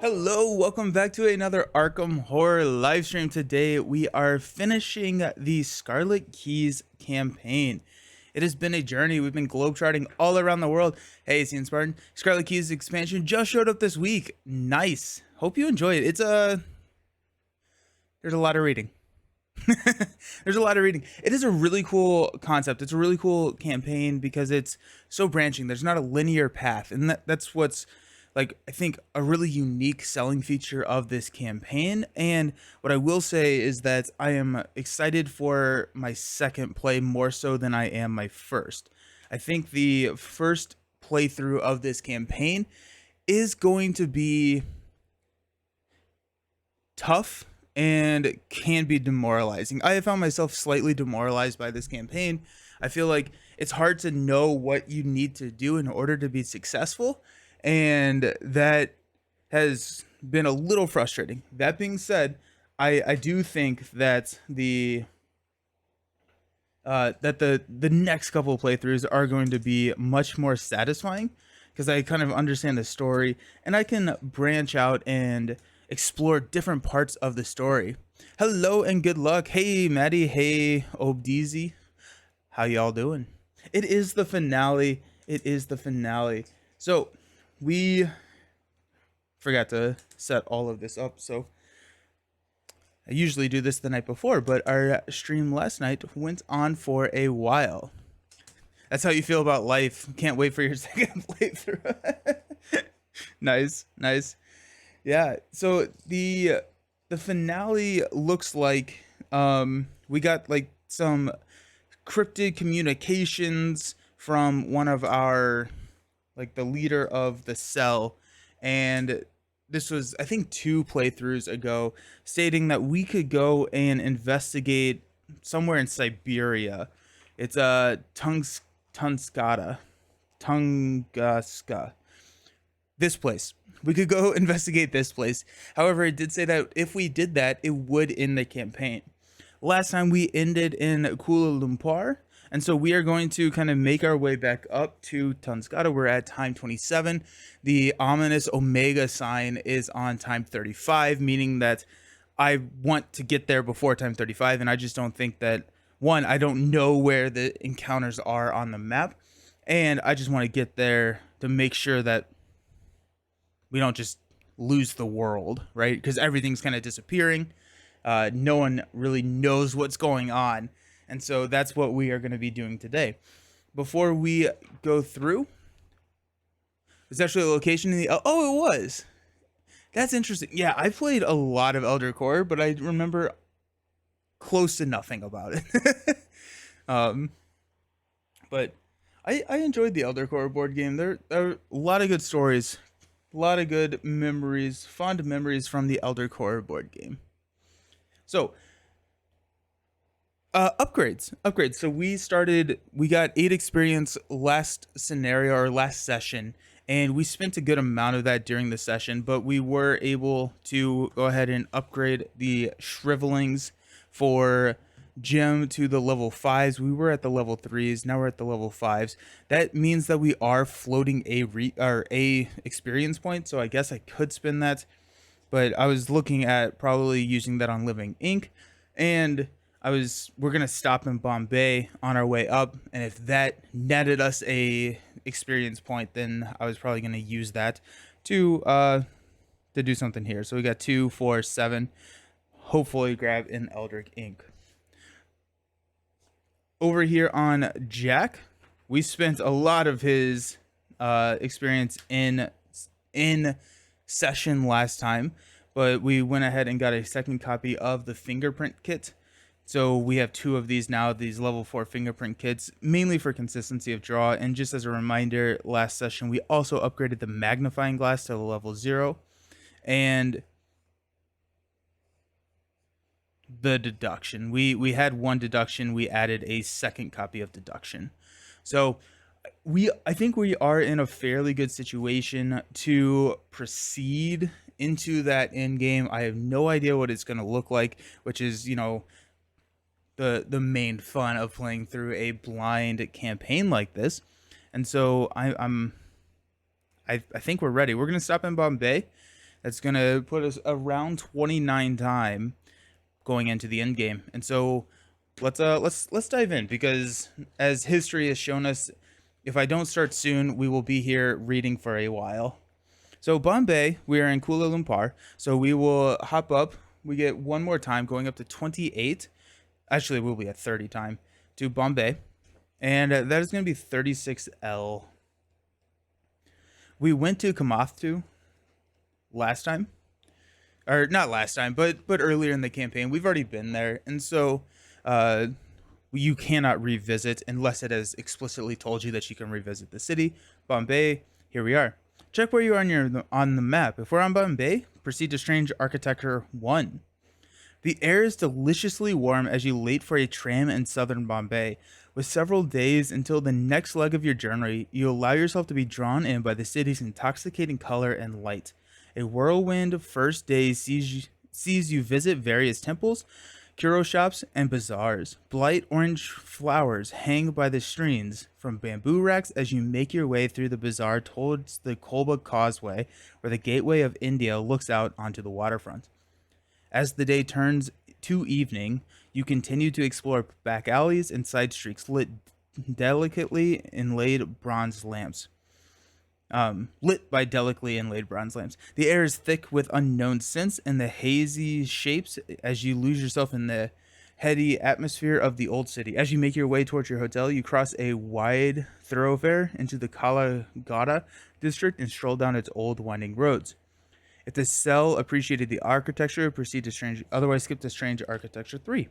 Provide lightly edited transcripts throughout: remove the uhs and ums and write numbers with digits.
Hello, welcome back to another Arkham Horror live stream. Today we are finishing the Scarlet Keys campaign. It has been a journey. We've been globetrotting all around the world. Hey, it's Ian Spartan. Scarlet Keys expansion just showed up this week. Nice. Hope you enjoy it. There's a lot of reading. There's a lot of reading. It is a really cool concept. It's a really cool campaign because it's so branching. There's not a linear path, and that's what's like I think a really unique selling feature of this campaign. And what I will say is that I am excited for my second play more so than I am my first. I think the first playthrough of this campaign is going to be tough and can be demoralizing. I have found myself slightly demoralized by this campaign. I feel like it's hard to know what you need to do in order to be successful, and that has been a little frustrating. That being said, I do think that the next couple of playthroughs are going to be much more satisfying because I kind of understand the story and I can branch out and explore different parts of the story. Hello and good luck. Hey Maddie, hey Obdeezy. How y'all doing? It is the finale. It is the finale. So we forgot to set all of this up, so I usually do this the night before, but our stream last night went on for a while. That's how you feel about life. Can't wait for your second playthrough. Nice. Yeah, so the finale looks like we got like some cryptid communications from one of our, like, the leader of the cell, and this was I think 2 playthroughs ago, stating that we could go and investigate somewhere in Siberia. It's Tunguska. This place. We could go investigate this place. However, it did say that if we did that, it would end the campaign. Last time we ended in Kuala Lumpur, and so we are going to kind of make our way back up to Tunguska. We're at time 27. The ominous Omega sign is on time 35, meaning that I want to get there before time 35, and I just don't think that, one, I don't know where the encounters are on the map, and I just want to get there to make sure that we don't just lose the world, right? Because everything's kind of disappearing. No one really knows what's going on. And so that's what we are going to be doing today. Before we go through, there's actually a location in the... Oh, it was. That's interesting. Yeah, I played a lot of Elder Core, but I remember close to nothing about it. But I enjoyed the Elder Core board game. There are a lot of good stories. A lot of good memories, fond memories from the Elder Core board game. So, upgrades. So we got 8 experience last scenario or last session, and we spent a good amount of that during the session, but we were able to go ahead and upgrade the shrivelings for Jim to the level 5s. We were at the level 3s, now we're at the level 5s. That means that we are floating a experience point, so I guess I could spend that, but I was looking at probably using that on Living Ink, and we're gonna stop in Bombay on our way up, and if that netted us a experience point, then I was probably gonna use that to do something here. So we got 2, 4, 7. Hopefully grab an Eldritch Ink. Over here on Jack, we spent a lot of his experience in session last time, but we went ahead and got a second copy of the fingerprint kit. So we have 2 of these now, these level 4 fingerprint kits, mainly for consistency of draw. And just as a reminder, last session we also upgraded the magnifying glass to level 0, and the deduction. We had 1 deduction, we added a second copy of deduction. So I think we are in a fairly good situation to proceed into that end game. I have no idea what it's going to look like, which is, you know, the main fun of playing through a blind campaign like this. And so I think we're ready. We're going to stop in Bombay. That's gonna put us around 29 time going into the end game. And so let's dive in, because as history has shown us, if I don't start soon, we will be here reading for a while. So Bombay, we are in Kuala Lumpur. So we will hop up. We get one more time going up to 28. Actually, we'll be at 30 time to Bombay. And that is going to be 36L. We went to Kamathtu last time. Or not last time, but earlier in the campaign. We've already been there. And so uh, you cannot revisit unless it has explicitly told you that you can revisit the city. Bombay, here we are. Check where you are on the map. If we're on Bombay, proceed to Strange Architecture 1. The air is deliciously warm as you wait for a tram in southern Bombay. With several days until the next leg of your journey, you allow yourself to be drawn in by the city's intoxicating color and light. A whirlwind first day sees you visit various temples, curio shops, and bazaars. Bright orange flowers hang by the screens from bamboo racks as you make your way through the bazaar towards the Kolba Causeway, where the gateway of India looks out onto the waterfront. As the day turns to evening, you continue to explore back alleys and side streets lit delicately inlaid bronze lamps. Lit by delicately inlaid bronze lamps. The air is thick with unknown scents and the hazy shapes as you lose yourself in the heady atmosphere of the old city. As you make your way towards your hotel, you cross a wide thoroughfare into the Kala Gada district and stroll down its old winding roads. If the cell appreciated the architecture, proceed to strange. Otherwise, skip to Strange Architecture 3.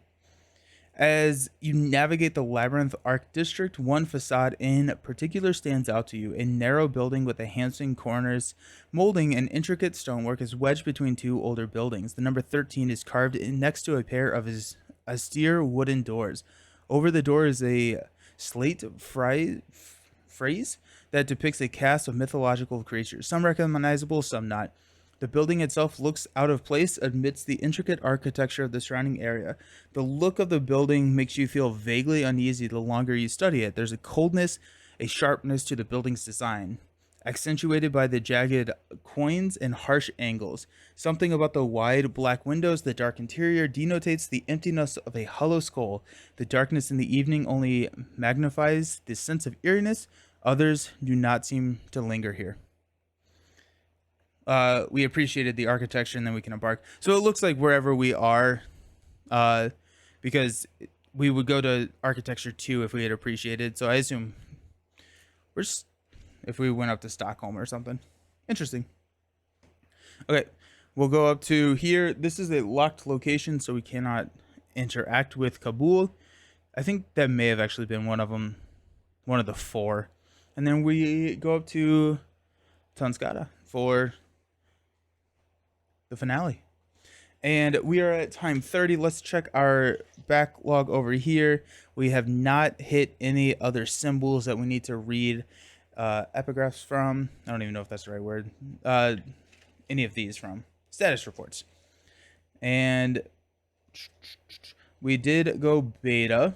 As you navigate the Labyrinth Arc District, one facade in particular stands out to you. A narrow building with a handsome corners, molding and intricate stonework is wedged between two older buildings. The number 13 is carved in next to a pair of his austere wooden doors. Over the door is a slate phrase that depicts a cast of mythological creatures, some recognizable, some not. The building itself looks out of place amidst the intricate architecture of the surrounding area. The look of the building makes you feel vaguely uneasy the longer you study it. There's a coldness, a sharpness to the building's design, accentuated by the jagged quoins and harsh angles. Something about the wide black windows, the dark interior, denotates the emptiness of a hollow skull. The darkness in the evening only magnifies the sense of eeriness. Others do not seem to linger here. We appreciated the architecture, and then we can embark. So it looks like wherever we are, because we would go to Architecture 2 if we had appreciated. So I assume if we went up to Stockholm or something. Interesting. Okay, we'll go up to here. This is a locked location, so we cannot interact with Kabul. I think that may have actually been one of them, one of the 4. And then we go up to Tanskada for the finale. And we are at time 30. Let's check our backlog over here. We have not hit any other symbols that we need to read epigraphs from. I don't even know if that's the right word. Any of these from status reports. And we did go beta.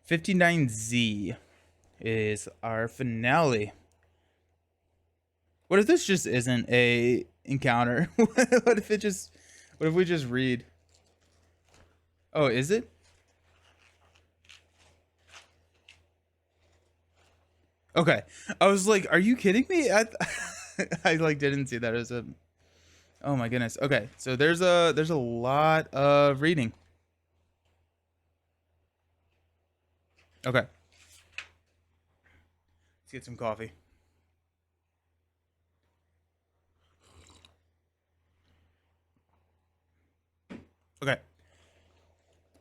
59Z is our finale. What if this just isn't a encounter? What if we just read? Oh, is it? Okay. I was like, are you kidding me? I like didn't see that as a. Oh my goodness. Okay. So there's a lot of reading. Okay. Let's get some coffee. Okay.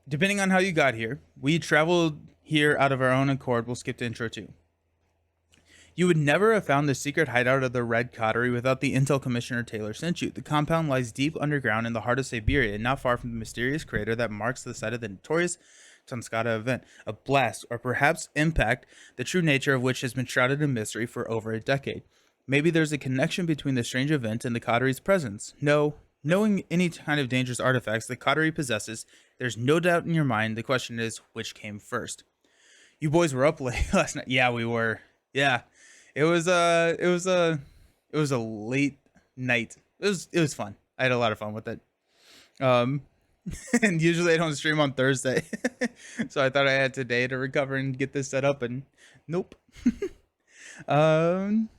Depending on how you got here, we traveled here out of our own accord. We'll skip to intro 2. You would never have found the secret hideout of the Red Coterie without the intel Commissioner Taylor sent you. The compound lies deep underground in the heart of Siberia, not far from the mysterious crater that marks the site of the notorious Tanskada event, a blast, or perhaps impact, the true nature of which has been shrouded in mystery for over a decade. Maybe there's a connection between the strange event and the Coterie's presence. No, knowing any kind of dangerous artifacts the Coterie possesses, there's no doubt in your mind. The question is, which came first? You boys were up late last night. Yeah, we were. Yeah, it was a late night it was fun. I had a lot of fun with it. Um, and usually I don't stream on Thursday, so I thought I had today to recover and get this set up, and nope. Um,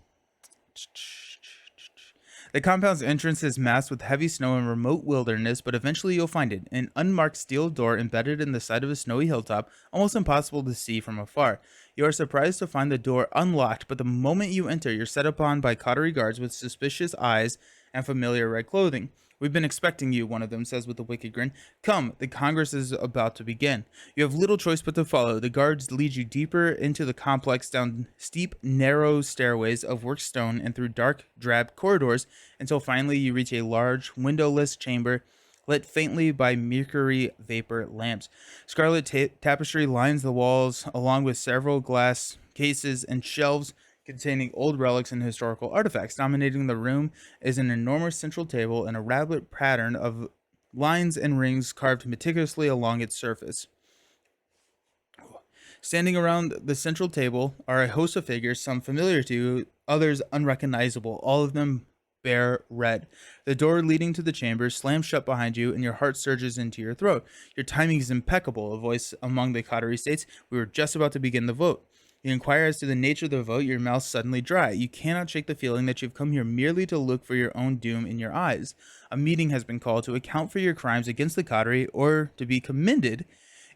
the compound's entrance is masked with heavy snow and remote wilderness, but eventually you'll find it. An unmarked steel door embedded in the side of a snowy hilltop, almost impossible to see from afar. You are surprised to find the door unlocked, but the moment you enter, you're set upon by coterie guards with suspicious eyes and familiar red clothing. We've been expecting you, one of them says with a wicked grin. Come, the Congress is about to begin. You have little choice but to follow. The guards lead you deeper into the complex, down steep, narrow stairways of worked stone and through dark, drab corridors until finally you reach a large, windowless chamber lit faintly by mercury vapor lamps. Scarlet tapestry lines the walls, along with several glass cases and shelves containing old relics and historical artifacts. Dominating the room is an enormous central table and a elaborate pattern of lines and rings carved meticulously along its surface. Standing around the central table are a host of figures, some familiar to you, others unrecognizable, all of them bare red. The door leading to the chamber slams shut behind you, and your heart surges into your throat. Your timing is impeccable, a voice among the coterie states. We were just about to begin the vote. You inquire as to the nature of the vote, your mouth suddenly dry. You cannot shake the feeling that you've come here merely to look for your own doom in your eyes. A meeting has been called to account for your crimes against the coterie, or to be commended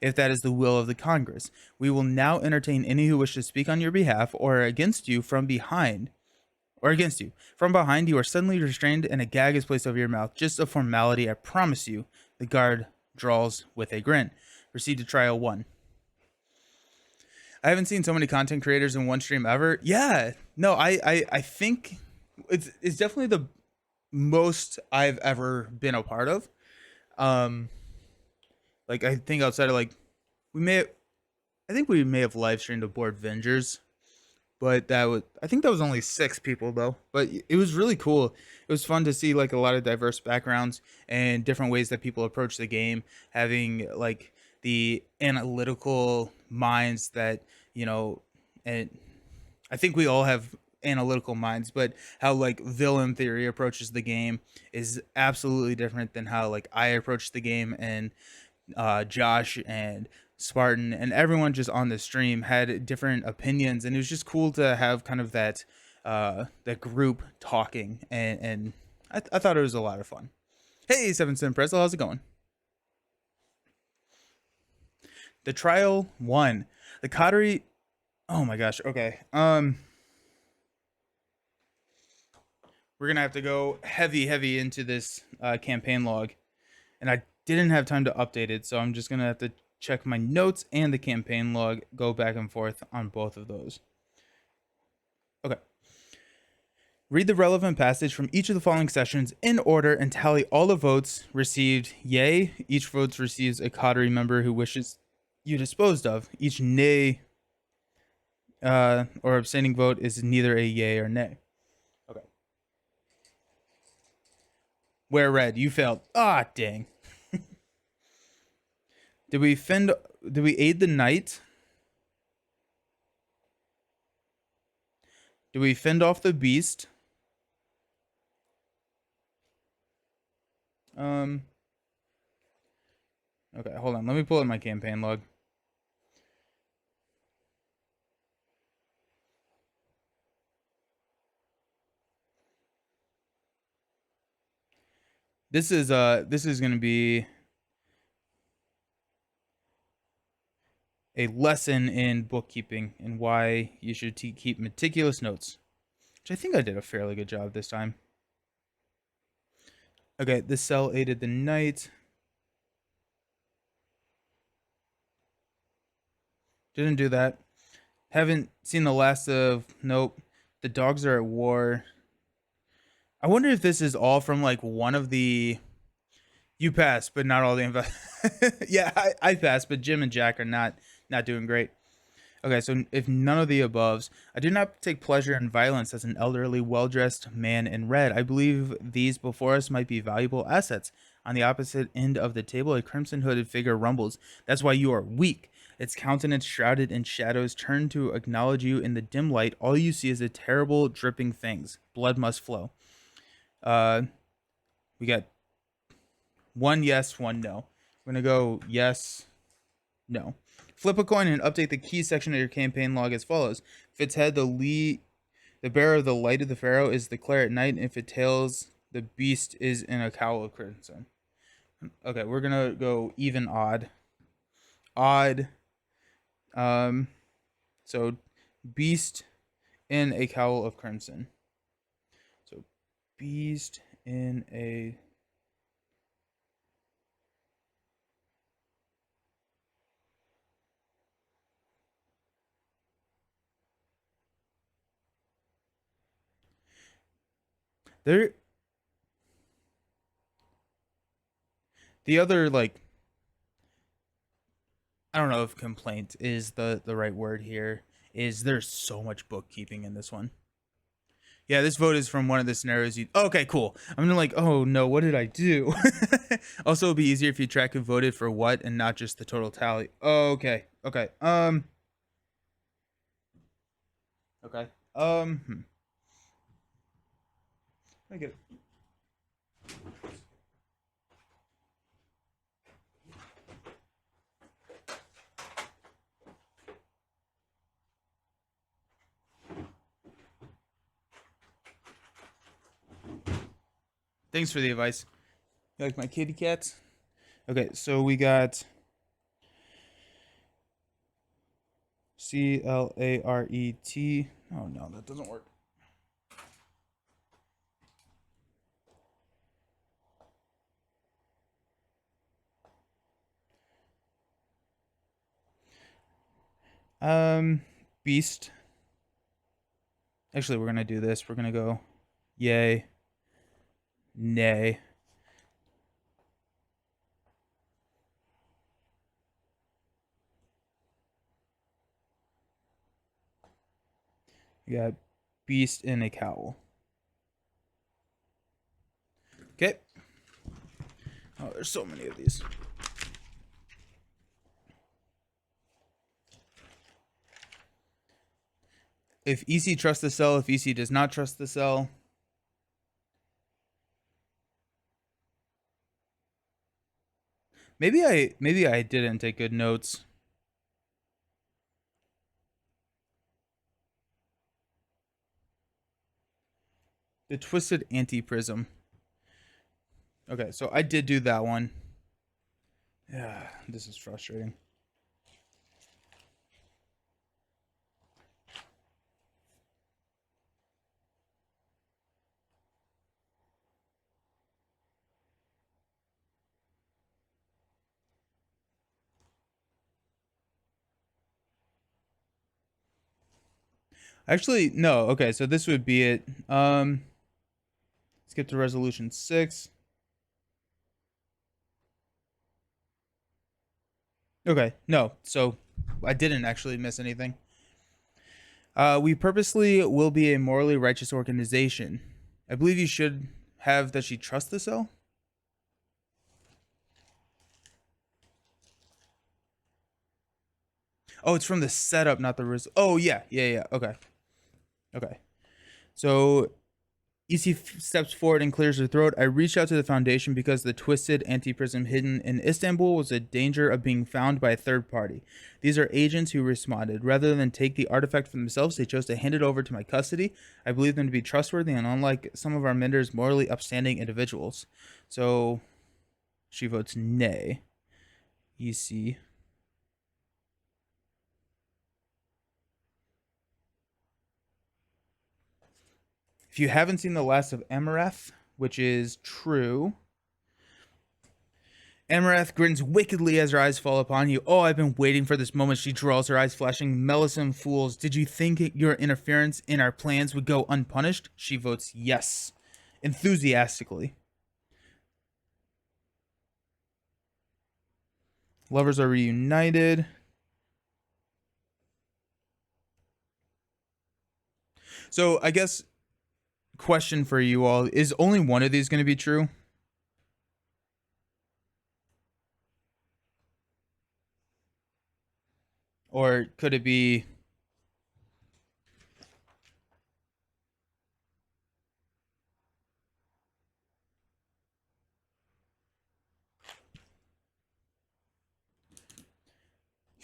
if that is the will of the Congress. We will now entertain any who wish to speak on your behalf or against you from behind. Or against you. From behind, you are suddenly restrained and a gag is placed over your mouth. Just a formality, I promise you. The guard drawls with a grin. Proceed to trial 1. I haven't seen so many content creators in one stream ever. Yeah, no, I think it's definitely the most I've ever been a part of. Like I think outside of like I think we may have live streamed aboard Vengers, but I think that was only 6 people though. But it was really cool. It was fun to see like a lot of diverse backgrounds and different ways that people approach the game, having like the analytical minds that, and I think we all have analytical minds, but how like villain theory approaches the game is absolutely different than how like I approach the game, and Josh and Spartan and everyone just on the stream had different opinions, and it was just cool to have kind of that group talking, and I thought it was a lot of fun. Hey, 7 Cent Pretzel, how's it going? The trial 1. The coterie. Oh my gosh. Okay. We're gonna have to go heavy into this campaign log, and I didn't have time to update it, so I'm just gonna have to check my notes and the campaign log, go back and forth on both of those. Okay. Read the relevant passage from each of the following sessions in order and tally all the votes received. Yay. Each vote receives a coterie member who wishes you disposed of. Each nay or abstaining vote is neither a yay or nay. Okay. Wear red. You failed. Ah, dang. Did we aid the knight? Do we fend off the beast? Okay, hold on. Let me pull up my campaign log. This is going to be a lesson in bookkeeping and why you should keep meticulous notes, which I think I did a fairly good job this time. Okay, this cell aided the knight. Didn't do that. Haven't seen the last of. Nope. The dogs are at war. I wonder if this is all from like one of the. You passed, but not all the yeah, I passed, but Jim and Jack are not doing great. Okay, so if none of the aboves, I do not take pleasure in violence as an elderly, well-dressed man in red. I believe these before us might be valuable assets. On the opposite end of the table, a crimson-hooded figure rumbles. That's why you are weak. Its countenance shrouded in shadows turned to acknowledge you in the dim light. All you see is a terrible dripping things. Blood must flow. We got one yes, one no. We're gonna go yes, no. Flip a coin and update the key section of your campaign log as follows. If it's head, the bearer of the light of the pharaoh is the cleric knight. And if it tails, the beast is in a cowl of crimson. Okay, we're gonna go even odd. Odd. Um, so beast in a cowl of crimson. So beast in a there. The other like I don't know if complaint is the right word here. Is there's so much bookkeeping in this one. Yeah, this vote is from one of the scenarios. Okay, cool. I'm gonna like, oh no, what did I do? Also, it'd be easier if you track who voted for what and not just the total tally. Oh, okay, okay. Okay. I get it. Thanks for the advice. You like my kitty cats? Okay, so we got Claret. Oh no, that doesn't work. Um, Beast. Actually, we're gonna do this. We're gonna go, yay, nay. We got beast in a cowl. Okay. Oh, there's so many of these. If EC trusts the cell, if EC does not trust the cell. Maybe I didn't take good notes. The twisted anti-prism. Okay, so I did do that one. Yeah, this is frustrating. Actually, no. Okay, so this would be it. Skip to resolution 6. Okay, no. So I didn't actually miss anything. We purposely will be a morally righteous organization. I believe you should have that she trusts the cell. Oh, it's from the setup, not the Oh yeah. Okay. Okay. So EC steps forward and clears her throat. I reached out to the Foundation because the twisted anti-prism hidden in Istanbul was a danger of being found by a third party. These are agents who responded. Rather than take the artifact for themselves, they chose to hand it over to my custody. I believe them to be trustworthy and, unlike some of our mentors, morally upstanding individuals. So she votes nay. EC. If you haven't seen The Last of Emereth, which is true, Emereth grins wickedly as her eyes fall upon you. Oh, I've been waiting for this moment. She draws, her eyes flashing. Melisum fools, did you think your interference in our plans would go unpunished? She votes yes, enthusiastically. Lovers are reunited. So I guess question for you all, is only one of these going to be true? Or could it be...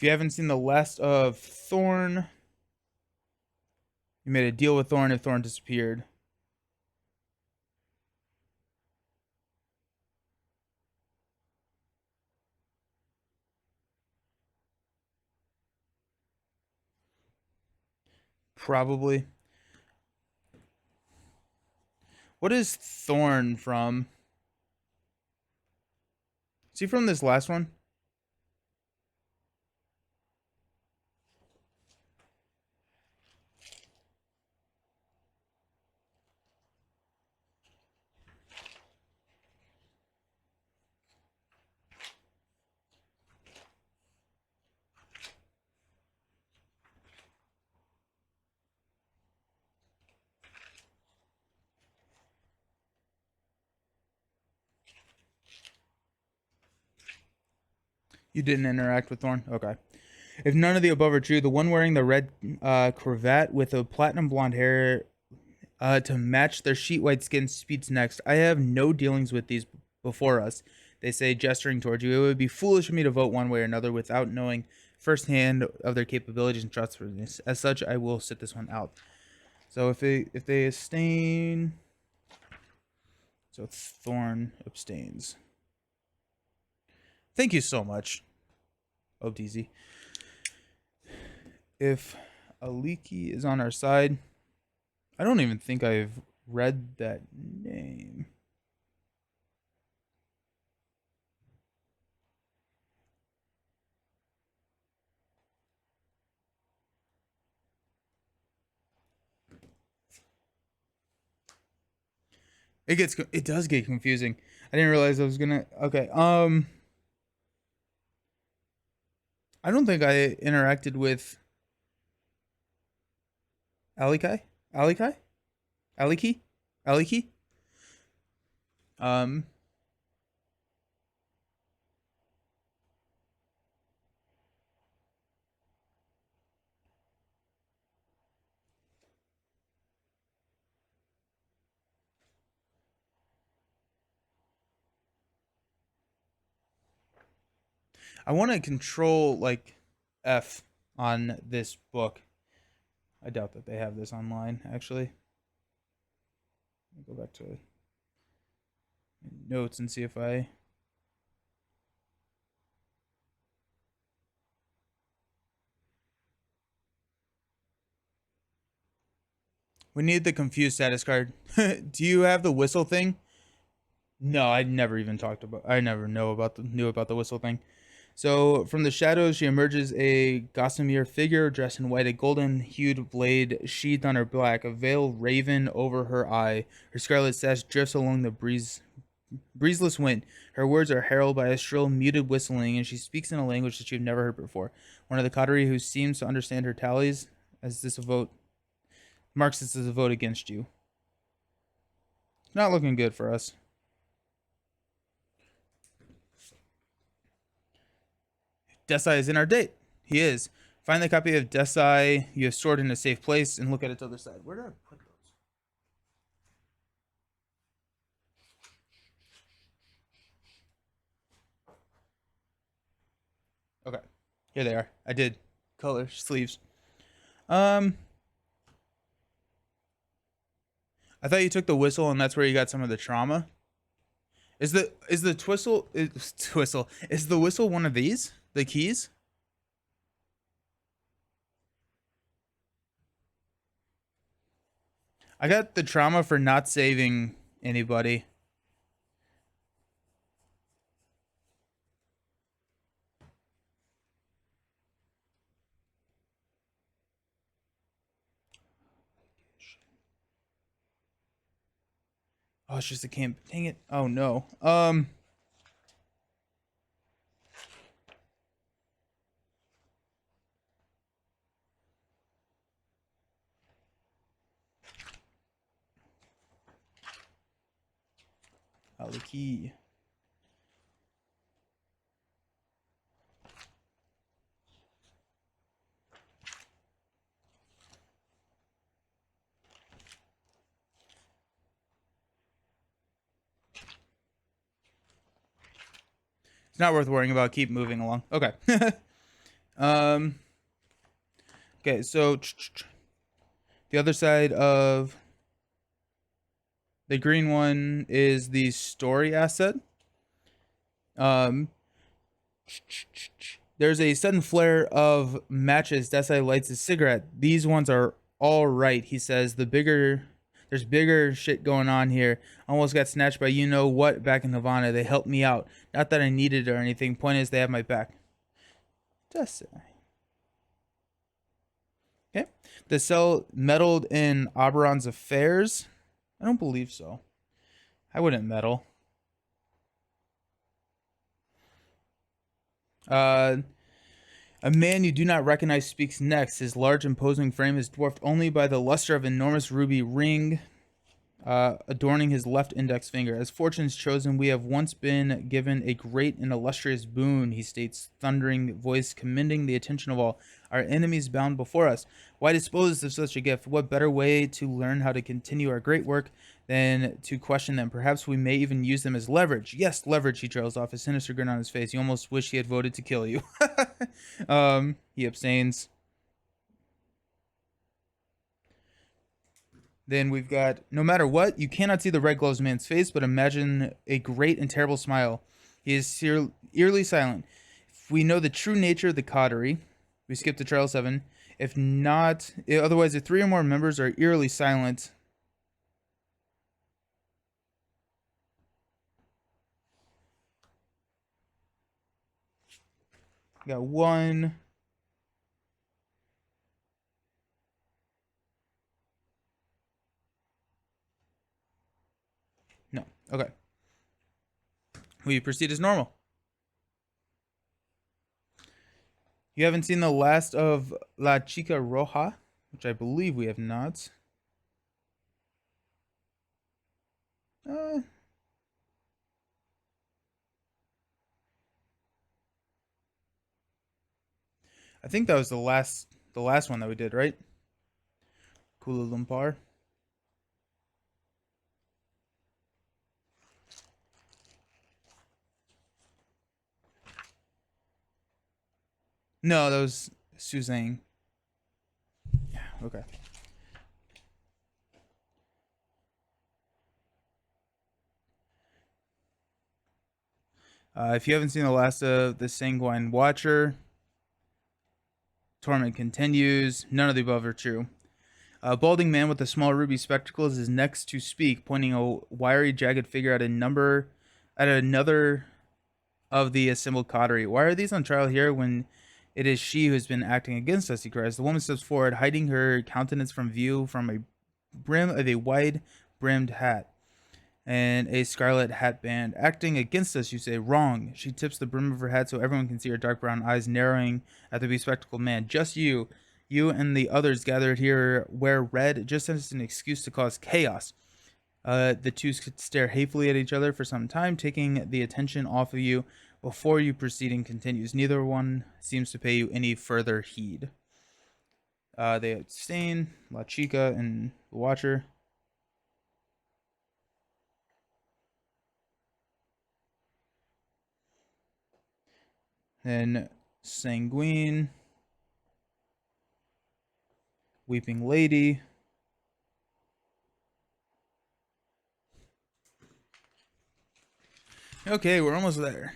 If you haven't seen the last of Thorn, you made a deal with Thorn if Thorn disappeared. Probably. What is Thorn from? Is he from this last one? You didn't interact with Thorn? Okay. If none of the above are true, the one wearing the red cravat with the platinum blonde hair to match their sheet white skin speaks next. I have no dealings with these before us, they say, gesturing towards you. It would be foolish for me to vote one way or another without knowing firsthand of their capabilities and trustworthiness. As such, I will sit this one out. So if they abstain, so Thorn abstains. Thank you so much, OTZ. If Aliki is on our side, I don't even think I've read that name. It does get confusing. I didn't realize I was gonna. Okay. I don't think I interacted with Alikai. Alikai. Aliki. Aliki. Um. I want to control like F on this book. I doubt that they have this online, actually. Let me go back to notes and see if I. We need the confused status card. Do you have the whistle thing? No, I never even talked about. I never knew about the whistle thing. So from the shadows, she emerges a gossamer figure dressed in white, a golden-hued blade sheathed on her back, a veil raven over her eye. Her scarlet sash drifts along the breezeless wind. Her words are heralded by a shrill, muted whistling, and she speaks in a language that you've never heard before. One of the coterie who seems to understand her tallies as this a vote marks this as a vote against you. Not looking good for us. Desai is in our date. He is. Find the copy of Desai you have stored in a safe place and look at its other side. Where did I put those? Okay. Here they are. I did color sleeves. I thought you took the whistle and that's where you got some of the trauma. Is the twistle is the whistle one of these? The keys? I got the trauma for not saving anybody. Oh, it's just a camp. Dang it. Oh no. The key. It's not worth worrying about. Keep moving along. Okay. Um. Okay, so the other side of the green one is the story asset. Um. There's a sudden flare of matches. Desai lights a cigarette. These ones are all right, he says. There's bigger shit going on here. Almost got snatched by you know what back in Havana. They helped me out. Not that I needed it or anything. Point is, they have my back. Desai. Okay. The cell meddled in Oberon's affairs. I don't believe so. I wouldn't meddle. Uh, A man you do not recognize speaks next. His large, imposing frame is dwarfed only by the luster of an enormous ruby ring adorning his left index finger. As fortune's chosen, we have once been given a great and illustrious boon, he states, thundering voice, commending the attention of all. Our enemies bound before us. Why dispose of such a gift? What better way to learn how to continue our great work than to question them? Perhaps we may even use them as leverage. Yes, leverage, he trails off, a sinister grin on his face. You almost wish he had voted to kill you. He abstains. Then we've got, no matter what, you cannot see the red gloves man's face, but imagine a great and terrible smile. He is eerily silent. If we know the true nature of the coterie, we skip to trial 7. If not, otherwise, if 3 or more members are eerily silent, got 1. No. Okay. We proceed as normal. You haven't seen the last of La Chica Roja, which I believe we have not. Uh, I think that was the last one that we did, right? Kuala Lumpur. No, that was Suzanne. Yeah, okay. If you haven't seen the last of the Sanguine Watcher, torment continues. None of the above are true. A balding man with a small ruby spectacles is next to speak, pointing a wiry, jagged figure at another of the assembled coterie. Why are these on trial here when it is she who has been acting against us? He cries. The woman steps forward, hiding her countenance from view from a brim of a wide-brimmed hat and a scarlet hatband. Acting against us, you say. Wrong. She tips the brim of her hat so everyone can see her dark brown eyes narrowing at the bespectacled man. Just you. You and the others gathered here wear red just as an excuse to cause chaos. The two stare hatefully at each other for some time, taking the attention off of you before you proceeding continues. Neither one seems to pay you any further heed. They abstain. La Chica and the Watcher. Then Sanguine, Weeping Lady. Okay, we're almost there.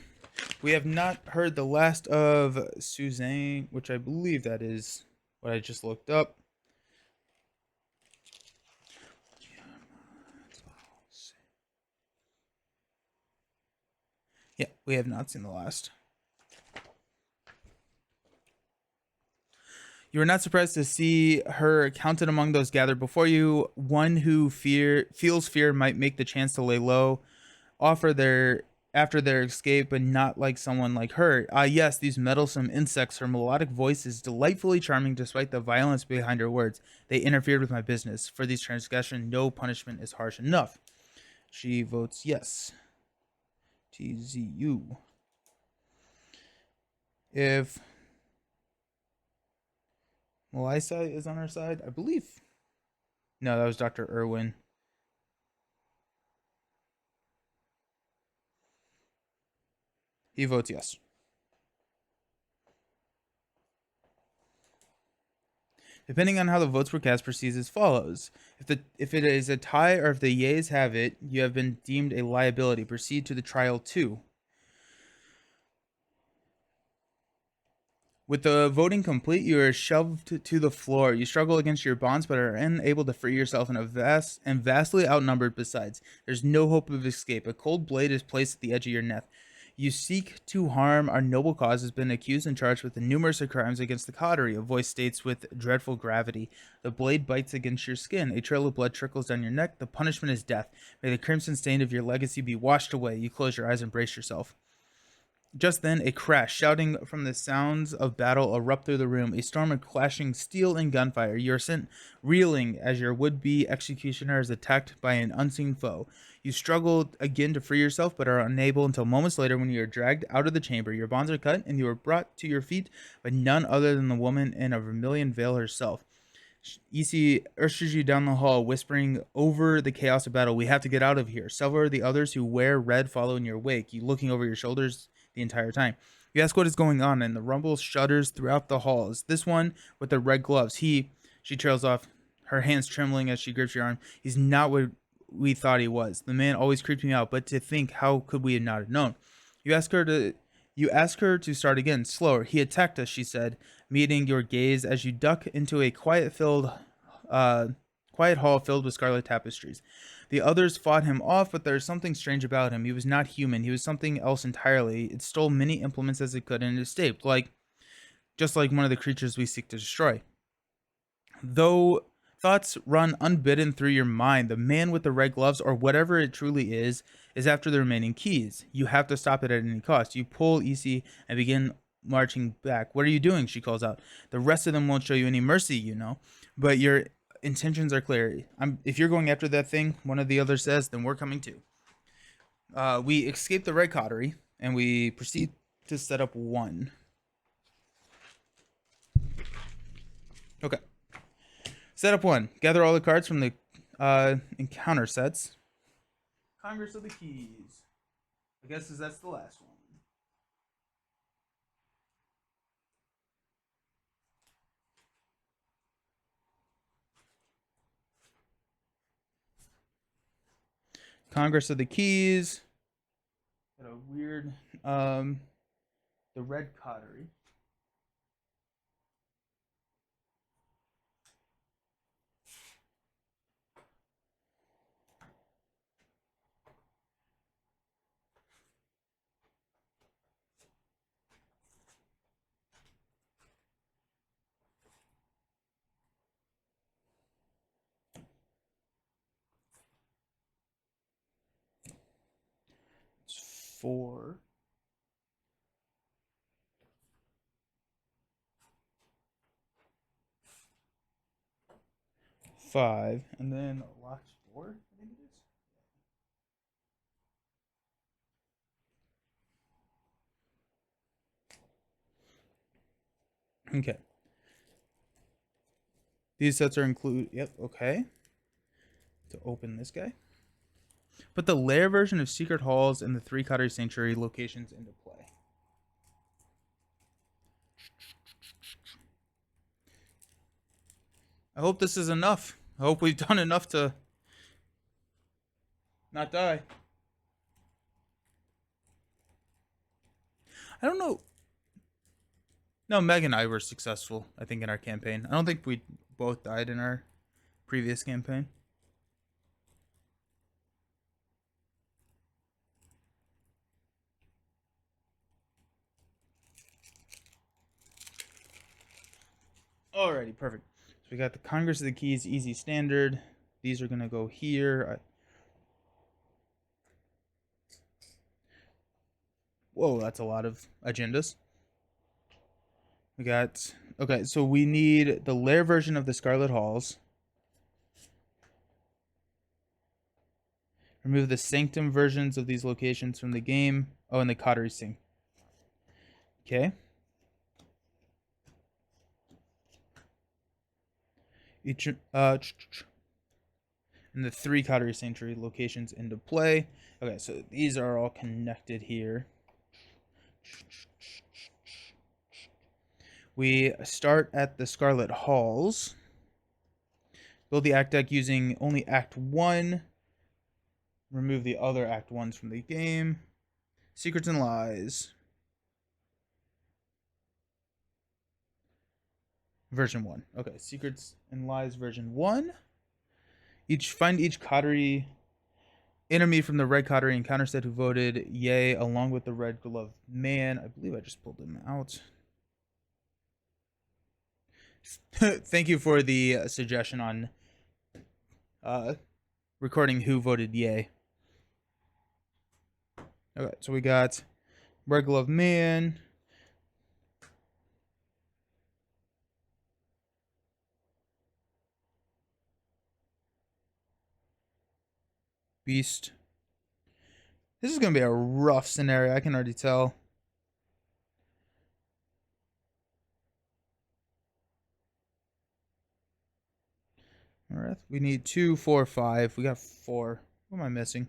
We have not heard the last of Suzanne, which I believe that is what I just looked up. Yeah, we have not seen the last. You are not surprised to see her counted among those gathered before you. One who feels fear might make the chance to lay low, offer their after their escape, but not like someone like her. Ah, yes, these meddlesome insects. Her melodic voice is delightfully charming, despite the violence behind her words. They interfered with my business. For these transgressions, no punishment is harsh enough. She votes yes. TZU. If Melissa is on her side, I believe. No, that was Dr. Irwin. He votes yes. Depending on how the votes were cast, proceeds as follows. If it is a tie or if the yeas have it, you have been deemed a liability. Proceed to the trial 2. With the voting complete, you are shoved to the floor. You struggle against your bonds, but are unable to free yourself in a vastly outnumbered besides. There's no hope of escape. A cold blade is placed at the edge of your neck. You seek to harm our noble cause has been accused and charged with the numerous crimes against the coterie. A voice states with dreadful gravity. The blade bites against your skin. A trail of blood trickles down your neck. The punishment is death. May the crimson stain of your legacy be washed away. You close your eyes and brace yourself. Just then, a crash, shouting from the sounds of battle erupt through the room. A storm of clashing steel and gunfire. You are sent reeling as your would-be executioner is attacked by an unseen foe. You struggle again to free yourself, but are unable until moments later when you are dragged out of the chamber. Your bonds are cut, and you are brought to your feet by none other than the woman in a vermilion veil herself. EC ushers you down the hall, whispering over the chaos of battle. We have to get out of here. Several of the others who wear red follow in your wake, you looking over your shoulders the entire time. You ask what is going on, and the rumble shudders throughout the halls. This one with the red gloves, she trails off, her hands trembling as she grips your arm. He's not what we thought he was. The man always creeped me out, but to think, how could we not have known? You ask her to you ask her to start again, slower. He attacked us, she said, meeting your gaze as you duck into a quiet hall filled with scarlet tapestries. The others fought him off, but there is something strange about him. He was not human. He was something else entirely. It stole many implements as it could and it escaped, just like one of the creatures we seek to destroy. Though thoughts run unbidden through your mind, the man with the red gloves, or whatever it truly is after the remaining keys. You have to stop it at any cost. You pull EC and begin marching back. What are you doing? She calls out. The rest of them won't show you any mercy, but your intentions are clear. If you're going after that thing, one of the others says, then we're coming too. We escape the red coterie and we proceed to set up 1. Okay. Setup 1. Gather all the cards from the encounter sets. Congress of the Keys. I guess that's the last one. Congress of the Keys. Got a weird the red coterie. It's 4. 5, and then locked 4, I think it is. Okay. These sets are included. Yep, okay. To open this guy. Put the lair version of Secret Halls and the 3 Coterie Sanctuary locations into play. I hope this is enough. I hope we've done enough to not die. I don't know. No, Meg and I were successful, I think, in our campaign. I don't think we both died in our previous campaign. Alrighty, perfect. So we got the Congress of the Keys, easy standard. These are going to go here. Whoa, that's a lot of agendas. We got... Okay, so we need the lair version of the Scarlet Halls. Remove the Sanctum versions of these locations from the game. Oh, and the Coterie Sync. Okay. Each, and the 3 Coterie Sanctuary locations into play. Okay, so these are all connected here. We start at the Scarlet Halls. Build the act deck using only Act 1. Remove the other Act 1s from the game. Secrets and Lies. Version 1. Okay, Secrets and Lies version 1. Find each coterie enemy from the red coterie encounter set who voted yay along with the red glove man. I believe I just pulled him out. Thank you for the suggestion on recording who voted yay. Okay, so we got red glove man, beast. This is gonna be a rough scenario, I can already tell. All right, we need 2, 4, 5. We got 4. What am I missing?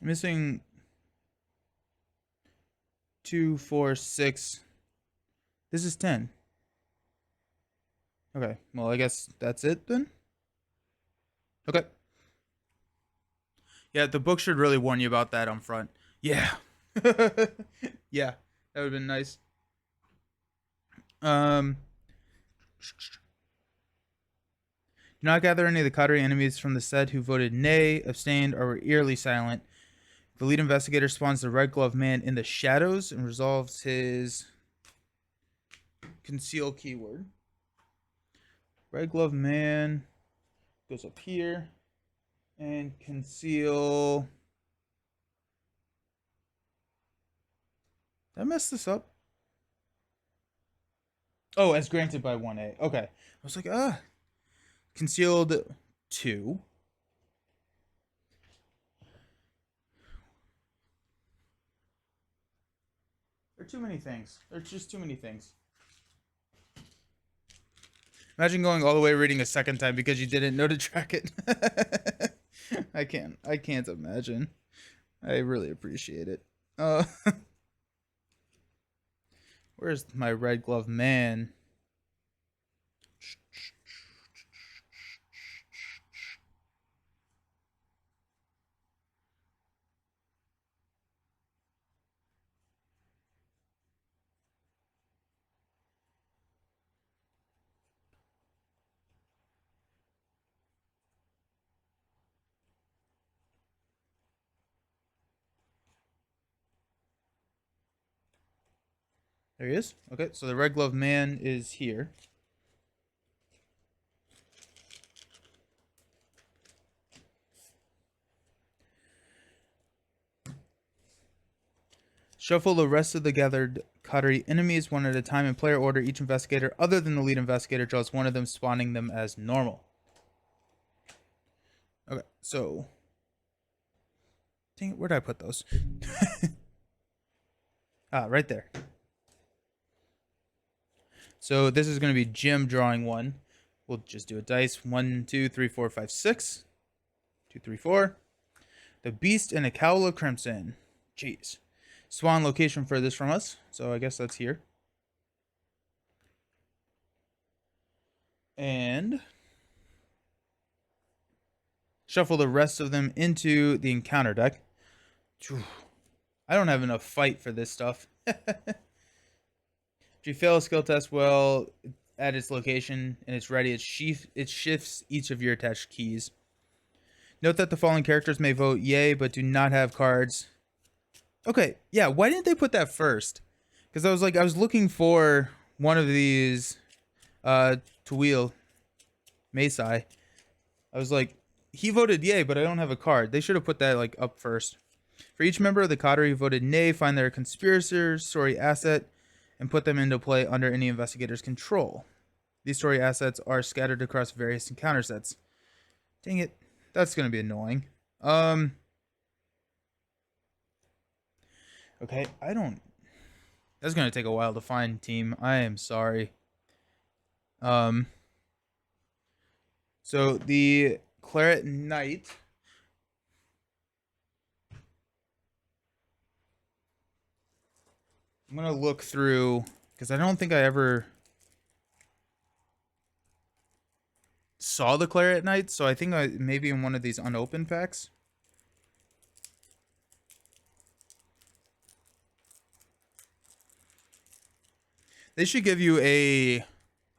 Missing 2, 4, 6. This is 10. Okay, well, I guess that's it then. Okay. Yeah, the book should really warn you about that on front. Yeah. Yeah, that would have been nice. Do not gather any of the coterie enemies from the set who voted nay, abstained, or were eerily silent. The lead investigator spawns the red glove man in the shadows and resolves his conceal keyword. Red glove man goes up here and conceal. Did I mess this up? Oh, as granted by 1A. Okay. I was like, concealed 2. There are too many things. There's just too many things. Imagine going all the way reading a second time because you didn't know to track it. I can't imagine. I really appreciate it. Where's my red glove man? There he is. Okay, so the red glove man is here. Shuffle the rest of the gathered coterie enemies one at a time in player order. Each investigator, other than the lead investigator, draws one of them, spawning them as normal. Okay, so... Dang it, where did I put those? Right there. So this is going to be Jim drawing one. We'll just do a dice. 1, 2, 3, 4, 5, 6. 2, 3, 4. The Beast and a Cowl of Crimson. Jeez. Swan location furthest from us. So I guess that's here. And shuffle the rest of them into the encounter deck. I don't have enough fight for this stuff. If you fail a skill test well at its location and it's ready, it shifts each of your attached keys. Note that the following characters may vote yay, but do not have cards. Okay, yeah, why didn't they put that first? Because I was looking for one of these Tawil Mesai. I was like, he voted yay, but I don't have a card. They should have put that like up first. For each member of the coterie who voted nay, find their conspirator's story asset and put them into play under any investigator's control. These story assets are scattered across various encounter sets. Dang it. That's going to be annoying. Okay, I don't... That's gonna take a while to find, team. I am sorry. Um, so the Claret Knight. I'm gonna look through because I don't think I ever saw the Claret Knight. So I think maybe in one of these unopened packs. They should give you a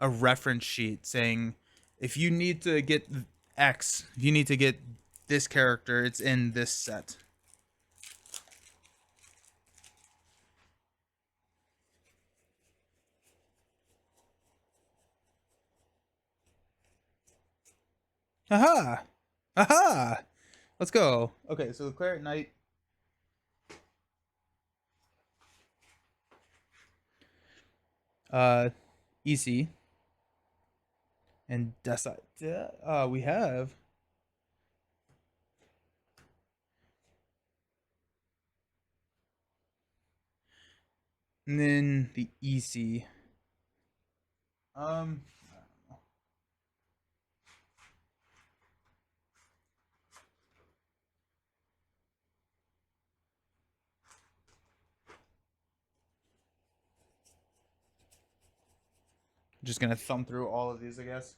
reference sheet saying if you need to get X, if you need to get this character, it's in this set. Aha! Aha! Let's go. Okay, so the Claret Knight. EC. And we have and then the EC. Um just gonna thumb through all of these, I guess.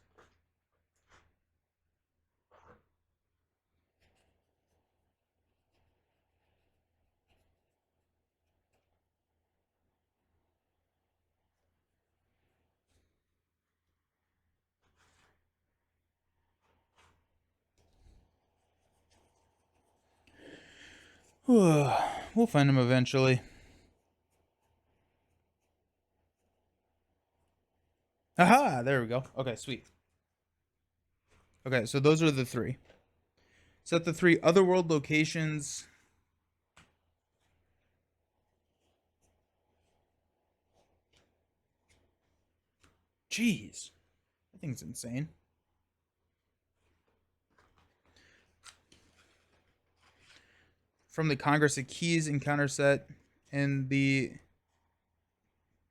We'll find him eventually. Aha! There we go. Okay, sweet. Okay, so those are the three. Set the three otherworld locations. Jeez. That thing's insane. From the Congress of Keys encounter set and the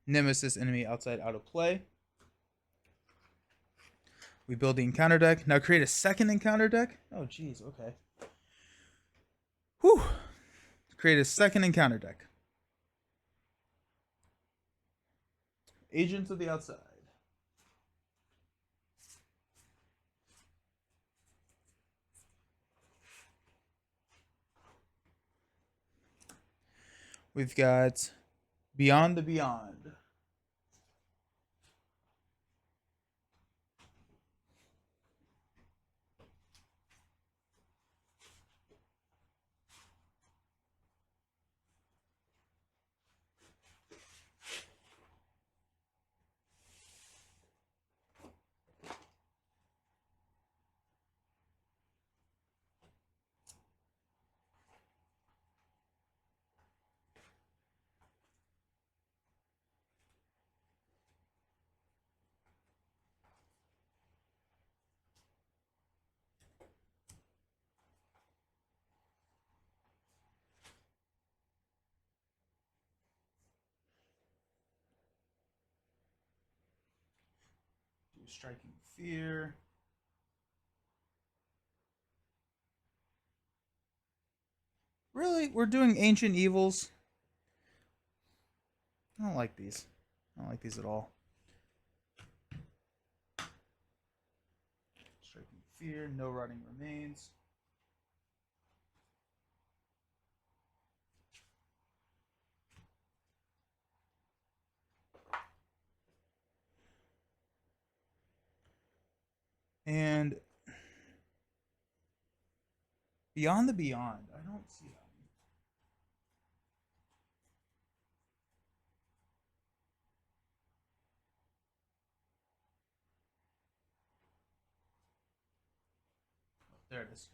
Nemesis enemy outside out of play. We build the encounter deck. Now create a second encounter deck. Oh, geez. Okay. Whew. Create a second encounter deck. Agents of the Outside. We've got Beyond the Beyond. Striking Fear. Really? We're doing Ancient Evils? I don't like these. I don't like these at all. Striking Fear. No Rotting Remains. And Beyond the Beyond. I don't see that. Oh, there it is.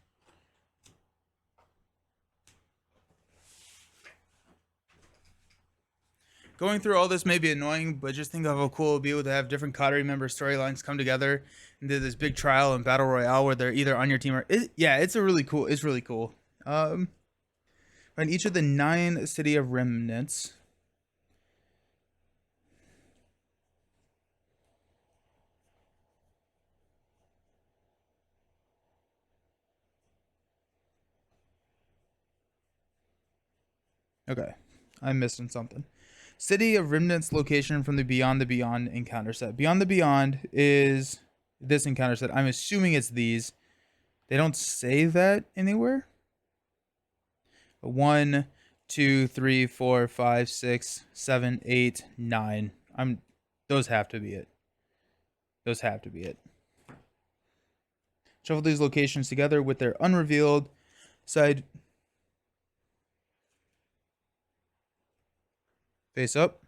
Going through all this may be annoying, but just think of how cool it would be to have different coterie member storylines come together and do this big trial and battle royale where they're either on your team or yeah, it's really cool. It's really cool. And each of the 9 City of Remnants. Okay, I'm missing something. City of Remnants location from the Beyond encounter set. Beyond the Beyond is this encounter set. I'm assuming it's these. They don't say that anywhere. 1, 2, 3, 4, 5, 6, 7, 8, 9. Those have to be it. Those have to be it. Shuffle these locations together with their unrevealed side face up.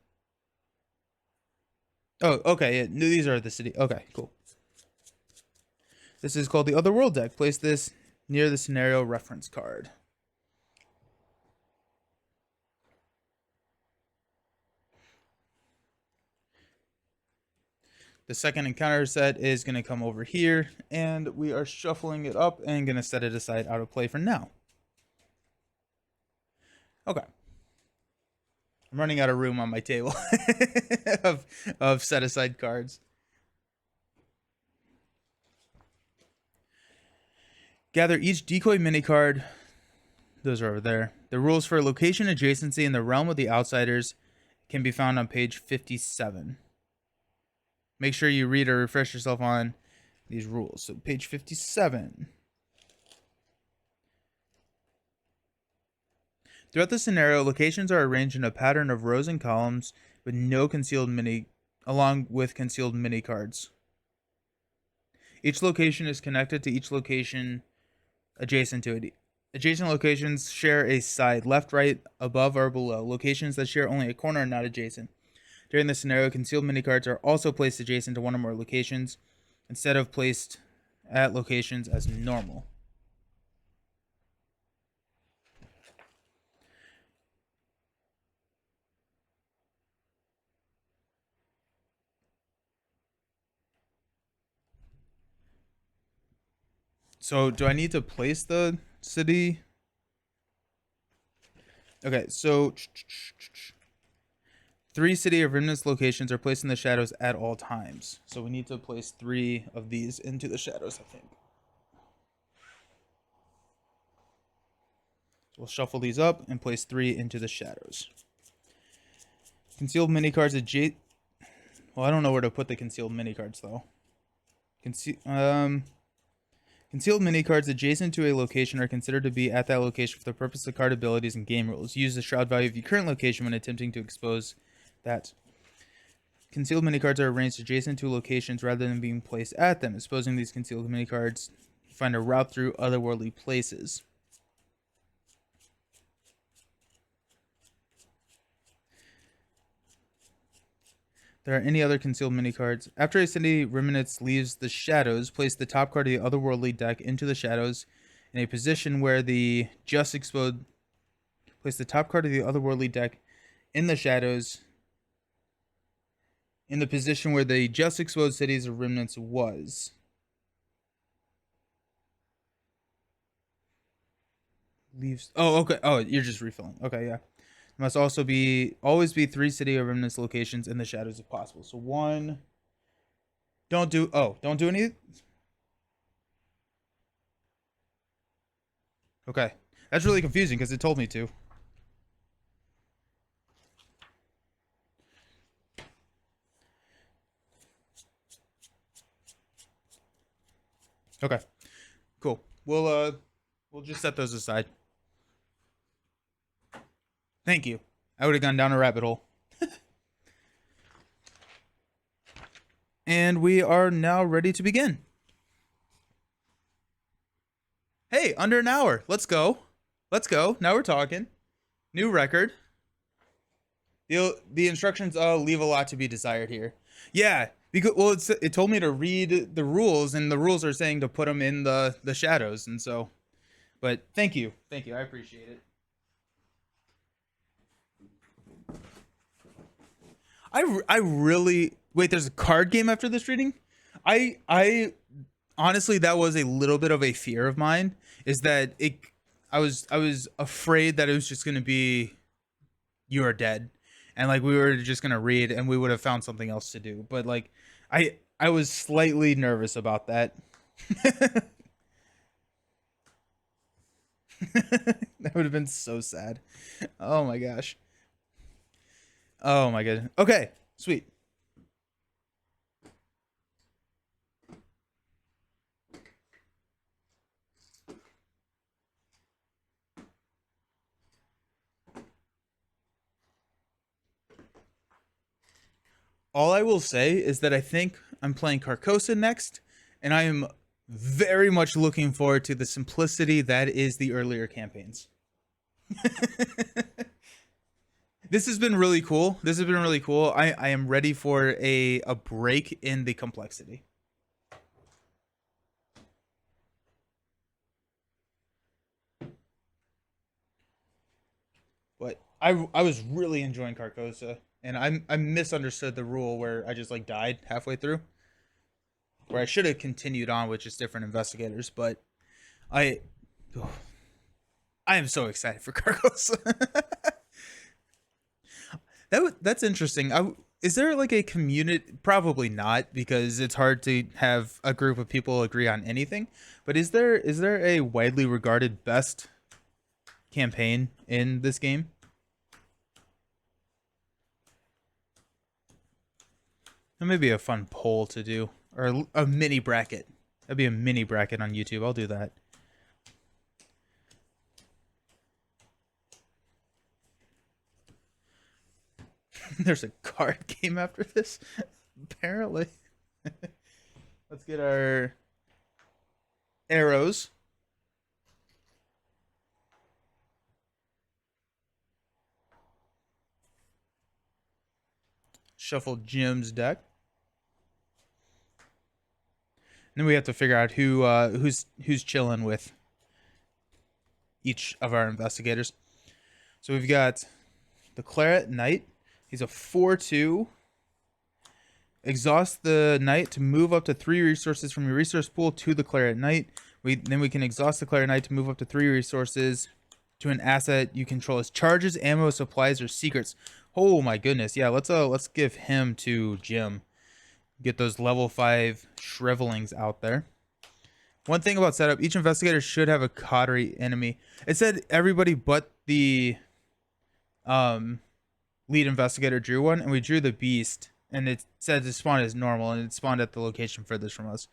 Oh, okay. Yeah, these are the city. Okay, cool. This is called the Otherworld deck. Place this near the scenario reference card. The second encounter set is going to come over here, and we are shuffling it up and going to set it aside out of play for now. Okay. I'm running out of room on my table of set aside cards. Gather each decoy mini card. Those are over there. The rules for location adjacency in the realm of the outsiders can be found on page 57. Make sure you read or refresh yourself on these rules. So page 57. Throughout the scenario, locations are arranged in a pattern of rows and columns with no concealed along with concealed mini cards. Each location is connected to each location adjacent to it. Adjacent locations share a side, left, right, above, or below. Locations that share only a corner are not adjacent. During the scenario, concealed mini cards are also placed adjacent to one or more locations instead of placed at locations as normal. So do I need to place the city? Okay, so 3 City of Remnants locations are placed in the shadows at all times. So we need to place 3 of these into the shadows, I think. We'll shuffle these up and place 3 into the shadows. Concealed mini cards adjacent. Well, I don't know where to put the concealed mini cards though. Concealed mini cards adjacent to a location are considered to be at that location for the purpose of card abilities and game rules. Use the shroud value of your current location when attempting to expose that. Concealed mini cards are arranged adjacent to locations rather than being placed at them. Exposing these concealed mini cards, you find a route through otherworldly places. There are any other concealed mini cards. After a city remnants leaves the shadows, place the top card of the otherworldly deck into the shadows in a position where the just exposed. Place the top card of the otherworldly deck in the shadows in the position where the just exposed cities of remnants was. Leaves. Oh, okay. Oh, you're just refilling. Okay, yeah. Must also always be 3 City of Remnants locations in the shadows if possible. So 1. Don't do any. Okay. That's really confusing because it told me to. Okay. Cool. We'll just set those aside. Thank you. I would have gone down a rabbit hole. And we are now ready to begin. Hey, under an hour. Let's go. Let's go. Now we're talking. New record. The instructions leave a lot to be desired here. Yeah, because it told me to read the rules, and the rules are saying to put them in the shadows, and so. But thank you, I appreciate it. I really wait. There's a card game after this reading. I honestly, that was a little bit of a fear of mine. Is that it? I was afraid that it was just gonna be, you are dead, and like we were just gonna read and we would have found something else to do. But like, I was slightly nervous about that. That would have been so sad. Oh my gosh. Oh my goodness. Okay, sweet. All I will say is that I think I'm playing Carcosa next, and I am very much looking forward to the simplicity that is the earlier campaigns. This has been really cool. This has been really cool. I am ready for a break in the complexity. But I was really enjoying Carcosa, and I misunderstood the rule where I just like died halfway through, where I should have continued on with just different investigators. But I I am so excited for Carcosa. That's interesting. Is there like a community? Probably not, because it's hard to have a group of people agree on anything. But is there a widely regarded best campaign in this game? That may be a fun poll to do, or a mini bracket. That'd be a mini bracket on YouTube. I'll do that. There's a card game after this, apparently. Let's get our arrows. Shuffle Jim's deck. And then we have to figure out who's chilling with each of our investigators. So we've got the Claret Knight. He's a 4/2. Exhaust the Knight to move up to 3 resources from your resource pool to the Claret Knight. Then we can exhaust the Claret Knight to move up to 3 resources to an asset you control as charges, ammo, supplies, or secrets. Oh my goodness. Yeah, let's give him to Jim. Get those level 5 shrivelings out there. One thing about setup, each investigator should have a coterie enemy. It said everybody but the lead investigator drew one, and we drew the beast, and it said to spawn as normal, and it spawned at the location furthest from us.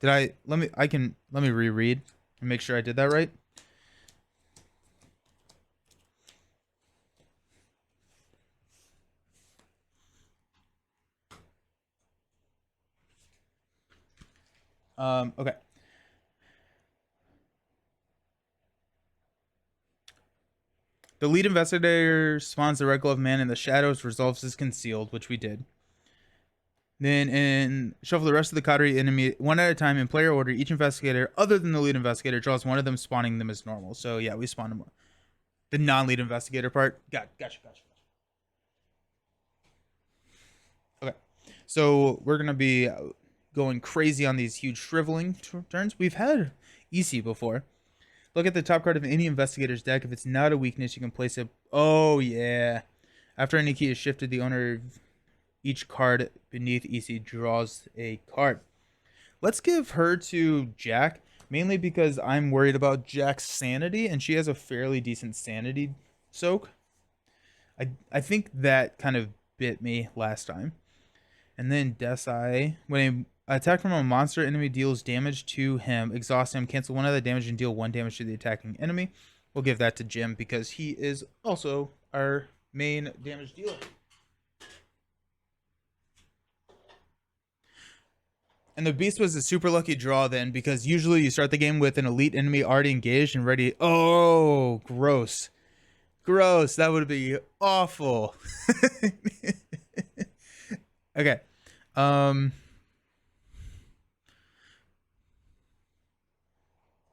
Let me reread and make sure I did that right. Okay. The lead investigator spawns the red glove man in the shadows, resolves as concealed, which we did. Then shuffle the rest of the coterie enemy one at a time in player order. Each investigator, other than the lead investigator, draws one of them, spawning them as normal. So yeah, we spawned them. The non-lead investigator part. Gotcha. Okay, so we're gonna be going crazy on these huge shriveling turns. We've had EC before. Look at the top card of any investigator's deck. If it's not a weakness, you can place it. Oh, yeah. After any key is shifted, the owner of each card beneath EC draws a card. Let's give her to Jack, mainly because I'm worried about Jack's sanity, and she has a fairly decent sanity soak. I think that kind of bit me last time. And then Desai, when a attack from a monster enemy deals damage to him, exhaust him, cancel one of the damage, and deal 1 damage to the attacking enemy. We'll give that to Jim because he is also our main damage dealer. And the beast was a super lucky draw then, because usually you start the game with an elite enemy already engaged and ready. Oh, gross. Gross. That would be awful. Okay.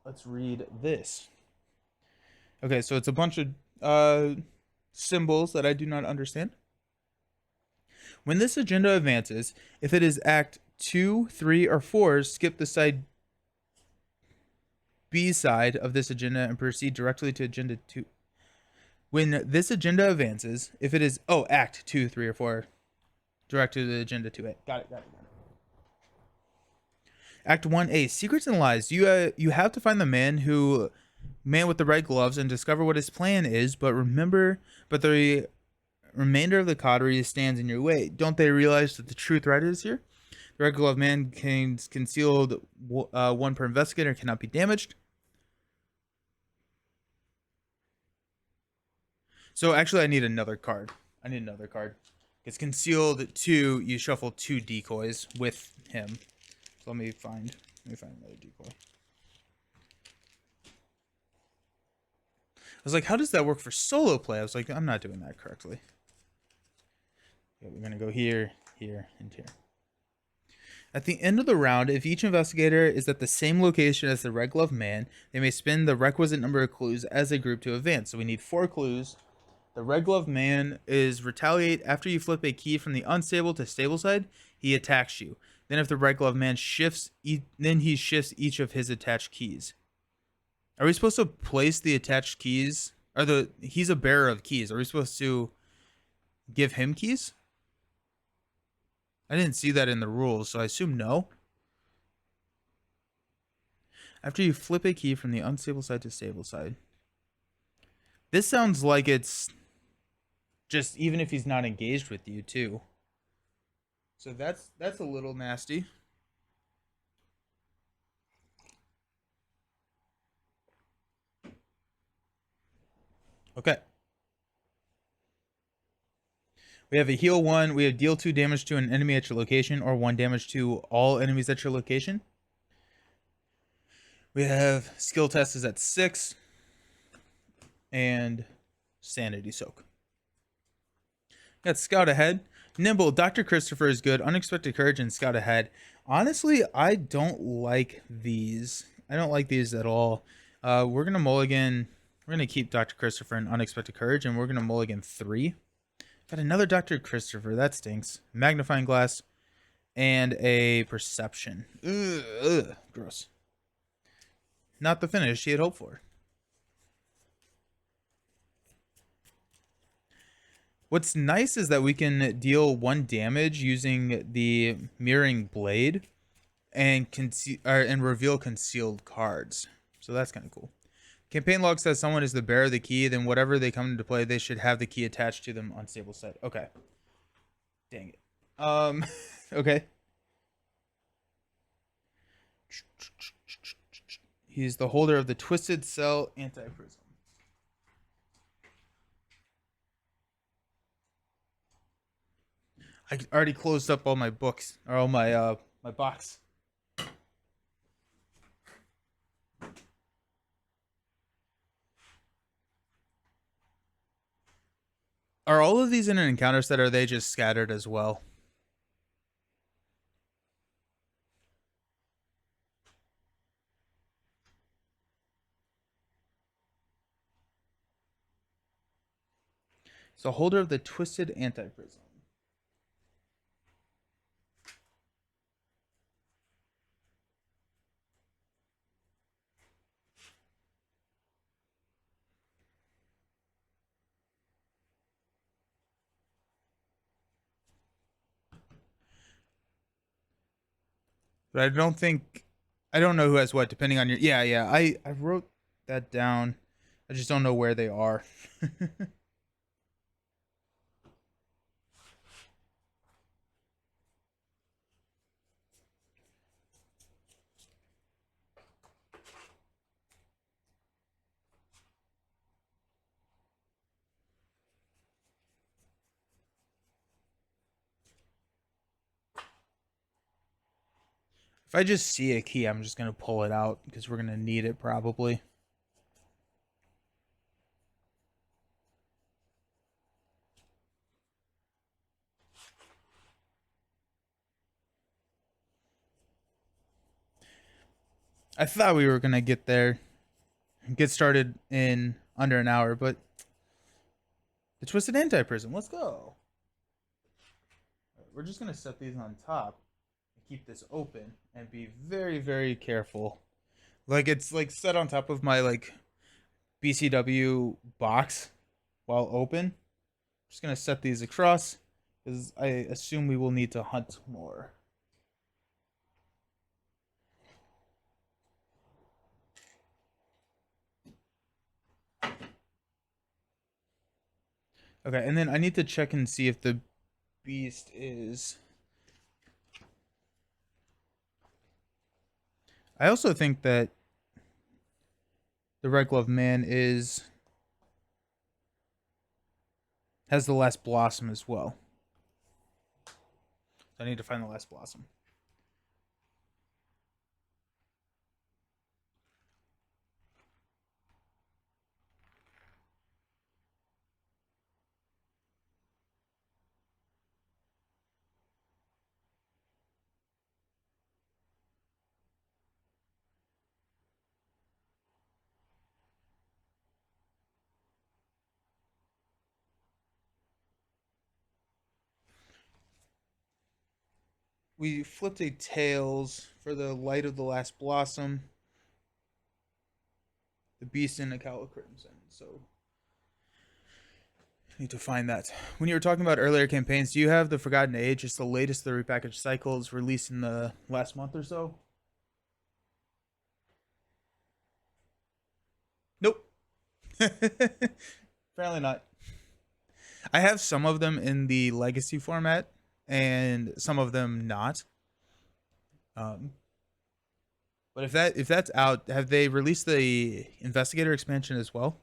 Let's read this. Okay, so it's a bunch of symbols that I do not understand. When this agenda advances, if it is Act 2, 3, or 4, skip the side B side of this agenda and proceed directly to Agenda 2. When this agenda advances, if it is Act 2, 3, or 4, direct to the Agenda 2A. Got it. Act 1A, Secrets and Lies. You have to find the man who Man with the red gloves and discover what his plan is, but the remainder of the coterie stands in your way. Don't they realize that the true threat is here? The red glove man concealed one per investigator cannot be damaged. So actually, I need another card. It's concealed two. You shuffle two decoys with him. So let me find another decoy. I was like, how does that work for solo play? I was like, I'm not doing that correctly. Okay, we're gonna go here, here, and here. At the end of the round, if each investigator is at the same location as the red glove man, they may spend the requisite number of clues as a group to advance. So we need 4 clues. The red glove man is retaliate after you flip a key from the unstable to stable side. He attacks you. Then, if the red glove man shifts, then he shifts each of his attached keys. Are we supposed to place the attached keys? He's a bearer of keys. Are we supposed to give him keys? I didn't see that in the rules, so I assume no. After you flip a key from the unstable side to stable side. This sounds like it's just even if he's not engaged with you too. So that's a little nasty. Okay. We have a heal 1. We have deal 2 damage to an enemy at your location, or 1 damage to all enemies at your location. We have skill test is at 6. And sanity soak. Got scout ahead. Nimble. Dr. Christopher is good. Unexpected courage and scout ahead. Honestly, I don't like these. I don't like these at all. We're going to mulligan. We're going to keep Dr. Christopher and unexpected courage, and we're going to mulligan 3. Got another Dr. Christopher. That stinks. Magnifying glass and a perception. Ugh, gross. Not the finish he had hoped for. What's nice is that we can deal 1 damage using the mirroring blade and reveal concealed cards. So that's kind of cool. Campaign log says someone is the bearer of the key, then whatever they come into play, they should have the key attached to them on stable side. Okay. Dang it. Okay. He's the holder of the Twisted Cell Anti-Prism. I already closed up all my books, or all my my box. Are all of these in an encounter set, or are they just scattered as well? So holder of the Twisted Anti-Prism. But I don't know who has what, depending on your, yeah, I wrote that down. I just don't know where they are. If I just see a key, I'm just going to pull it out because we're going to need it probably. I thought we were going to get there, get started in under an hour, but the Twisted Anti-Prism, let's go. We're just going to set these on top and keep this open and be very, very careful. Like it's like set on top of my like BCW box while open. Just going to set these across because I assume we will need to hunt more. Okay, and then I need to check and see if the beast is. I also think that the Red Glove Man is has the last blossom as well. So I need to find the last blossom. We flipped a tails for the light of the last blossom, the beast in the Cowl Crimson. So I need to find that. When you were talking about earlier campaigns, do you have the Forgotten Age? It's the latest of the repackaged cycles released in the last month or so. Nope. Apparently not. I have some of them in the legacy format and some of them not. Um, but if that's out, have they released the investigator expansion as well?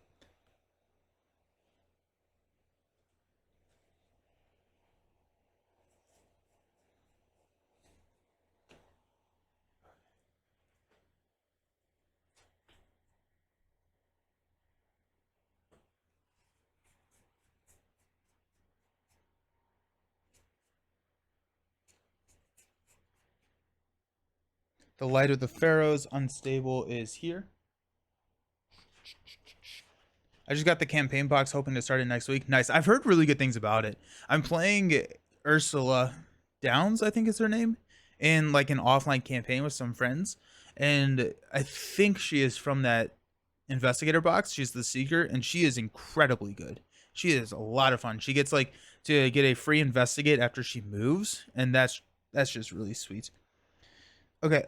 The Light of the Pharaohs Unstable is here. I just got the campaign box, hoping to start it next week. Nice. I've heard really good things about it. I'm playing Ursula Downs, I think is her name, in like an offline campaign with some friends, and I think she is from that investigator box. She's the seeker, and she is incredibly good. She is a lot of fun. She gets like to get a free investigate after she moves, and that's just really sweet. Okay,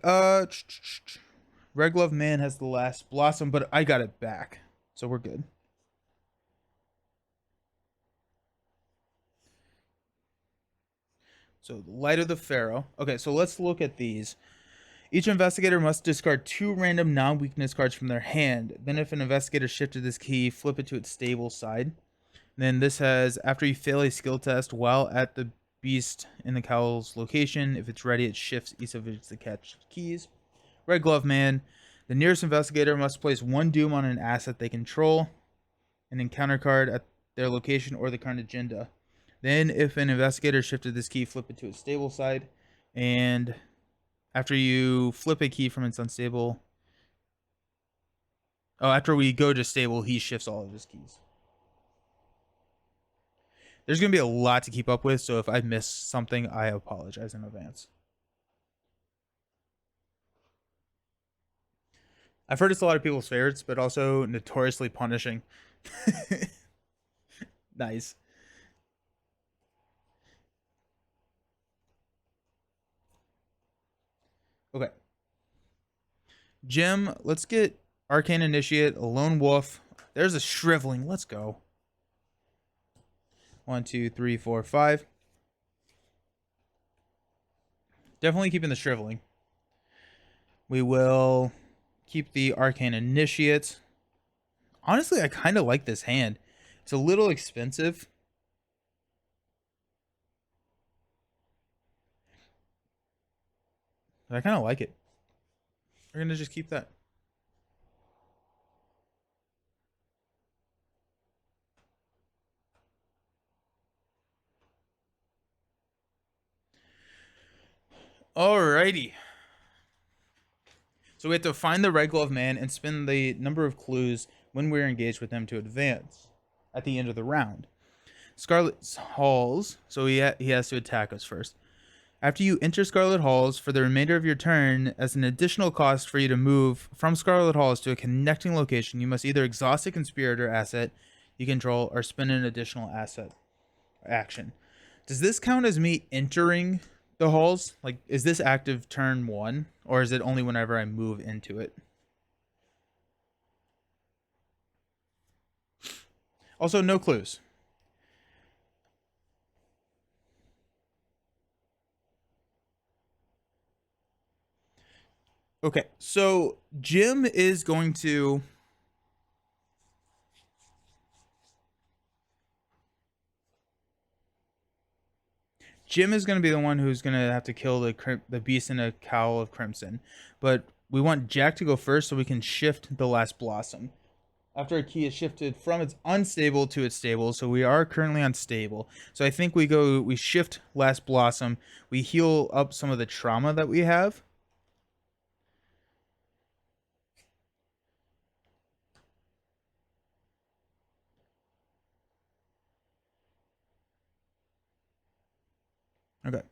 Red Glove Man has the last blossom, but I got it back, so we're good. So the Light of the Pharaoh. Okay, so let's look at these. Each investigator must discard 2 random non-weakness cards from their hand. Then if an investigator shifted this key, flip it to its stable side. Then this has, after you fail a skill test while at the beast in the cowl's location, if it's ready, it shifts each of its catch keys. Red Glove Man. The nearest investigator must place 1 doom on an asset they control, an encounter card at their location or the current agenda. Then, if an investigator shifted this key, flip it to its stable side. And after you flip a key from its unstable. Oh, after we go to stable, he shifts all of his keys. There's going to be a lot to keep up with, so if I miss something, I apologize in advance. I've heard it's a lot of people's favorites, but also notoriously punishing. Nice. Okay. Jim, let's get Arcane Initiate, a Lone Wolf. There's a Shriveling. Let's go. 1, 2, 3, 4, 5. Definitely keeping the Shriveling. We will keep the Arcane Initiate. Honestly, I kind of like this hand. It's a little expensive. But I kind of like it. We're going to just keep that. Alrighty. So we have to find the Red Glove Man and spend the number of clues when we're engaged with him to advance at the end of the round. Scarlet's Halls, so he has to attack us first. After you enter Scarlet Halls, for the remainder of your turn, as an additional cost for you to move from Scarlet Halls to a connecting location, you must either exhaust a conspirator asset you control or spend an additional asset action. Does this count as me entering the halls? Like, is this active turn 1, or is it only whenever I move into it? Also, no clues. Okay, so Jim is going to. Jim is going to be the one who's going to have to kill the beast in a cowl of crimson, but we want Jack to go first so we can shift the last blossom. After a key is shifted from its unstable to its stable, so we are currently unstable. So I think we shift last blossom, we heal up some of the trauma that we have. Okay.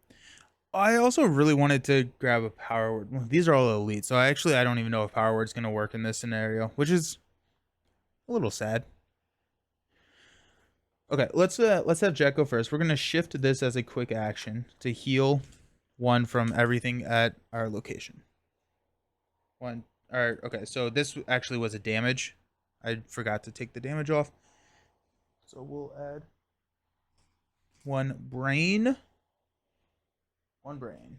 I also really wanted to grab a power word. Well, these are all elite, so I don't even know if power word's gonna work in this scenario, which is a little sad. Okay, let's have Jack go first. We're gonna shift this as a quick action to heal one from everything at our location. One. All right. Okay, so this actually was a damage. I forgot to take the damage off, so we'll add one brain. One brain.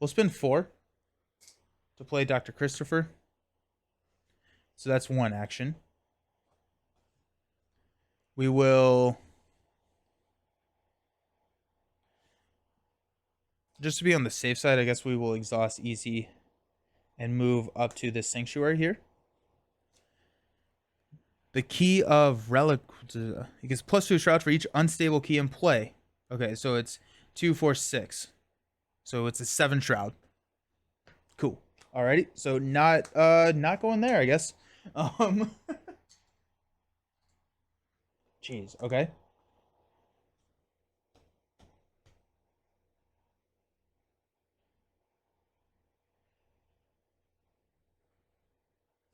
We'll spend 4 to play Dr. Christopher. So that's one action. We will, just to be on the safe side, I guess we will exhaust easy and move up to the sanctuary here. The key of relic, it gets +2 shroud for each unstable key in play. Okay, so it's 2, 4, 6. So it's a 7 shroud. Cool. Alrighty. So not going there, I guess. Jeez. Okay.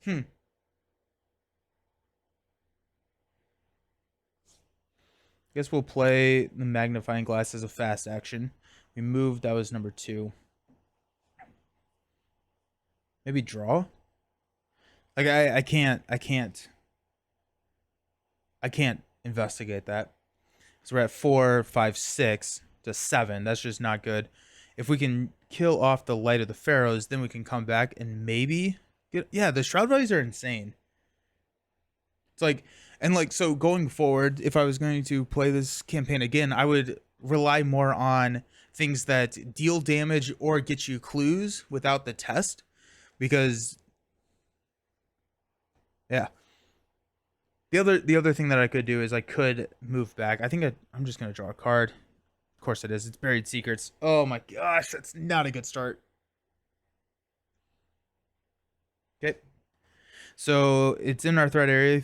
Hmm. Guess we'll play the magnifying glass as a fast action. We moved. That was number 2. Maybe draw. Like I can't investigate that. So we're at 4, 5, 6 to 7. That's just not good. If we can kill off the light of the pharaohs, then we can come back and maybe get. Yeah, the shroud values are insane. It's like, and like, so going forward, if I was going to play this campaign again, I would rely more on things that deal damage or get you clues without the test, because yeah. The other thing that I could do is I could move back. I think I'm just gonna draw a card. Of course it is. It's buried secrets. Oh my gosh, that's not a good start. Okay, so it's in our threat area.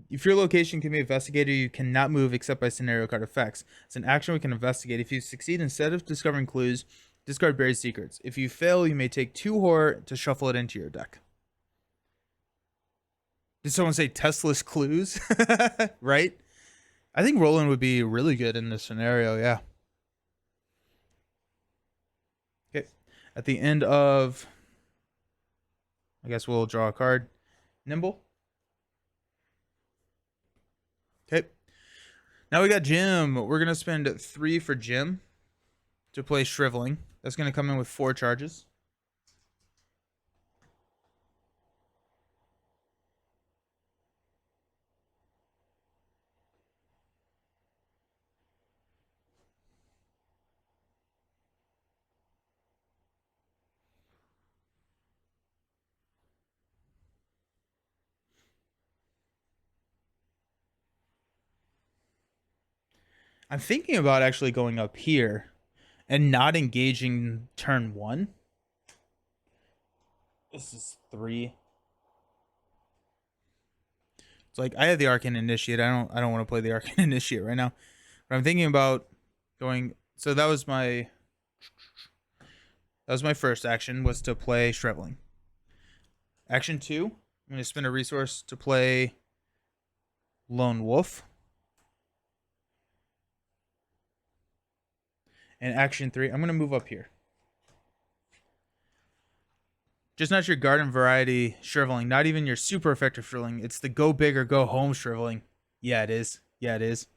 If your location can be investigated, you cannot move except by scenario card effects. It's an action we can investigate. If you succeed, instead of discovering clues, discard buried secrets. If you fail, you may take 2 horror to shuffle it into your deck. Did someone say testless clues? Right? I think Roland would be really good in this scenario, yeah. Okay. At the end of, I guess we'll draw a card. Nimble. Okay. Now we got Jim. We're going to spend 3 for Jim to play Shriveling. That's going to come in with 4 charges. I'm thinking about actually going up here and not engaging turn 1. This is 3. It's like I have the Arcane Initiate. I don't want to play the Arcane Initiate right now. But I'm thinking about going. So that was my first action, was to play Shriveling. Action 2, I'm going to spend a resource to play Lone Wolf. And action 3, I'm going to move up here. Just not your garden variety Shriveling, not even your super effective Shriveling. It's the go big or go home Shriveling. Yeah, it is. Yeah, it is.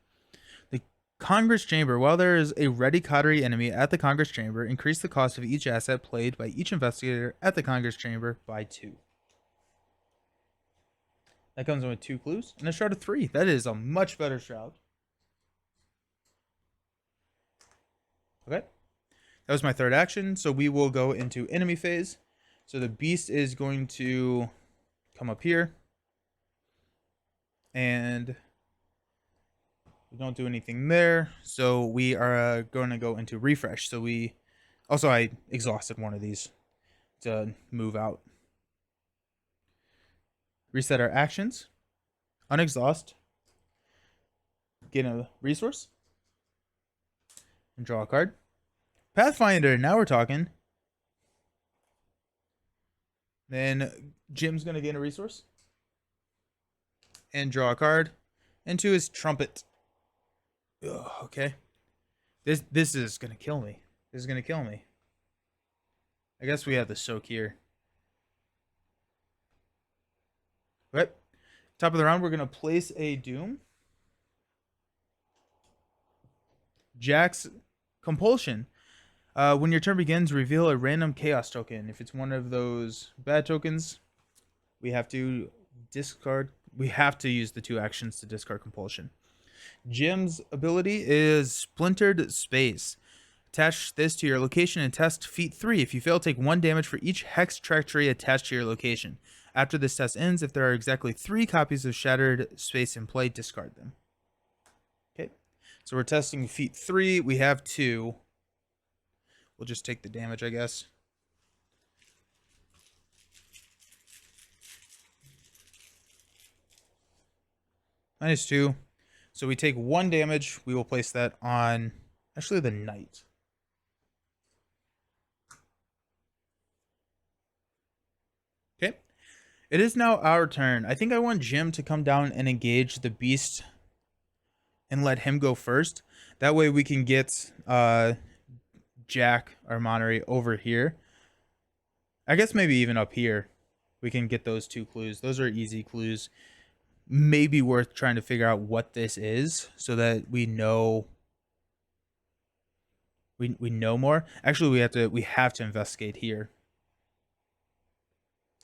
The Congress Chamber. While there is a ready coterie enemy at the Congress Chamber, increase the cost of each asset played by each investigator at the Congress Chamber by 2. That comes in with 2 clues and a shroud of 3. That is a much better shroud. Okay. That was my third action. So we will go into enemy phase. So the beast is going to come up here. And we don't do anything there. So we are going to go into refresh. So we also, I exhausted one of these to move out. Reset our actions. Unexhaust. Get a resource. And draw a card. Pathfinder, now we're talking. Then Jim's going to gain a resource. And draw a card. Into his trumpet. Ugh, okay. This is going to kill me. This is going to kill me. I guess we have the soak here. Okay. Top of the round, we're going to place a Doom. Jack's Compulsion. When your turn begins, reveal a random chaos token. If it's one of those bad tokens, we have to discard. We have to use the 2 actions to discard Compulsion. Jim's ability is Splintered Space. Attach this to your location and test feat 3. If you fail, take 1 damage for each hex trajectory attached to your location. After this test ends, if there are exactly 3 copies of Shattered Space in play, discard them. Okay, so we're testing feat 3. We have 2. We'll just take the damage, I guess. -2. So we take 1 damage. We will place that on, actually, the knight. Okay. It is now our turn. I think I want Jim to come down and engage the beast and let him go first. That way we can get Jack, our Monterey, over here. I guess maybe even up here. We can get those 2 clues. Those are easy clues. Maybe worth trying to figure out what this is so that we know we know more. Actually, we have to investigate here.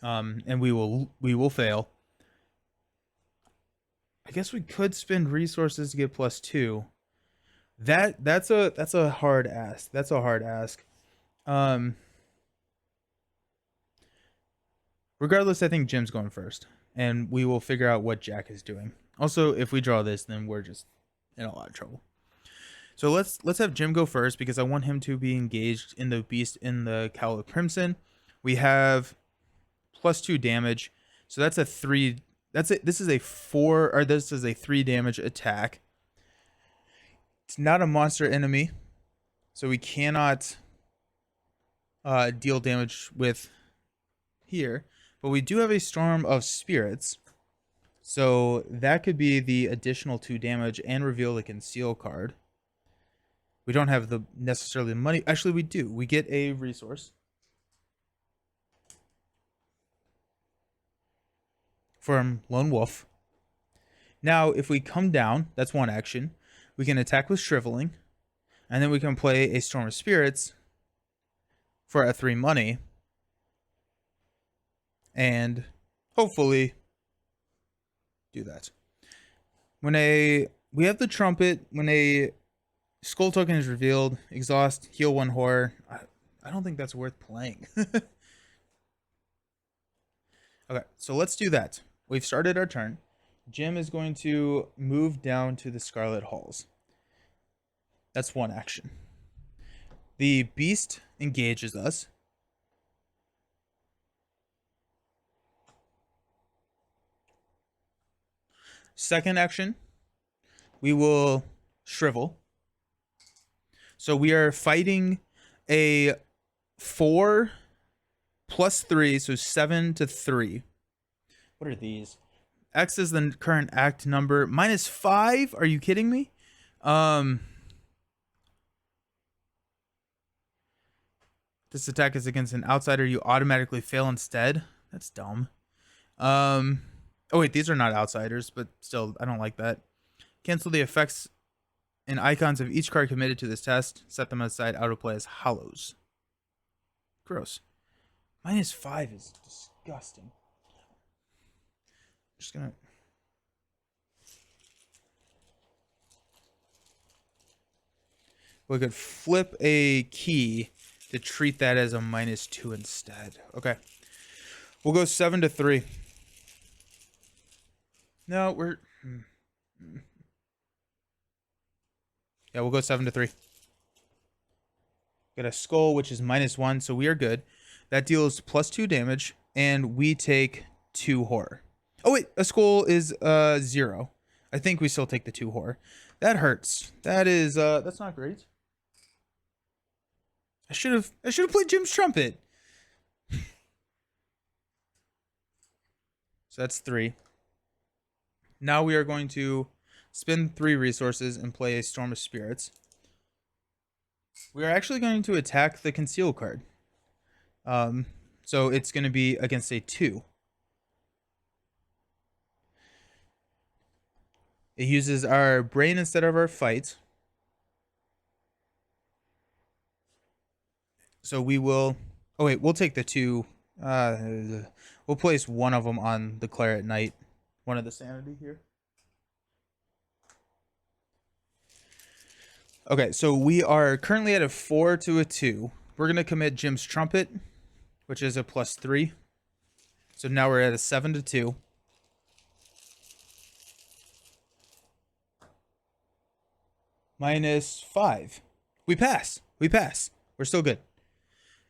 And we will fail. I guess we could spend resources to get +2. That's a hard ask. That's a hard ask. Regardless, I think Jim's going first. And we will figure out what Jack is doing. Also, if we draw this, then we're just in a lot of trouble. So let's have Jim go first because I want him to be engaged in the beast in the Cowl of Crimson. We have +2 damage. So that's a 3. That's it. This is a 4, or this is a 3 damage attack. It's not a monster enemy, so we cannot deal damage with here. But we do have a Storm of Spirits, so that could be the additional 2 damage and reveal the Conceal card. We don't have the necessarily money. Actually, we do. We get a resource from Lone Wolf. Now, if we come down, that's 1 action. We can attack with Shriveling, and then we can play a Storm of Spirits for a 3 money. And hopefully do that. When we have the trumpet, when a skull token is revealed, exhaust, heal 1 horror. I don't think that's worth playing. Okay, so let's do that. We've started our turn. Jim is going to move down to the Scarlet Halls. That's 1 action. The beast engages us. Second action, we will shrivel. So we are fighting a 4 + 3, so 7 to 3. What are these? X is the current act number. -5? Are you kidding me? This attack is against an outsider. You automatically fail instead. That's dumb. Oh wait, these are not outsiders, but still, I don't like that. Cancel the effects and icons of each card committed to this test. Set them aside out of play as hollows. Gross. -5 is disgusting. Just gonna. We could flip a key to treat that as a -2 instead. Okay. We'll go 7 to 3. No, we're. Yeah, we'll go 7 to 3. Got a skull, which is -1, so we are good. That deals +2 damage, and we take 2 horror. Oh wait, a skull is 0. I think we still take the 2 horror. That hurts. That is that's not great. I should have played Jim's trumpet. So that's 3. Now we are going to spend 3 resources and play a Storm of Spirits. We are actually going to attack the Conceal card. So it's going to be against a 2. It uses our brain instead of our fight. So we will... Oh wait, we'll take the 2. We'll place one of them on the Claret Knight. One of the sanity here. Okay, so we are currently at a 4 to a 2. We're going to commit Jim's Trumpet, which is a +3. So now we're at a 7 to 2. -5. We pass. We pass. We're still good.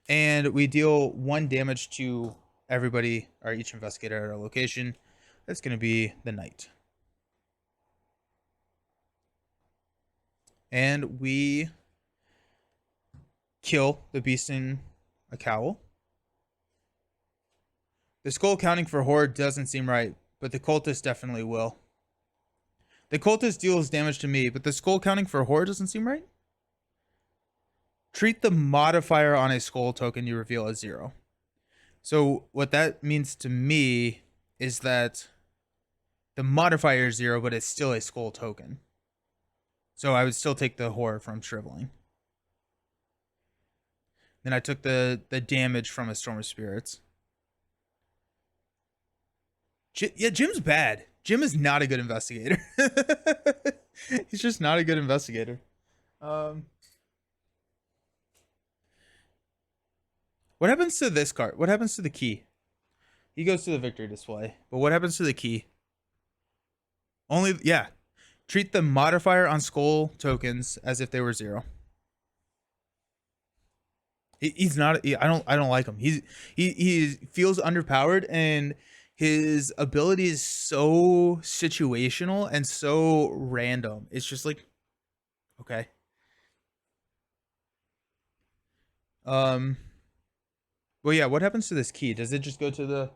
And we deal 1 damage to everybody, or each investigator at our location. That's going to be the Knight. And we kill the beast in a cowl. The skull counting for horde doesn't seem right, but the cultist definitely will. The cultist deals damage to me, but the skull counting for horde doesn't seem right. Treat the modifier on a skull token you reveal as 0. So what that means to me is that the modifier is 0, but it's still a skull token. So I would still take the horror from shriveling. Then I took the damage from a Storm of Spirits. Yeah, Jim's bad. Jim is not a good investigator. He's just not a good investigator. What happens to this card? What happens to the key? He goes to the victory display. But what happens to the key? Only, yeah. Treat the modifier on skull tokens as if they were 0. He's not. I don't like him. He feels underpowered, and his ability is so situational and so random. It's just like, okay. Well, yeah. What happens to this key? Does it just go to the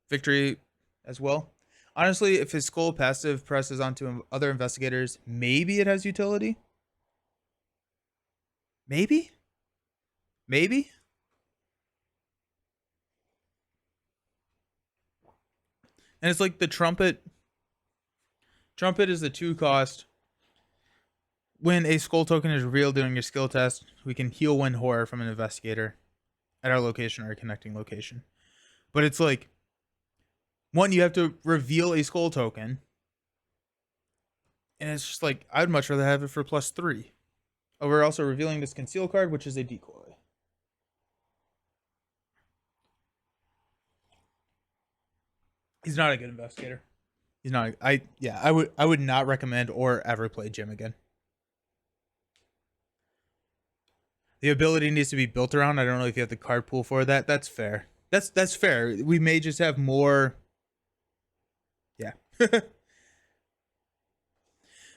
victory as well? Honestly, if his skull passive presses onto other investigators, maybe it has utility. Maybe? Maybe? And it's like the trumpet. Trumpet is the 2 cost. When a skull token is revealed during your skill test, we can heal 1 horror from an investigator at our location or a connecting location. But it's like, 1, you have to reveal a skull token. And it's just like, I'd much rather have it for +3. Oh, we're also revealing this conceal card, which is a decoy. He's not a good investigator. He's not. I would not recommend or ever play Jim again. The ability needs to be built around. I don't know if you have the card pool for that. That's fair. That's fair. We may just have more. Yeah.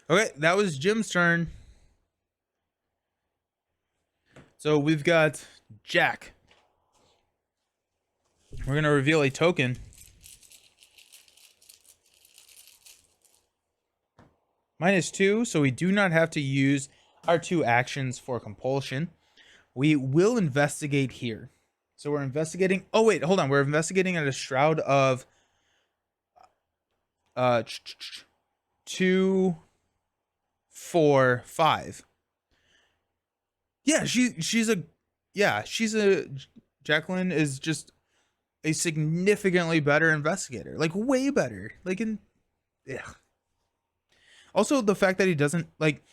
Okay, that was Jim's turn. So we've got Jack. We're going to reveal a token. -2, so we do not have to use our 2 actions for compulsion. We will investigate here. So we're investigating. Oh, wait, hold on. We're investigating at a shroud of 2 4, 5. Yeah, she's a Jacqueline is just a significantly better investigator, like way better. Like in yeah. Also, the fact that he doesn't like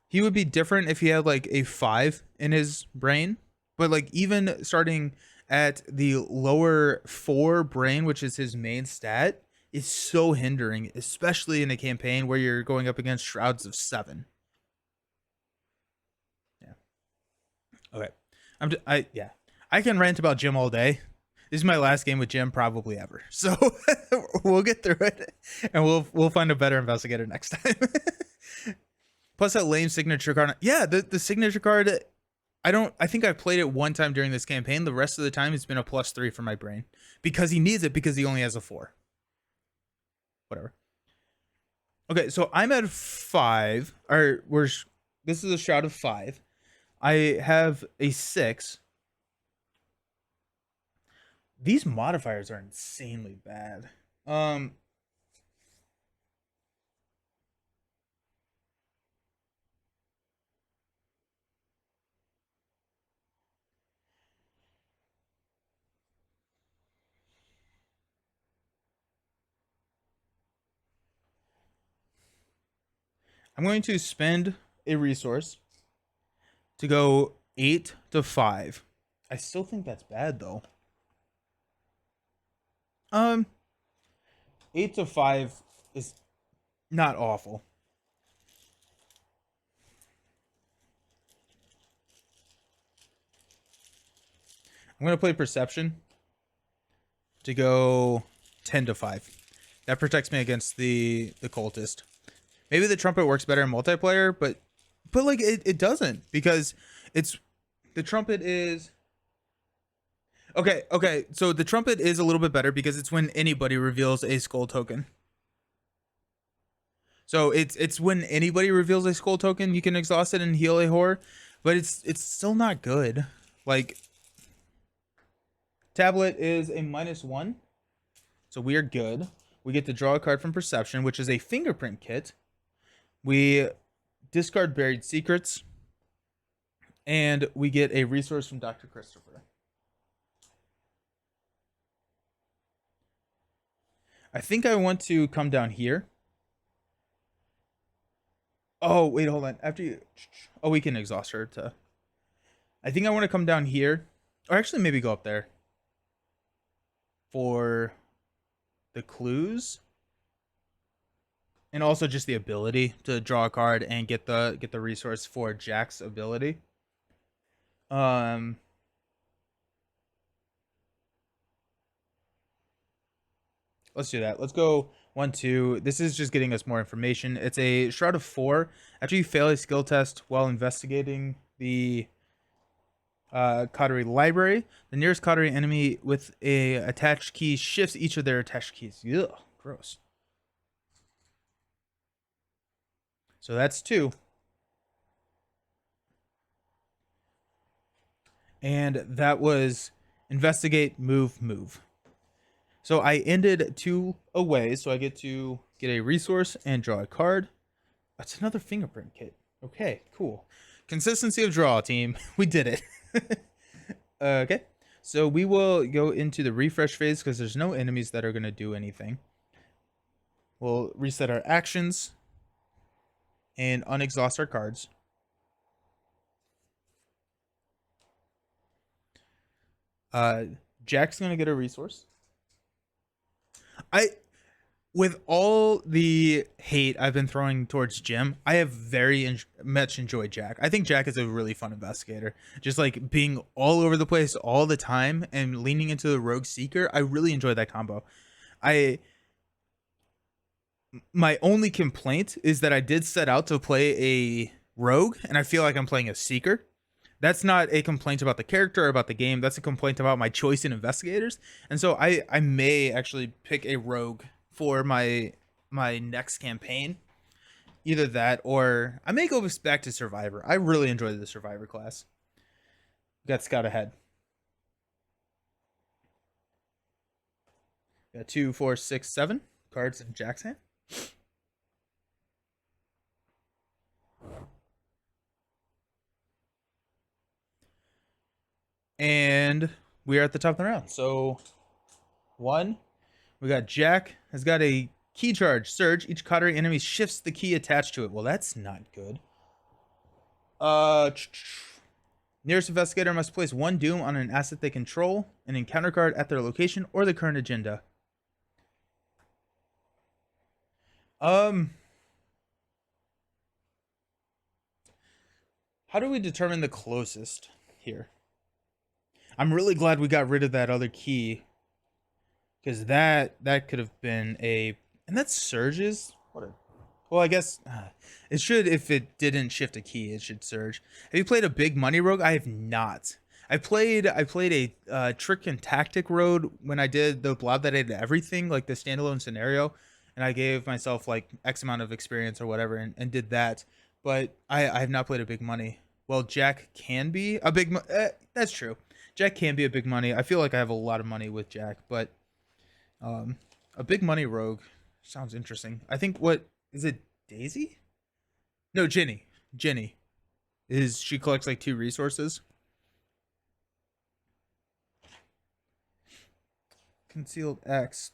he would be different if he had like a 5 in his brain, but like even starting at the lower 4 brain, which is his main stat, is so hindering, especially in a campaign where you're going up against shrouds of 7. Yeah. Okay. Yeah. I can rant about Jim all day. This is my last game with Jim probably ever. So we'll get through it and we'll find a better investigator next time. Plus that lame signature card. Yeah, the signature card, I think I played it one time during this campaign. The rest of the time it's been a +3 for my brain. Because he needs it because he only has a 4. Whatever. Okay, so I'm at 5. This is a shroud of 5. I have a 6. These modifiers are insanely bad. I'm going to spend a resource to go 8 to 5. I still think that's bad though. Um 8 to 5 is not awful. I'm going to play perception to go 10 to 5. That protects me against the cultist. Maybe the trumpet works better in multiplayer, but like it doesn't, because it's the trumpet is okay. So the trumpet is a little bit better because it's when anybody reveals a skull token. So it's when anybody reveals a skull token, you can exhaust it and heal a horror, but it's still not good. Like tablet is a -1, so we are good. We get to draw a card from perception, which is a fingerprint kit. We discard buried secrets, and we get a resource from Dr. Christopher. I think I want to come down here. Oh, wait, hold on. After you... Oh, we can exhaust her to... I think I want to come down here. Or actually, maybe go up there. For the clues. And also just the ability to draw a card and get the resource for Jack's ability. Let's do that. Let's go 1, 2. This is just getting us more information. It's a shroud of 4. After you fail a skill test while investigating the Coterie library, the nearest Coterie enemy with a attached key shifts each of their attached keys. Ugh, gross. So that's 2. And that was investigate, move. So I ended 2 away, so I get to get a resource and draw a card. That's another fingerprint kit. Okay, cool. Consistency of draw, team. We did it. Okay, so we will go into the refresh phase because there's no enemies that are going to do anything. We'll reset our actions and unexhaust our cards. Jack's going to get a resource. With all the hate I've been throwing towards Jim, I have very much enjoyed Jack. I think Jack is a really fun investigator. Just like being all over the place all the time and leaning into the rogue seeker, I really enjoy that combo. My only complaint is that I did set out to play a rogue, and I feel like I'm playing a seeker. That's not a complaint about the character or about the game. That's a complaint about my choice in investigators. And so I may actually pick a rogue for my next campaign. Either that, or I may go back to Survivor. I really enjoyed the Survivor class. Got Scout ahead. Got 2, 4, 6, 7 cards in Jack's hand. we are at the top of the round. So, one, we got Jack has got a key charge. Surge. Each Coterie enemy shifts the key attached to it. Well, that's not good. Nearest investigator must place one doom on an asset they control, an encounter card at their location, or the current agenda. How do we determine the closest here? I'm really glad we got rid of that other key, because that could have been a, and that's Surge's. What a, well, I guess it should, if it didn't shift a key, it should surge. Have you played a big money rogue? I have not. I played a trick and tactic road when I did the blob that I did everything, like the standalone scenario, and I gave myself like X amount of experience or whatever, and did that. But I have not played a big money. Well, Jack can be a big. That's true. Jack can be a big money. I feel like I have a lot of money with Jack, but a big money rogue sounds interesting. I think, what is it, Daisy? No, Jenny. Jenny is, she collects like 2 resources. Concealed X.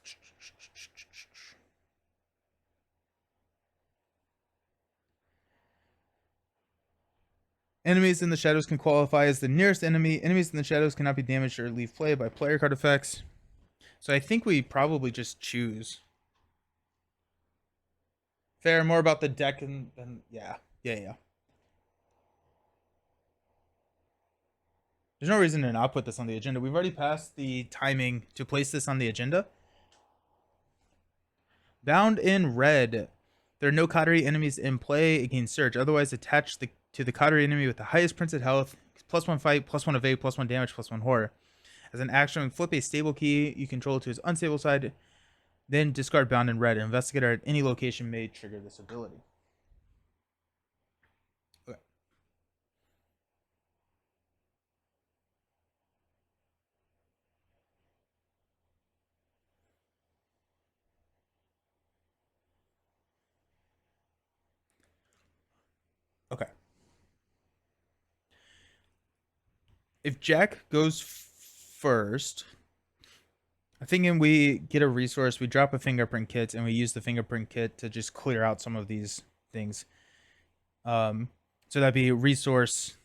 Enemies in the shadows can qualify as the nearest enemy. Enemies in the shadows cannot be damaged or leave play by player card effects. So I think we probably just choose. Fair, more about the deck and yeah. There's no reason to not put this on the agenda. We've already passed the timing to place this on the agenda. Bound in red. There are no Coterie enemies in play against Surge. Otherwise, attach to the Coterie enemy with the highest printed health, +1 fight, +1 evade, +1 damage, +1 horror. As an action, flip a stable key you control to his unstable side, then discard Bound in red. An investigator at any location may trigger this ability. Okay. Okay. If Jack goes first, I'm thinking we get a resource, we drop a fingerprint kit, and we use the fingerprint kit to just clear out some of these things. So that'd be resource,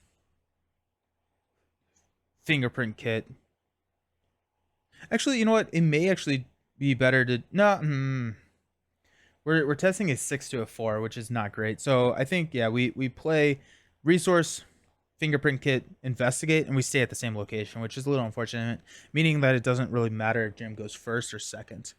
fingerprint kit. Actually, you know what? It may actually be better to no. We're testing a 6 to a 4, which is not great. So I think, yeah, we play resource, fingerprint kit, investigate, and we stay at the same location, which is a little unfortunate, meaning that it doesn't really matter if Jim goes first or second.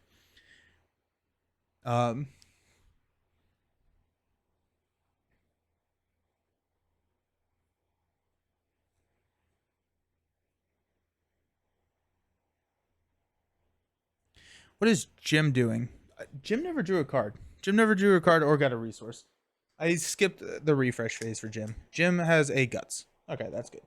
What is Jim doing? Jim never drew a card. Jim never drew a card or got a resource. I skipped the refresh phase for Jim. Jim has a guts. Okay, that's good.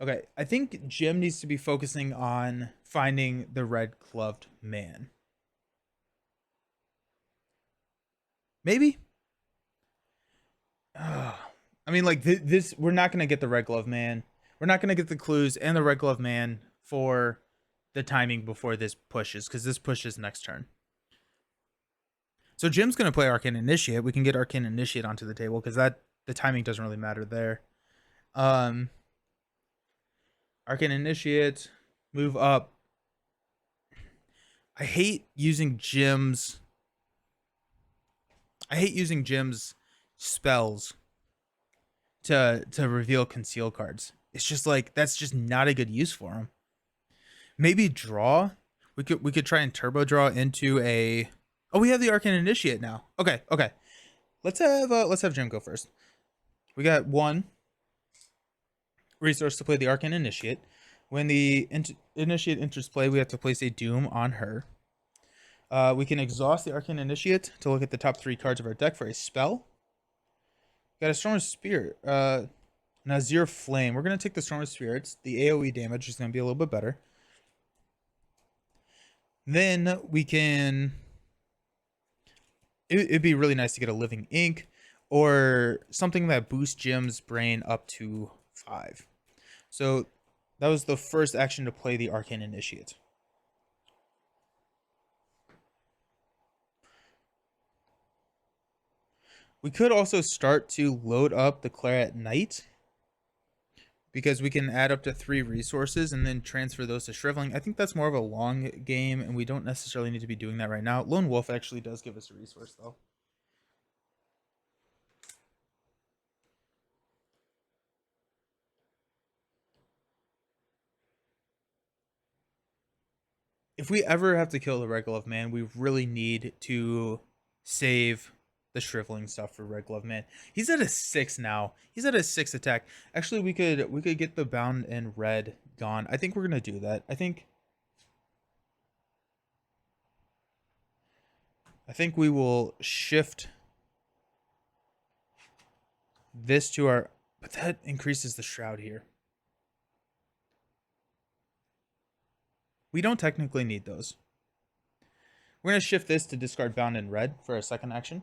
Okay, I think Jim needs to be focusing on finding the red gloved man. Maybe. I mean, like this, we're not gonna get the red glove man. We're not gonna get the clues and the red glove man for the timing before this pushes, because this pushes next turn. So Jim's gonna play Arcane Initiate. We can get Arcane Initiate onto the table because that the timing doesn't really matter there. Arcane Initiate, move up. I hate using Jim's spells to reveal conceal cards. It's just like, that's just not a good use for them. Maybe draw. We could try and turbo draw into a. Oh, we have the Arcane Initiate now. Okay. Let's have Jim go first. We got 1 resource to play the Arcane Initiate. When the Initiate enters play, we have to place a Doom on her. We can exhaust the Arcane Initiate to look at the top 3 cards of our deck for a spell. Got a Storm of Spirit. Nazir Flame. We're going to take the Storm of Spirits. The AoE damage is going to be a little bit better. Then we can. It'd be really nice to get a Living Ink or something that boosts Jim's brain up to 5. So that was the first action to play the Arcane Initiate. We could also start to load up the Claret Knight, because we can add up to 3 resources and then transfer those to Shriveling. I think that's more of a long game, and we don't necessarily need to be doing that right now. Lone Wolf actually does give us a resource, though. If we ever have to kill the Red Glove Man, we really need to save the Shriveling stuff for Red Glove Man. He's at a 6 now. He's at a 6 attack. Actually, we could get the Bound and Red gone. I think we're gonna do that. I think we will shift this to our, but that increases the Shroud here. We don't technically need those. We're going to shift this to discard Bound in Red for our second action.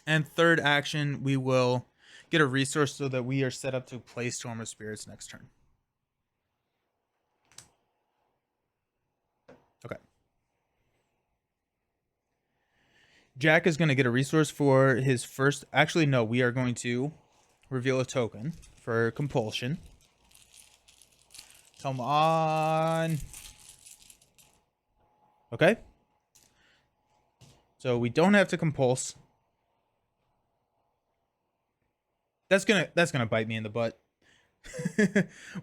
And third action, we will get a resource so that we are set up to play Storm of Spirits next turn. Okay. Jack is going to get a resource for his first... Actually, no, we are going to reveal a token for Compulsion. Come on. Okay. So we don't have to compulse. That's gonna bite me in the butt.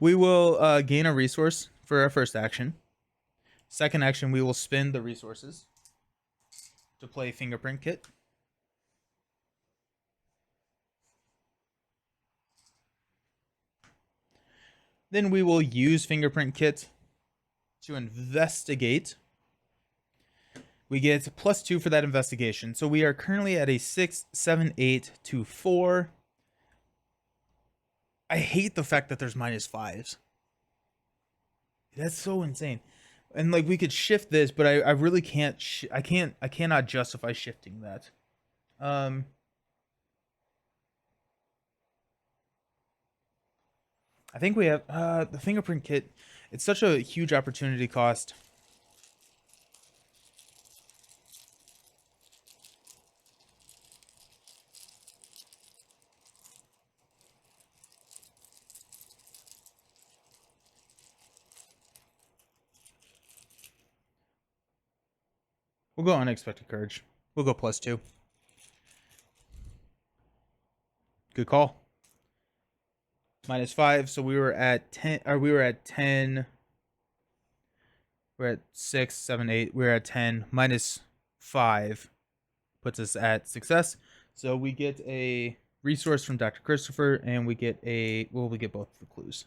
We will gain a resource for our first action. Second action, we will spend the resources to play Fingerprint Kit. Then we will use Fingerprint Kit to investigate. We get +2 for that investigation. So we are currently at a 6, 7, 8 to 4. I hate the fact that there's -5s. That's so insane. And like, we could shift this, but I really can't. I cannot justify shifting that. I think we have the Fingerprint Kit. It's such a huge opportunity cost. We'll go Unexpected Courage. We'll go +2. Good call. -5, so we were at 10, or we were at 10. We're at 6, 7, 8. We're at 10. -5 puts us at success. So we get a resource from Dr. Christopher, and we get a, well, we get both the clues.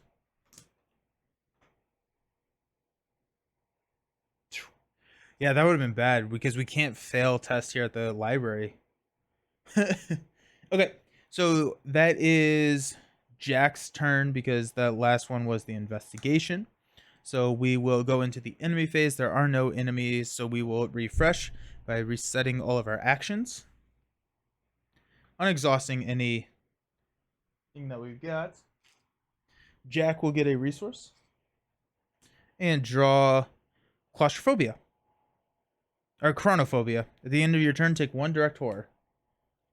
Yeah, that would have been bad because we can't fail test here at the library. Okay, so that is Jack's turn because the last one was the investigation. So we will go into the enemy phase. There are no enemies, so we will refresh by resetting all of our actions, unexhausting anything that we've got. Jack will get a resource and draw Claustrophobia. Or Chronophobia. At the end of your turn, take 1 direct horror.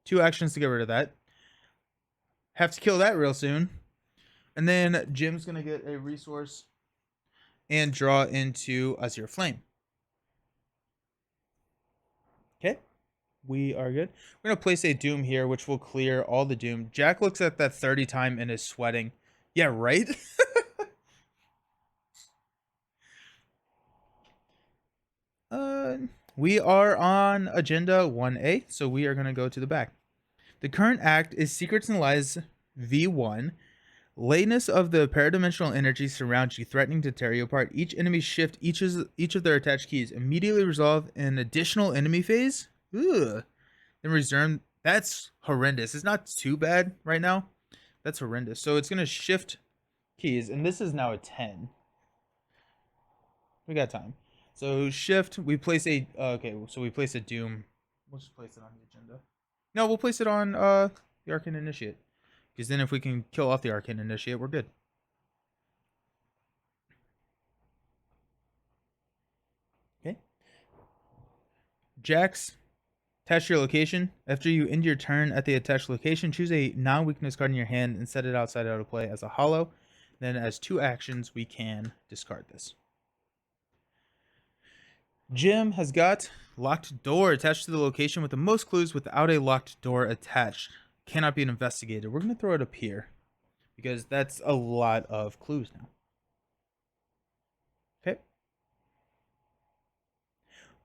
2 actions to get rid of that. Have to kill that real soon. And then Jim's going to get a resource and draw into Azure Flame. Okay. We are good. We're going to place a Doom here, which will clear all the Doom. Jack looks at that 30 time and is sweating. Yeah, right? We are on agenda 1A, so we are going to go to the back. The current act is Secrets and Lies V1. Lateness of the paradimensional energy surrounds you, threatening to tear you apart. Each enemy shift each of their attached keys. Immediately resolve an additional enemy phase. Ugh. Then resume. That's horrendous. It's not too bad right now. That's horrendous. So it's going to shift keys, and this is now a 10. We got time. So shift, we place a, okay, so we place a Doom. We'll just place it on the agenda. No, we'll place it on the Arcane Initiate. Because then if we can kill off the Arcane Initiate, we're good. Okay. Jax, attach to your location. After you end your turn at the attached location, choose a non-weakness card in your hand and set it outside out of play as a hollow. Then as 2 actions, we can discard this. Jim has got locked door attached to the location with the most clues without a locked door attached. Cannot be investigated. We're going to throw it up here because that's a lot of clues now. Okay.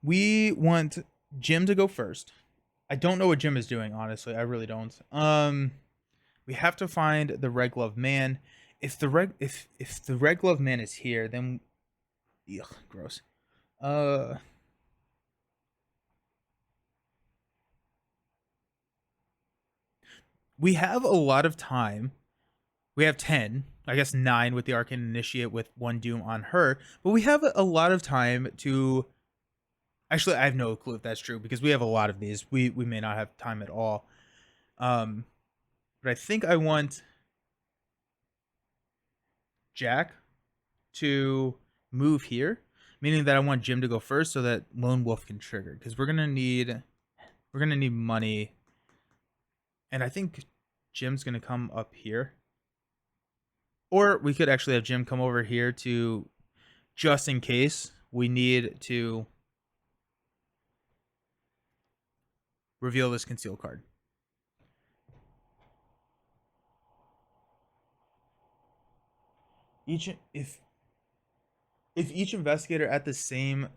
We want Jim to go first. I don't know what Jim is doing, honestly. I really don't. We have to find the Red Glove Man. If the Red Glove Man is here, then ugh, gross. We have a lot of time. We have 10, I guess 9 with the Arcane Initiate with 1 Doom on her, but we have a lot of time to. Actually, I have no clue if that's true because we have a lot of these. We may not have time at all. But I think I want Jack to move here, meaning that I want Jim to go first so that Lone Wolf can trigger because we're gonna need money, and I think Jim's gonna come up here, or we could actually have Jim come over here to just in case we need to reveal this conceal card. If each investigator at the same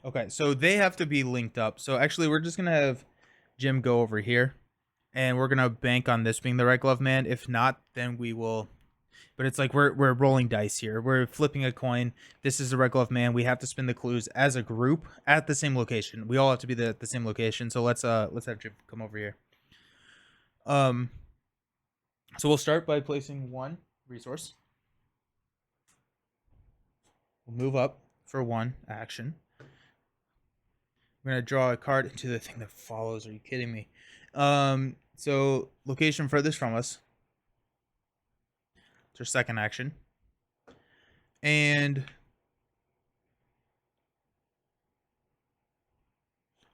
okay, so they have to be linked up. So actually, we're just gonna have Jim go over here, and we're gonna bank on this being the Red Glove Man. If not, then we will. But it's like we're rolling dice here. We're flipping a coin. This is the Red Glove Man. We have to spin the clues as a group at the same location. We all have to be the same location. So let's have Jim come over here. So we'll start by placing 1 resource. We'll move up for 1 action. We're gonna draw a card into the thing that follows. Are you kidding me? So location furthest from us. It's our second action. And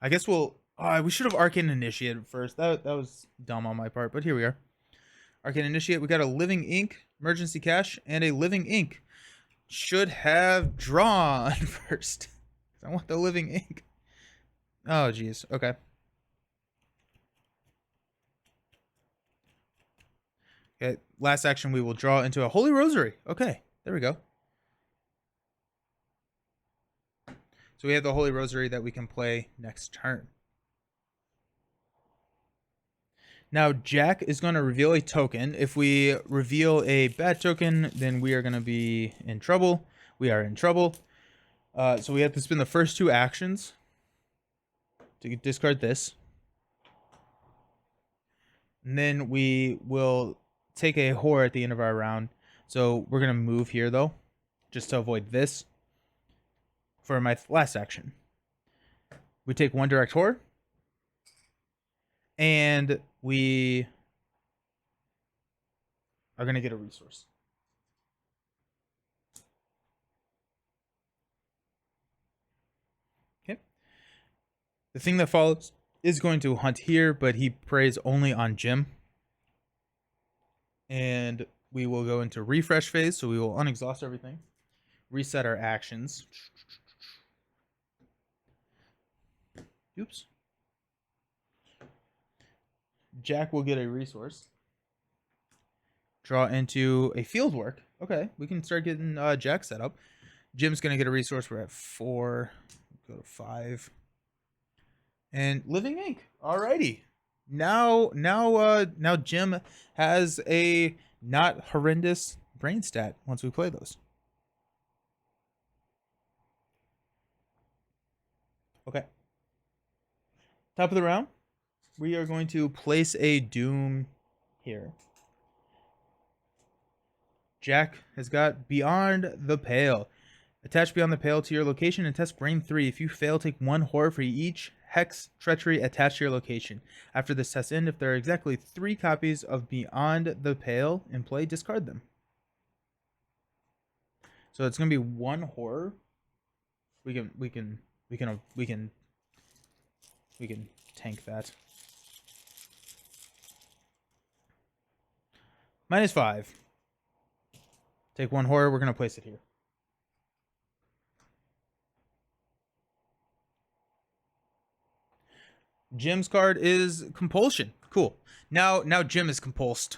I guess we should have Arcane Initiate first. That was dumb on my part, but here we are. Arcane Initiate. We got a Living Ink, Emergency Cash, and a Living Ink. Should have drawn first. I want the Living Ink. Oh, geez. Okay. Okay, last action, we will draw into a Holy Rosary. Okay, there we go. So we have the Holy Rosary that we can play next turn. Now, Jack is going to reveal a token. If we reveal a bad token, then we are going to be in trouble. We are in trouble. So we have to spend the first 2 actions to discard this. And then we will take a whore at the end of our round. So we're going to move here, though, just to avoid this. For my last action, we take 1 direct whore. And we are going to get a resource. Okay. The thing that follows is going to hunt here, but he preys only on Jim. And we will go into refresh phase, so we will unexhaust everything, reset our actions. Oops. Jack will get a resource. Draw into a field work. Okay, we can start getting Jack set up. Jim's going to get a resource. We're at 4. Go to 5. And Living Ink. Alrighty. Now Jim has a not horrendous brain stat once we play those. Okay. Top of the round, we are going to place a Doom here. Jack has got Beyond the Pale. Attach beyond the pale to your location and test brain 3. If you fail, take 1 horror for each hex treachery attached to your location. After this test ends, if there are exactly 3 copies of Beyond the Pale in play, discard them. So it's gonna be 1 horror. We can tank that. -5. Take 1 horror. We're gonna place it here. Jim's card is compulsion. Cool. Now Jim is compulsed.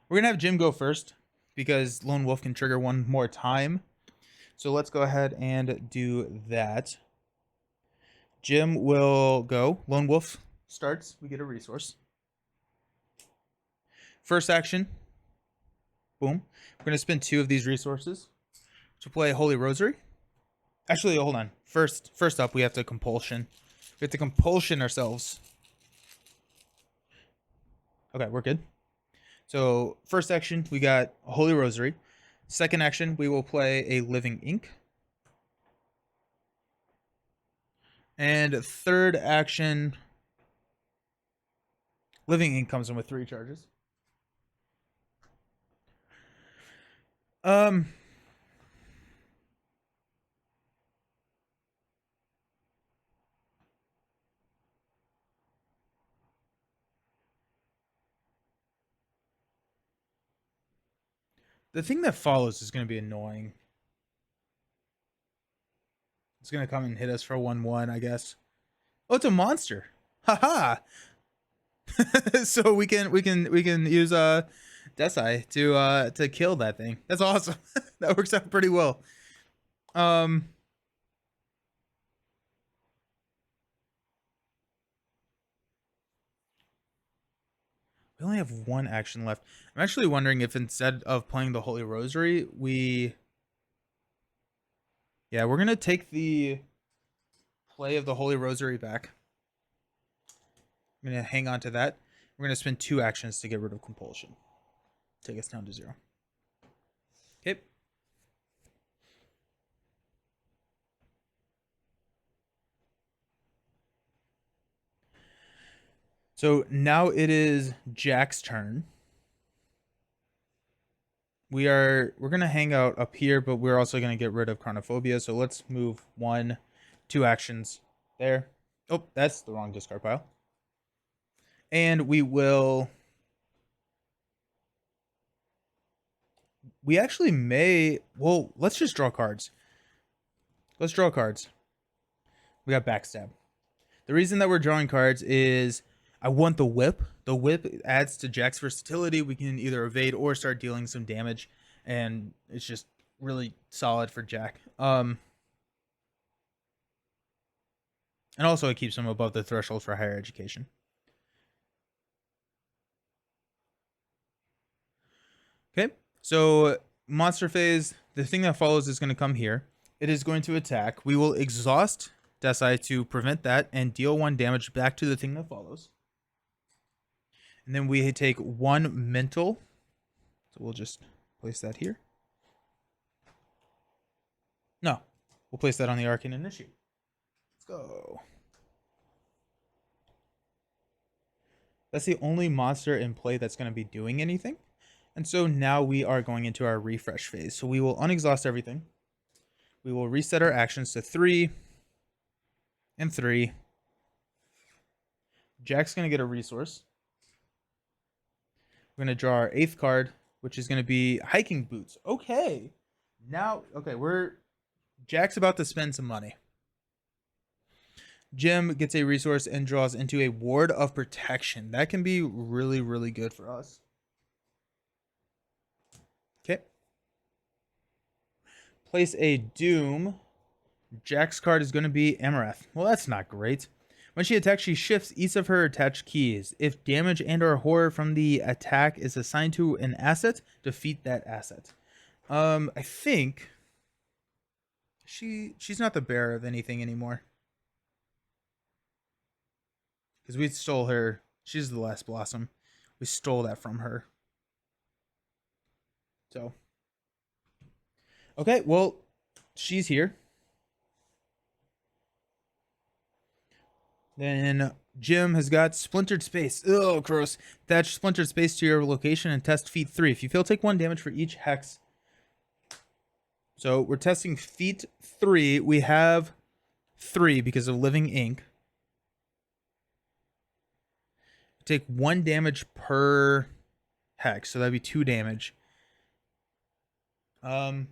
We're gonna have Jim go first because Lone Wolf can trigger 1 more time. So let's go ahead and do that. Jim will go. Lone Wolf starts. We get a resource. First action. Boom. We're gonna spend 2 of these resources to play Holy Rosary. Actually, hold on. First up, we have to compulsion. We have to compulsion ourselves. Okay, we're good. So, first action, we got a Holy Rosary. Second action, we will play a Living Ink. And third action, Living Ink comes in with 3 charges. The thing that follows is going to be annoying. It's going to come and hit us for 1/1, I guess. Oh, it's a monster. Haha. So we can use Desai to kill that thing. That's awesome. That works out pretty well. We only have 1 action left. I'm actually wondering if instead of playing the Holy Rosary, yeah, we're gonna take the play of the Holy Rosary back. I'm gonna hang on to that. We're gonna spend 2 actions to get rid of compulsion. Take us down to 0. Okay. So now it is Jack's turn. We're gonna hang out up here, but we're also gonna get rid of Chronophobia. So let's move 1, 2 actions there. Oh, that's the wrong discard pile. And we actually may, well, let's just draw cards. Let's draw cards. We got Backstab. The reason that we're drawing cards is I want the whip. The whip adds to Jack's versatility. We can either evade or start dealing some damage, and it's just really solid for Jack. And also it keeps him above the threshold for higher education. Okay, so monster phase, the thing that follows is going to come here. It is going to attack. We will exhaust Desai to prevent that and deal 1 damage back to the thing that follows. And then we take 1 mental. So we'll just place that here. No, we'll place that on the Arcane Initiate. Let's go. That's the only monster in play that's going to be doing anything. And so now we are going into our refresh phase. So we will unexhaust everything. We will reset our actions to 3 and 3. Jack's going to get a resource. We're going to draw our 8th card, which is going to be Hiking Boots. Okay. Now, okay, Jack's about to spend some money. Jim gets a resource and draws into a Ward of Protection. That can be really, really good for us. Okay. Place a Doom. Jack's card is going to be Amaranth. Well, that's not great. When she attacks, she shifts each of her attached keys. If damage and or horror from the attack is assigned to an asset, defeat that asset. I think she's not the bearer of anything anymore. Because we stole her. She's the last blossom. We stole that from her. So Okay, well, she's here. Then Jim has got splintered space. Oh, gross. Attach splintered space to your location and test feat 3. If you fail, take 1 damage for each hex. So we're testing feat 3. We have 3 because of living ink. Take 1 damage per hex, so that'd be 2 damage. I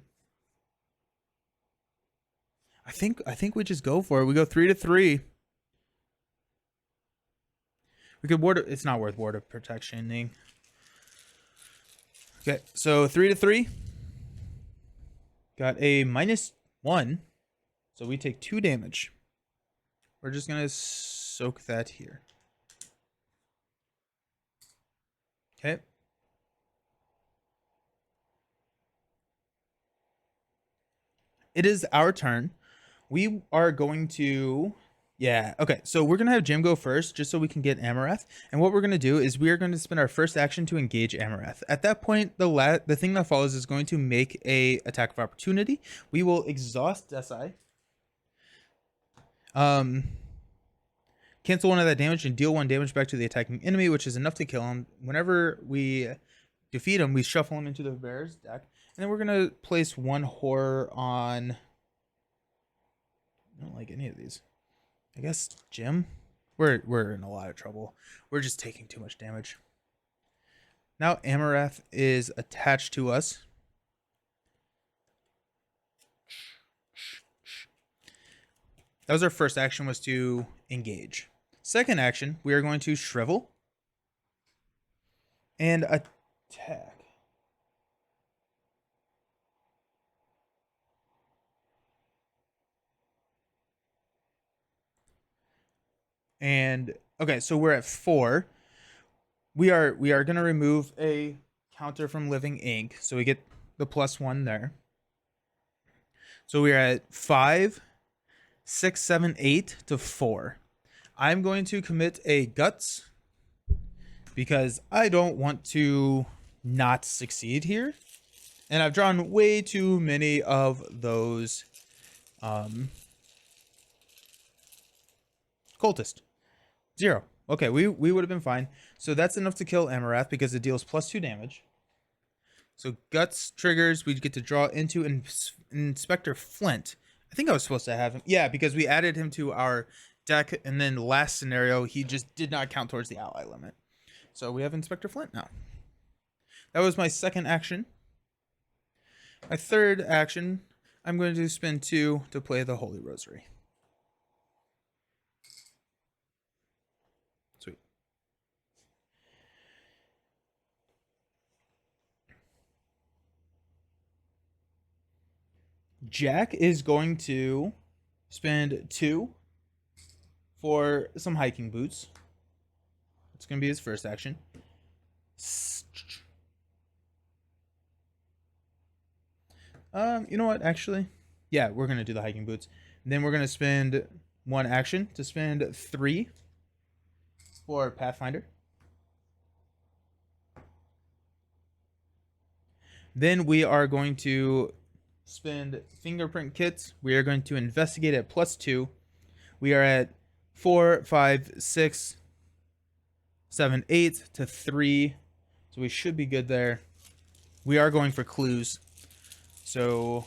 think we just go for it. We go 3 to 3. We could ward. It's not worth ward of protectioning. Okay, so 3 to 3. Got a -1, so we take 2 damage. We're just gonna soak that here. Okay. It is our turn. We are going to, yeah, okay. So we're gonna have Jim go first, just so we can get Amaranth. And what we're gonna do is we are going to spend our first action to engage Amaranth. At that point, the thing that follows is going to make a attack of opportunity. We will exhaust Desai. Cancel 1 of that damage and deal 1 damage back to the attacking enemy, which is enough to kill him. Whenever we defeat him, we shuffle him into the bear's deck. And then we're going to place 1 horror on... I don't like any of these. I guess Jim? We're in a lot of trouble. We're just taking too much damage. Now Amaranth is attached to us. That was our first action, was to engage. Second action, we are going to shrivel and attack. And okay, so we're at 4. We are going to remove a counter from living ink, so we get the +1 there. So we are at 5, 6, 7, 8 to 4. I'm going to commit a guts because I don't want to not succeed here. And I've drawn way too many of those cultist. 0. Okay, we would have been fine. So that's enough to kill Amaranth because it deals +2 damage. So guts triggers, we get to draw into Inspector Flint. I think I was supposed to have him. Yeah, because we added him to our deck, and then last scenario, he just did not count towards the ally limit. So we have Inspector Flint now. That was my second action. My third action, I'm going to spend 2 to play the Holy Rosary. Sweet. Jack is going to spend 2 for some hiking boots. It's going to be his first action. You know what, actually? Yeah, we're going to do the hiking boots. And then we're going to spend 1 action to spend 3 for Pathfinder. Then we are going to spend fingerprint kits. We are going to investigate at +2. We are at 4, 5, 6, 7, 8 to 3. So we should be good there. We are going for clues. So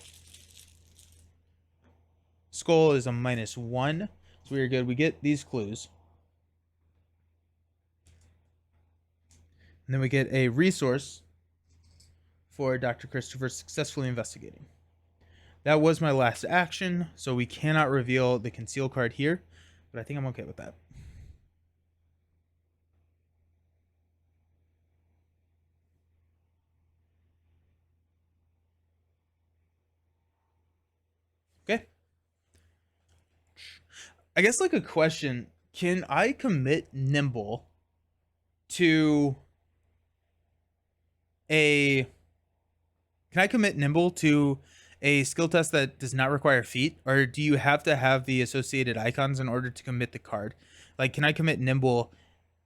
skull is a -1. So we are good. We get these clues. And then we get a resource for Dr. Christopher successfully investigating. That was my last action, so we cannot reveal the conceal card here, but I think I'm okay with that. Okay. I guess like a question, can I commit Nimble to a skill test that does not require feat, or do you have to have the associated icons in order to commit the card? Like, can I commit Nimble?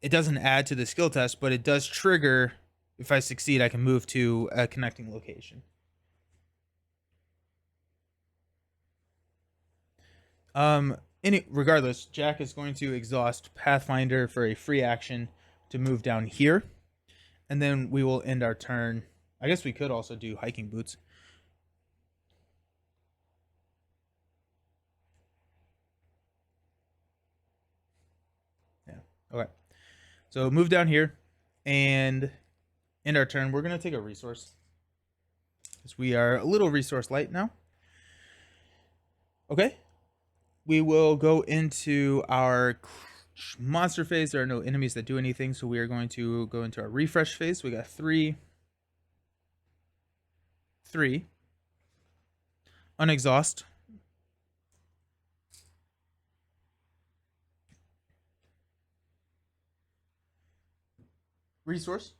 It doesn't add to the skill test, but it does trigger. If I succeed, I can move to a connecting location. Regardless, Jack is going to exhaust Pathfinder for a free action to move down here, and then we will end our turn. I guess we could also do hiking boots. Yeah. Okay. So move down here, and end our turn. We're gonna take a resource because we are a little resource light now. Okay. We will go into our monster phase. There are no enemies that do anything, so we are going to go into our refresh phase. We got 3, 3, unexhaust, resource,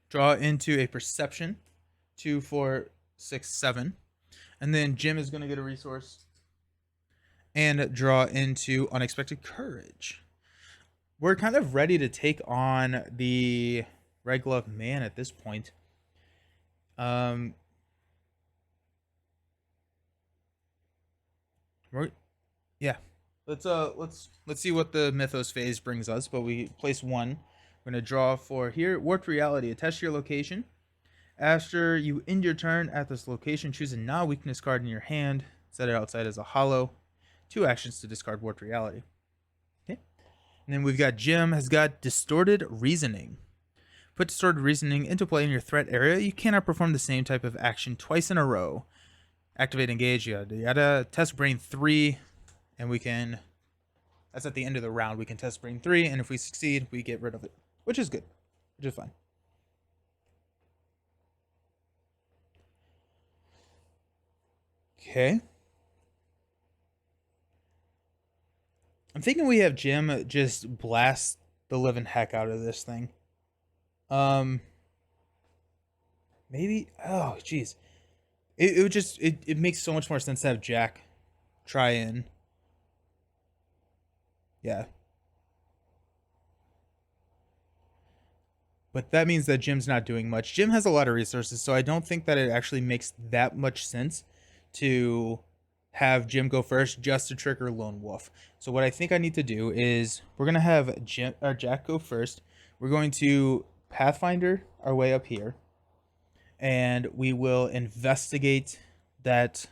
draw into a perception, 2, 4, 6, 7, and then Jim is going to get a resource and draw into unexpected courage. We're kind of ready to take on the Red Glove Man at this point. Yeah. Let's see what the Mythos phase brings us. But we place 1. We're gonna draw for here. Warped reality. Attach to your location. After you end your turn at this location, choose a non-weakness card in your hand. Set it outside as a hollow. 2 actions to discard warped reality. Okay. And then we've got Jim has got distorted reasoning. Put distorted reasoning into play in your threat area. You cannot perform the same type of action twice in a row. Activate engage. Yada yada. Test brain 3. And we can, that's at the end of the round, we can test brain 3, and if we succeed, we get rid of it, which is good, which is fine. Okay. I'm thinking we have Jim just blast the living heck out of this thing. Maybe, oh, jeez. It would just, it makes so much more sense to have Jack try and, yeah. But that means that Jim's not doing much. Jim has a lot of resources, so I don't think that it actually makes that much sense to have Jim go first just to trigger Lone Wolf. So what I think I need to do is we're gonna have Jack go first. We're going to Pathfinder our way up here, and we will investigate the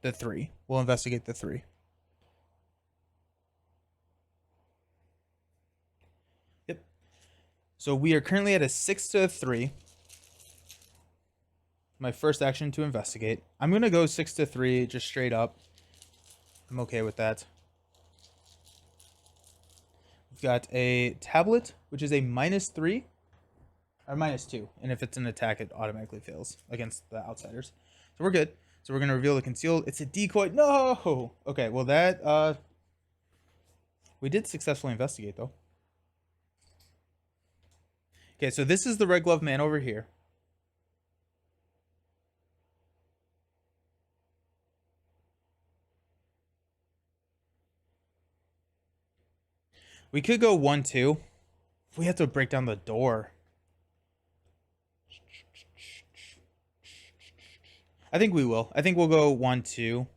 3. We'll investigate the 3. Yep. So we are currently at a 6 to 3. My first action to investigate. I'm gonna go 6 to 3 just straight up. I'm okay with that. We've got a tablet, which is a -3 or -2, and if it's an attack, it automatically fails against the outsiders. So we're good. So we're gonna reveal the concealed. It's a decoy. No. Okay. Well, that we did successfully investigate though. Okay, so this is the Red Glove Man over here. We could go 1-2. We have to break down the door. I think we will. I think we'll go 1-2.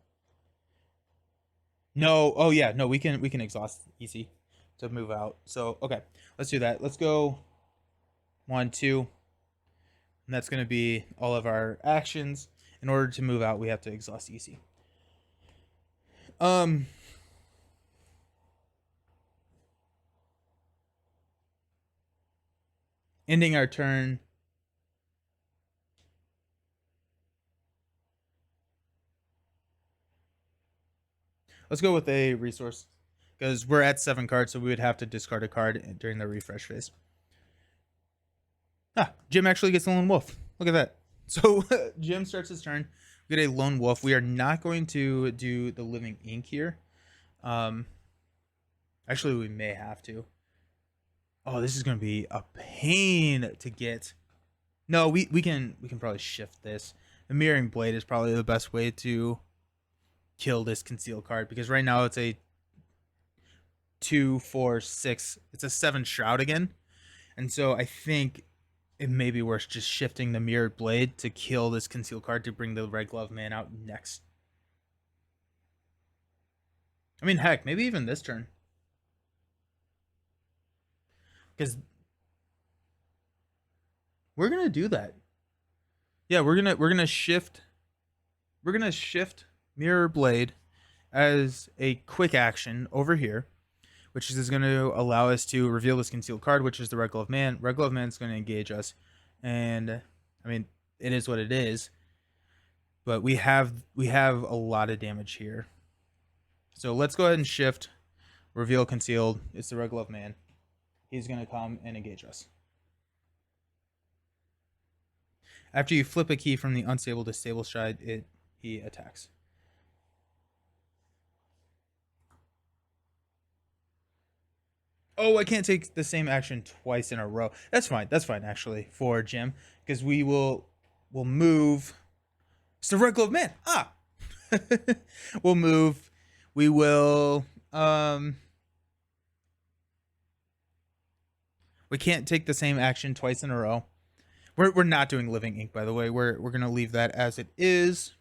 No. Oh yeah. No, we can exhaust easy to move out. So okay, let's do that. Let's go 1-2. And that's going to be all of our actions. In order to move out, we have to exhaust easy. Ending our turn. Let's go with a resource because we're at 7 cards, so we would have to discard a card during the refresh phase. Ah, Jim actually gets a Lone Wolf. Look at that. So Jim starts his turn. We get a Lone Wolf. We are not going to do the Living Ink here. Actually, we may have to. Oh, this is going to be a pain to get. No, we can probably shift this. The Mirroring Blade is probably the best way to kill this conceal card because right now it's a 2, 4, 6. It's a 7 Shroud again, and so I think it may be worth just shifting the Mirrored Blade to kill this conceal card to bring the Red Glove Man out next. I mean, heck, maybe even this turn. Because we're gonna do that. Yeah, we're gonna shift. We're gonna shift Mirror Blade as a quick action over here, which is going to allow us to reveal this concealed card, which is the Red Glove Man. Red Glove Man is going to engage us, and I mean, it is what it is. But we have a lot of damage here. So let's go ahead and shift, reveal concealed. It's the Red Glove Man. He's going to come and engage us. After you flip a key from the unstable to stable side, he attacks. Oh, I can't take the same action twice in a row. That's fine. That's fine, actually, for Jim, because we'll move. It's the Red Glove Man. Ah, we'll move. We will. We can't take the same action twice in a row. We're not doing Living Ink, by the way. We're gonna leave that as it is.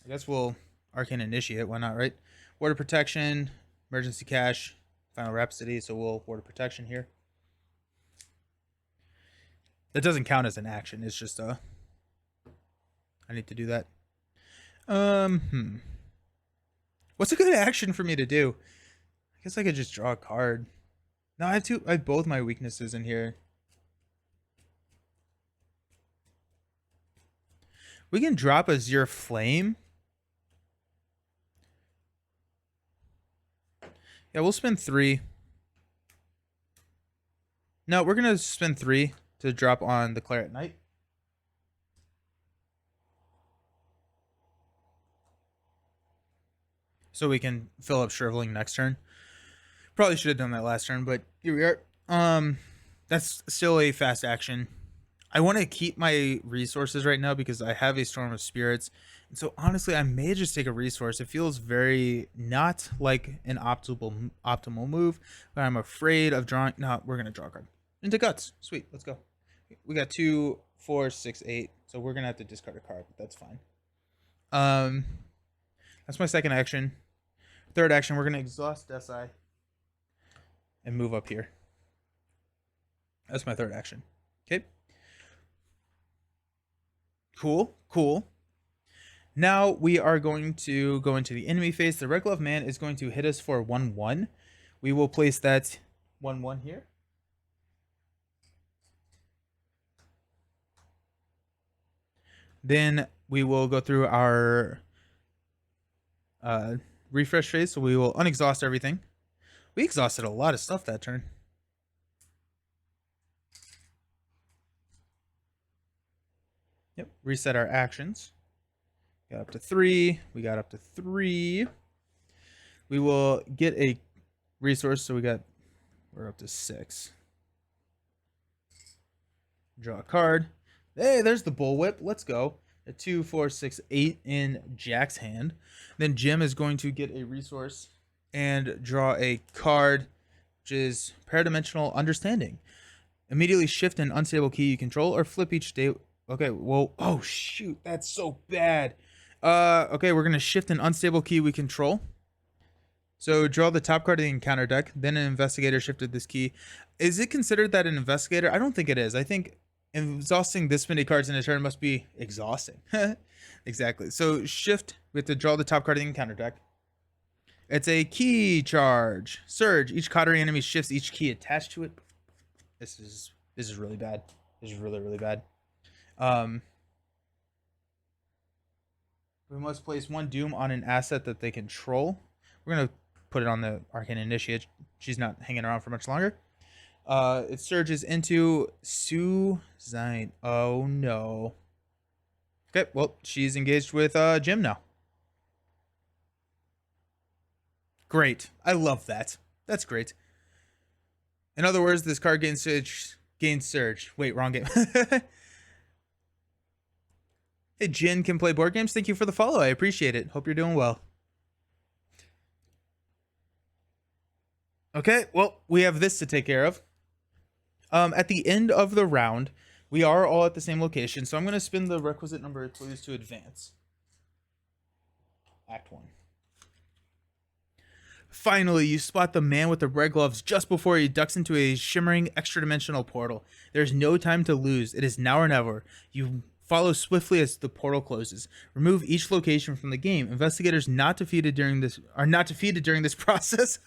I guess we'll Arcane Initiate. Why not, right? Ward of Protection, Emergency Cash, Final Rhapsody. So we'll Ward of Protection here. That doesn't count as an action. It's just I need to do that. What's a good action for me to do? I guess I could just draw a card. No, I have both my weaknesses in here. We can drop Azure Flame. Yeah, we'll spend 3. No, we're gonna spend 3 to drop on the Claret Knight. So we can fill up Shriveling next turn. Probably should have done that last turn, but here we are. That's still a fast action. I want to keep my resources right now because I have a Storm of Spirits. And so honestly, I may just take a resource. It feels very not like an optimal move, but I'm afraid of drawing. No, we're gonna draw a card. Into Guts. Sweet, let's go. We got 2, 4, 6, 8. So we're gonna have to discard a card, but that's fine. That's my second action. Third action, we're gonna exhaust Death's Eye and move up here. That's my third action. Okay. Cool. Now we are going to go into the enemy phase. The Red Glove Man is going to hit us for 1/1. We will place that 1/1 here. Then we will go through our refresh phase. So we will unexhaust everything. We exhausted a lot of stuff that turn. Yep. Reset our actions. Got up to 3. We got up to 3. We will get a resource. So we're up to 6. Draw a card. Hey, there's the Bullwhip. Let's go. A 2, 4, 6, 8 in Jack's hand. Then Jim is going to get a resource and draw a card, which is Paradimensional Understanding. Immediately shift an unstable key you control or flip each day. Okay, well, oh shoot, that's so bad. Okay, we're gonna shift an unstable key we control. So draw the top card of the encounter deck. Then an investigator shifted this key. Is it considered that an investigator? I don't think it is. I think exhausting this many cards in a turn must be exhausting. Exactly. So shift. We have to draw the top card of the encounter deck. It's a key charge. Surge. Each Coterie enemy shifts each key attached to it. This is really bad. This is really bad. We must place 1 Doom on an asset that they control. We're gonna put it on the Arcane Initiate. She's not hanging around for much longer. It surges into Suzine. Oh no. Okay, well, she's engaged with Jim now. Great. I love that. That's great. In other words, this card gains surge. Wait, wrong game. Hey, Jin can play board games. Thank you for the follow. I appreciate it. Hope you're doing well. Okay, well, we have this to take care of. At the end of the round, We are all at the same location, so I'm going to spin the requisite number of clues to advance. Act 1. Finally, you spot the man with the red gloves just before he ducks into a shimmering extra-dimensional portal. There's no time to lose. It is now or never. You follow swiftly as the portal closes. Remove each location from the game. Investigators are not defeated during this process.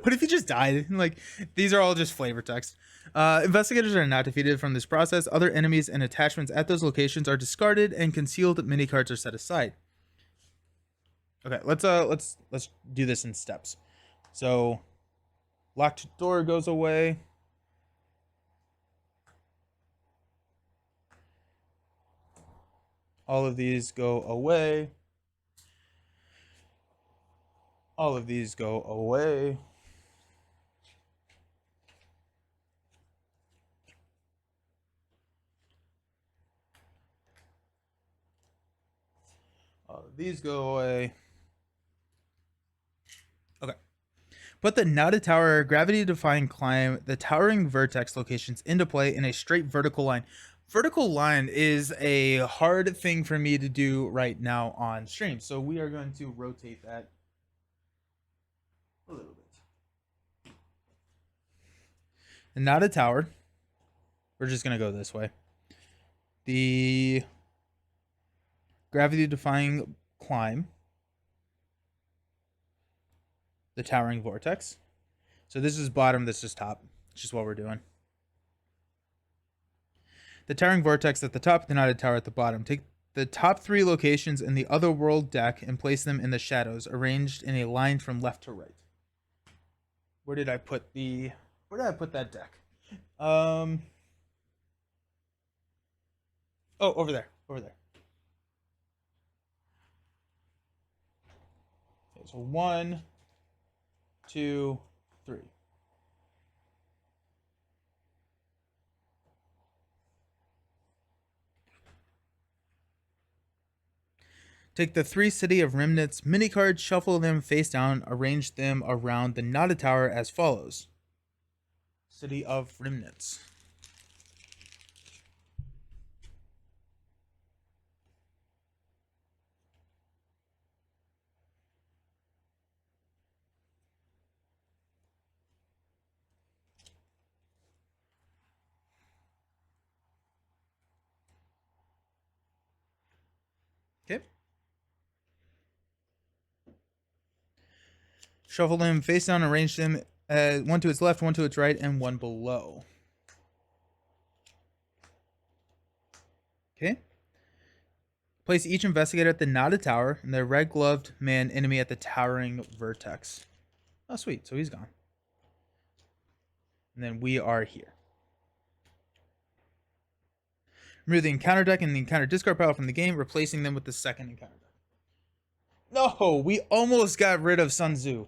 What if he just died? Like, these are all just flavor text. Investigators are not defeated from this process. Other enemies and attachments at those locations are discarded, and concealed mini cards are set aside. Okay, let's do this in steps. So, locked door goes away. All of these go away. All of these go away. All of these go away. Okay. Put the knotted tower, gravity-defying climb, the towering vertex locations into play in a straight vertical line. Vertical line is a hard thing for me to do right now on stream, so we are going to rotate that a little bit. The knotted tower, we're just going to go this way. The gravity-defying climb, the towering vortex. So this is bottom, this is top. It's just what we're doing. The towering vortex at the top, the knotted tower at the bottom. Take the top 3 locations in the otherworld deck and place them in the shadows, arranged in a line from left to right. Where did I put that deck? Oh, over there. Okay, so 1, 2, 3. Take the 3 City of Remnants mini cards, shuffle them face down, arrange them around the knotted tower as follows. City of Remnants. Okay. Shuffle them face down, arrange them one to its left, one to its right, and one below. Okay. Place each investigator at the knotted tower and the red-gloved man enemy at the towering vertex. Oh, sweet. So he's gone. And then we are here. Remove the encounter deck and the encounter discard pile from the game, replacing them with the second encounter deck. No, we almost got rid of Sun Tzu.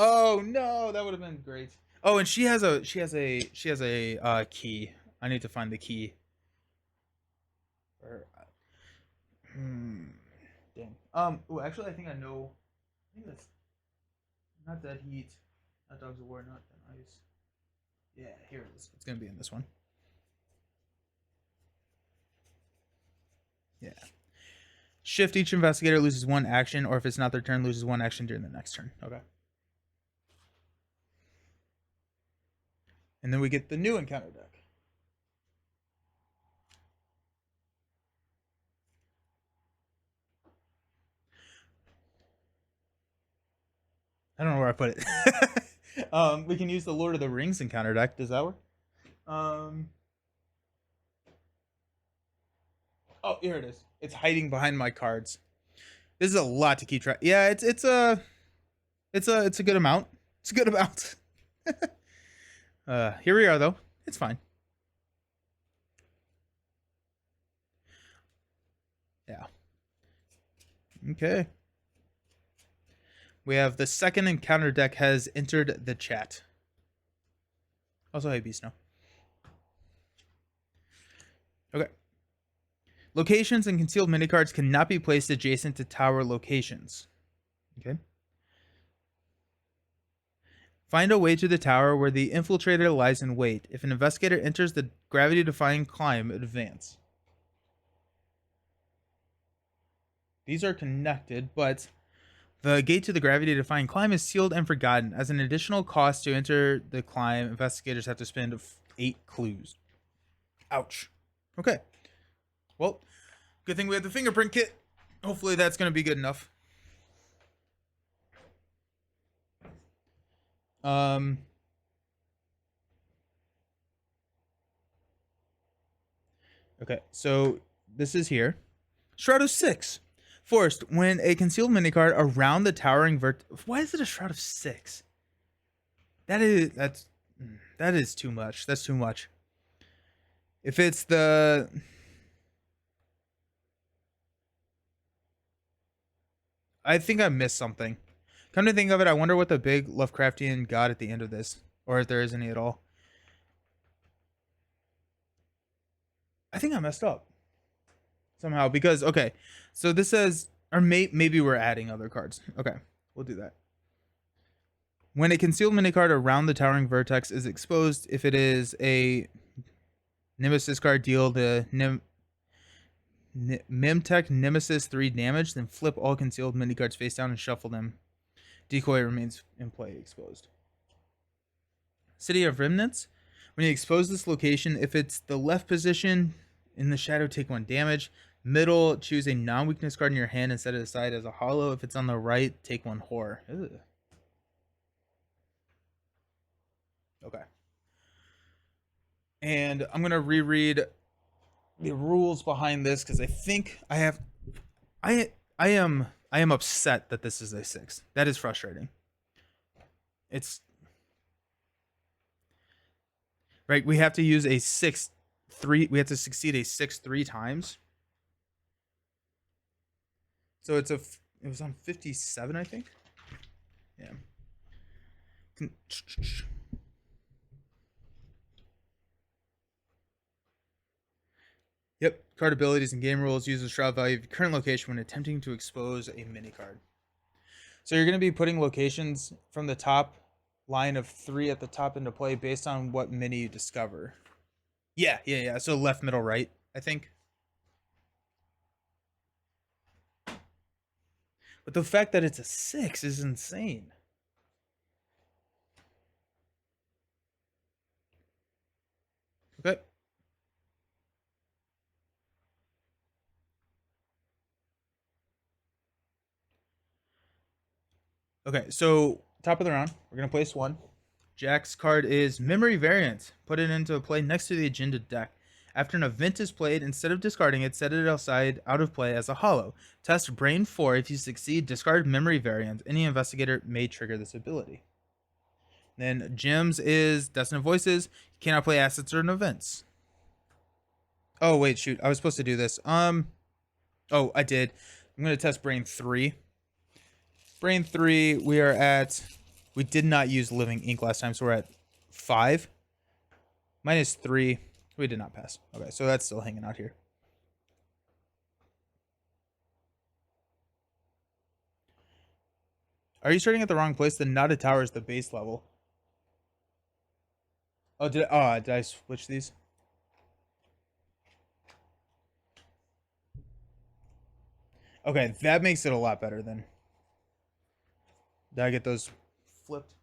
Oh no, that would have been great. Oh, and she has a key. I need to find the key. Dang. Oh, actually, I think I know. I think that's not Dead Heat, not Dogs of War, not Ice. Yeah, here it is. It's gonna be in this one. Yeah. Shift, each investigator loses 1 action, or if it's not their turn, loses 1 action during the next turn. Okay. And then we get the new encounter deck. I don't know where I put it. We can use the Lord of the Rings encounter deck. Does that work? Oh, here it is. It's hiding behind my cards. This is a lot to keep track. Yeah, it's a good amount. It's a good amount. Here we are though. It's fine. Yeah. Okay. We have the second encounter deck has entered the chat. Also, hey, Beast Snow. Okay. Locations and concealed mini cards cannot be placed adjacent to tower locations. Okay. Find a way to the tower where the infiltrator lies in wait. If an investigator enters the gravity-defying climb, advance. These are connected, but the gate to the gravity-defying climb is sealed and forgotten. As an additional cost to enter the climb, investigators have to spend 8 clues. Ouch. Okay. Well, good thing we have the fingerprint kit. Hopefully that's going to be good enough. Okay, so this is here. Shroud of 6. Forced, when a concealed minicard around the towering Why is it a Shroud of 6? That is too much. That's too much. If it's the... I think I missed something. Come to think of it, I wonder what the big Lovecraftian got at the end of this. Or if there is any at all. I think I messed up. Somehow. Because, okay. So this says... Or maybe we're adding other cards. Okay. We'll do that. When a concealed minicard around the towering vertex is exposed, if it is a Nemesis card, deal the Mimtech Nemesis 3 damage, then flip all concealed minicards face down and shuffle them. Decoy remains in play exposed. City of Remnants. When you expose this location, if it's the left position in the shadow, take 1 damage. Middle, choose a non-weakness card in your hand and set it aside as a hollow. If it's on the right, take 1 horror. Ugh. Okay. And I'm going to reread the rules behind this because I think I am upset that this is a 6. That is frustrating. It's right. We have to use a 6-3. We have to succeed a 6 3 times. So it was on 57, I think. Yeah. Yep. Card abilities and game rules. Use the shroud value of your current location when attempting to expose a mini card. So you're going to be putting locations from the top line of 3 at the top into play based on what mini you discover. Yeah. So left, middle, right, I think. But the fact that it's a 6 is insane. Okay. Okay, so top of the round, we're going to place 1. Jack's card is Memory Variant. Put it into play next to the agenda deck. After an event is played, instead of discarding it, set it outside out of play as a hollow. Test Brain 4. If you succeed, discard Memory Variant. Any investigator may trigger this ability. Then Gems is Destined Voices. You cannot play assets or events. Oh, wait, shoot. I was supposed to do this. Oh, I did. I'm going to test Brain 3. Brain 3, we are at... We did not use Living Ink last time, so we're at 5. Minus 3. We did not pass. Okay, so that's still hanging out here. Are you starting at the wrong place? The knotted tower is the base level. Oh, did I switch these? Okay, that makes it a lot better then. Did I get those flipped?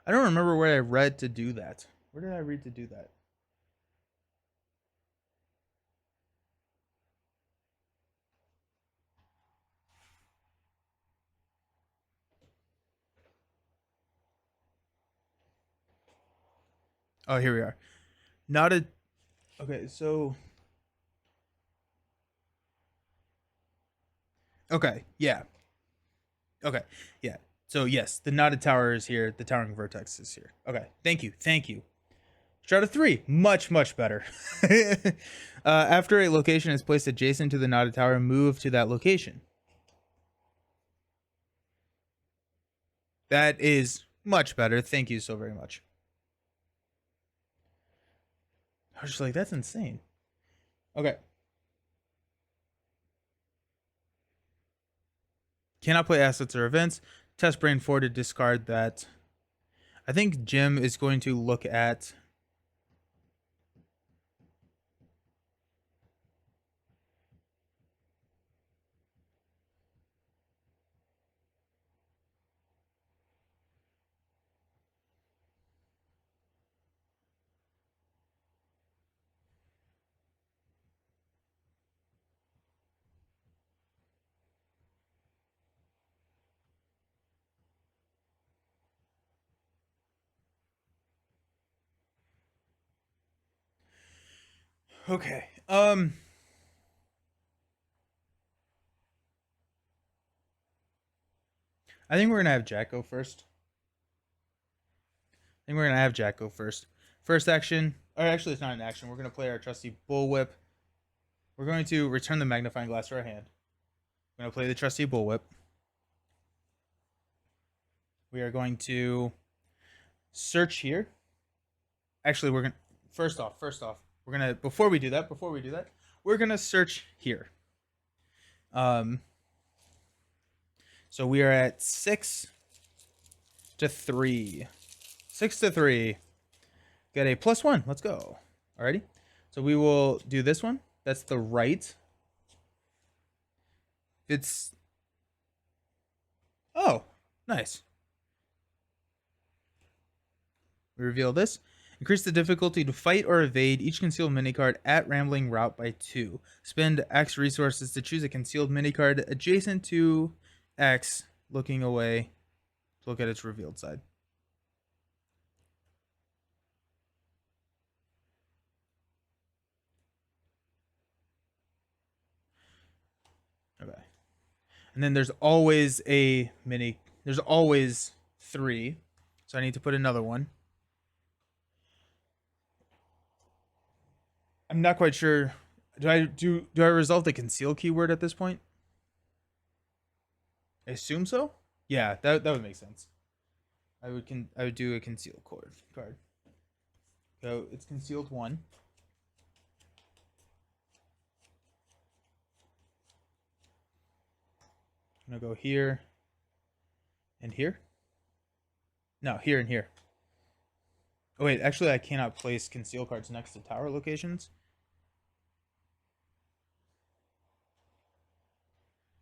I don't remember where I read to do that. Where did I read to do that? Oh, here we are. Not a... Okay, so... Okay, yeah. Okay, yeah. So, yes, the knotted tower is here. The towering vertex is here. Okay, thank you. Strata 3, much better. After a location is placed adjacent to the knotted tower, move to that location. That is much better. Thank you so very much. I was just like, that's insane. Okay. Cannot play assets or events. Test Brain 4 to discard that. I think Jim is going to look at... Okay. I think we're going to have Jack go first. First action, or actually it's not an action. We're going to play our trusty Bullwhip. We're going to return the magnifying glass to our hand. We're going to play the trusty Bullwhip. We are going to search here. Actually, we're going to, first off, we're going to, before we do that, we're going to search here. So we are at 6 to 3. 6 to 3. Get a +1. Let's go. Alrighty. So we will do this one. That's the right. It's... Oh, nice. We reveal this. Increase the difficulty to fight or evade each concealed minicard at rambling route by 2. Spend X resources to choose a concealed minicard adjacent to X, looking away to look at its revealed side. Okay. And then there's always there's always 3. So I need to put another one. I'm not quite sure. Do I resolve the conceal keyword at this point? I assume so. Yeah, that would make sense. I would do a conceal card. So it's concealed 1. I'm gonna go here and here. No, here and here. Oh wait, actually I cannot place conceal cards next to tower locations.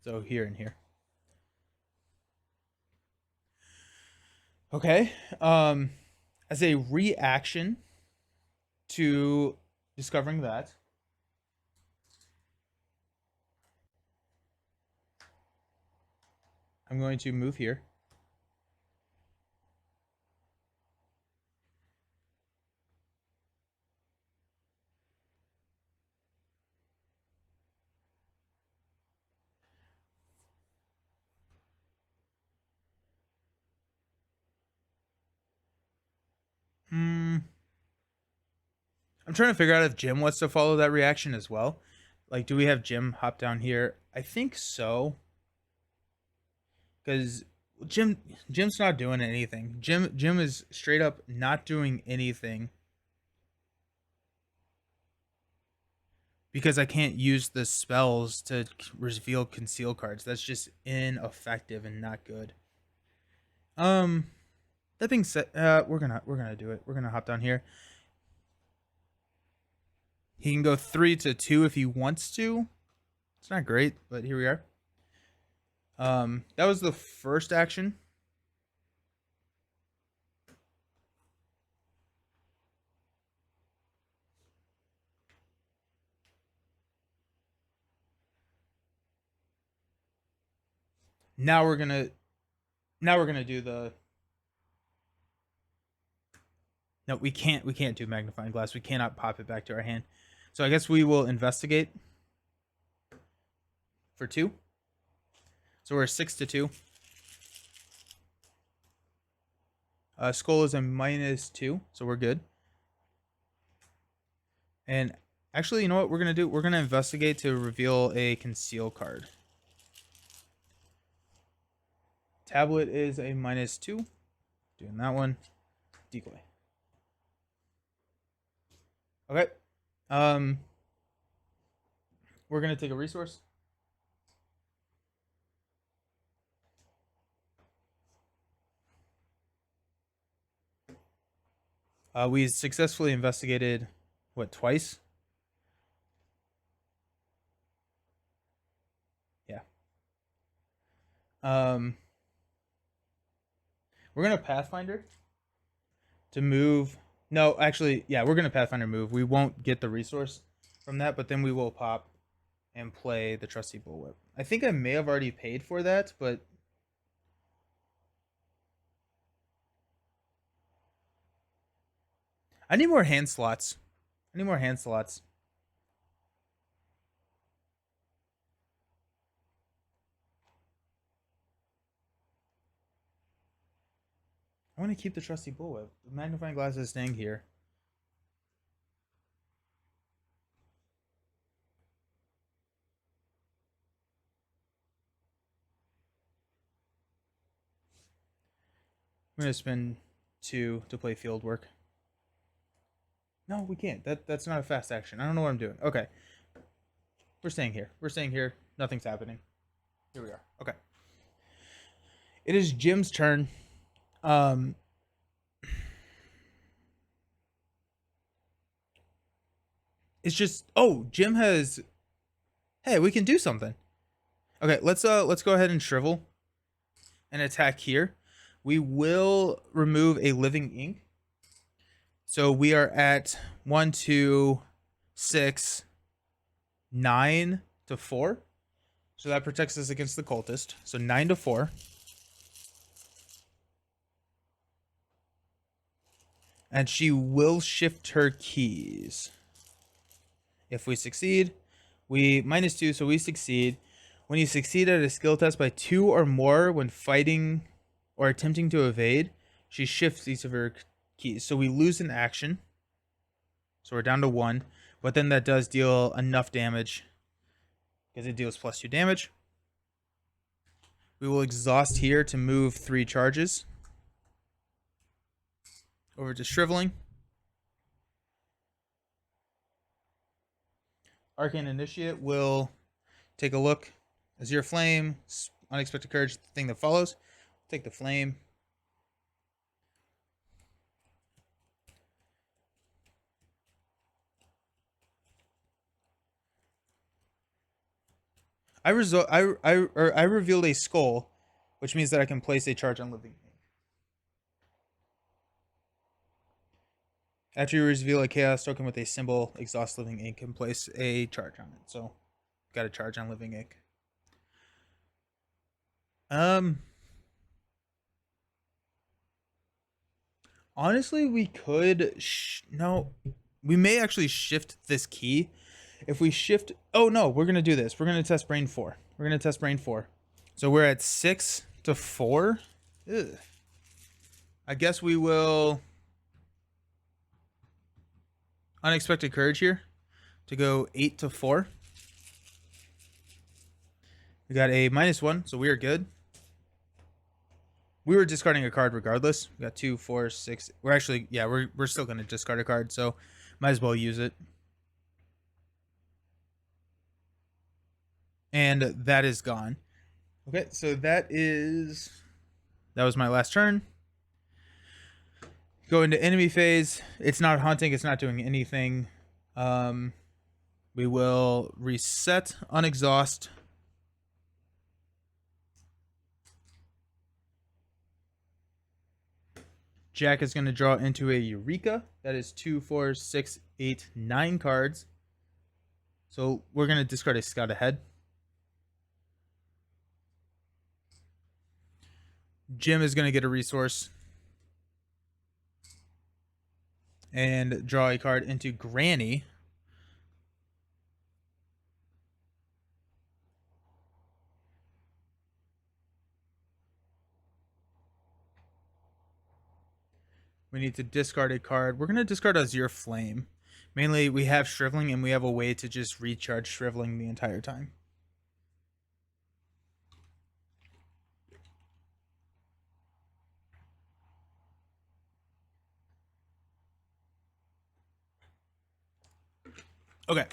So here and here. Okay. As a reaction to discovering that, I'm going to move here. I'm trying to figure out if Jim wants to follow that reaction as well. Like, do we have Jim hop down here? I think so. Because Jim's not doing anything. Jim is straight up not doing anything. Because I can't use the spells to reveal conceal cards. That's just ineffective and not good. That being said, we're gonna do it. We're gonna hop down here. He can go 3 to 2 if he wants to. It's not great, but here we are. That was the first action. Now we're gonna do the... No, we can't do magnifying glass. We cannot pop it back to our hand. So I guess we will investigate for 2. So we're 6 to 2. Skull is a -2, so we're good. And actually, you know what we're gonna do? We're gonna investigate to reveal a conceal card. Tablet is a -2. Doing that one. Decoy. Okay. Um, we're gonna take a resource. We successfully investigated what, twice? Yeah. Um, we're gonna Pathfinder to move. No, actually, yeah, we're gonna Pathfinder move. We won't get the resource from that, but then we will pop and play the trusty bullwhip. I think I may have already paid for that, but I need more hand slots. I need more hand slots. I want to keep the trusty bullwhip. The magnifying glass is staying here. I'm gonna spend 2 to play field work. No, we can't. That's not a fast action. I don't know what I'm doing. Okay. We're staying here. We're staying here. Nothing's happening. Here we are. Okay. It is Jim's turn. Um it's just, oh, Jim has, hey, we can do something. Okay, let's go ahead and shrivel and attack here. We will remove a living ink. So we are at 1, 2, 6, 9 to 4. So that protects us against the cultist. So 9 to 4. And she will shift her keys. If we succeed, we -2, so we succeed. When you succeed at a skill test by 2 or more when fighting or attempting to evade, she shifts each of her keys. So we lose an action. So we're down to 1. But then that does deal enough damage because it deals +2 damage. We will exhaust here to move 3 charges over to shriveling. Arcane Initiate will take a look. Azure Flame, Unexpected Courage, the thing that follows. Take the flame. I revealed a skull, which means that I can place a charge on living ink. After you reveal a chaos token with a symbol, exhaust living ink and place a charge on it. So, got a charge on living ink. Honestly, we could. No, we may actually shift this key. If we shift, oh no, we're gonna do this. We're gonna test brain 4. We're gonna test brain 4. So we're at 6 to 4. Ugh. I guess we will unexpected courage here to go 8 to 4. We got a -1, so we are good. We were discarding a card regardless. We got 2, 4, 6. We're actually, yeah, we're still gonna discard a card, so might as well use it. And that is gone. Okay, so that was my last turn. Go into enemy phase. It's not hunting. It's not doing anything. We will reset, unexhaust. Jack is going to draw into a Eureka. That is 2, 4, 6, 8, 9 cards. So we're going to discard a Scout Ahead. Jim is going to get a resource and draw a card into Granny. We need to discard a card. We're going to discard Azure Flame Mainly, we have shriveling, and we have a way to just recharge shriveling the entire time. Okay.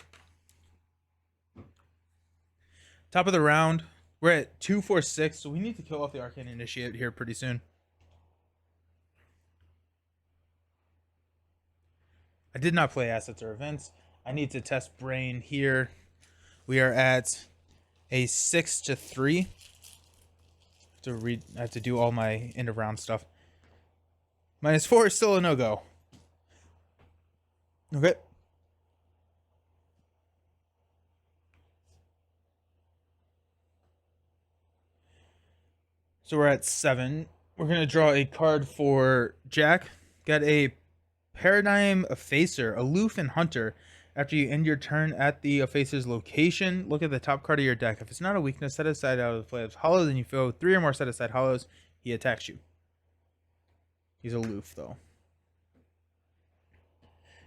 Top of the round. We're at 246, so we need to kill off the Arcane Initiate here pretty soon. I did not play assets or events. I need to test brain here. We are at a 6-3. I have to do all my end of round stuff. -4 is still a no-go. Okay. So we're at 7. We're going to draw a card for Jack. Got a Paradigm Effacer, Aloof and Hunter. After you end your turn at the Effacer's location, look at the top card of your deck. If it's not a weakness, set aside out of the play of hollow, then you fill 3 or more set aside hollows. He attacks you. He's aloof, though.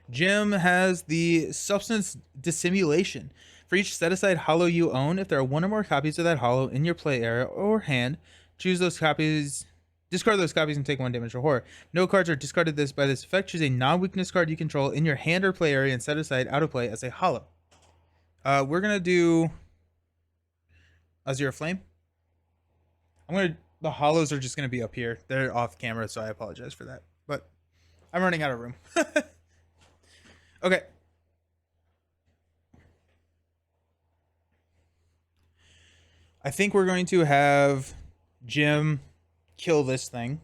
Jim has the Substance Dissimulation. For each set aside hollow you own, if there are 1 or more copies of that hollow in your play area or hand, choose those copies. Discard those copies and take 1 damage or horror. No cards are discarded by this effect. Choose a non-weakness card you control in your hand or play area and set aside out of play as a hollow. We're gonna do Azure Flame. The hollows are just gonna be up here. They're off camera, so I apologize for that. But I'm running out of room. Okay. I think we're going to have Jim kill this thing.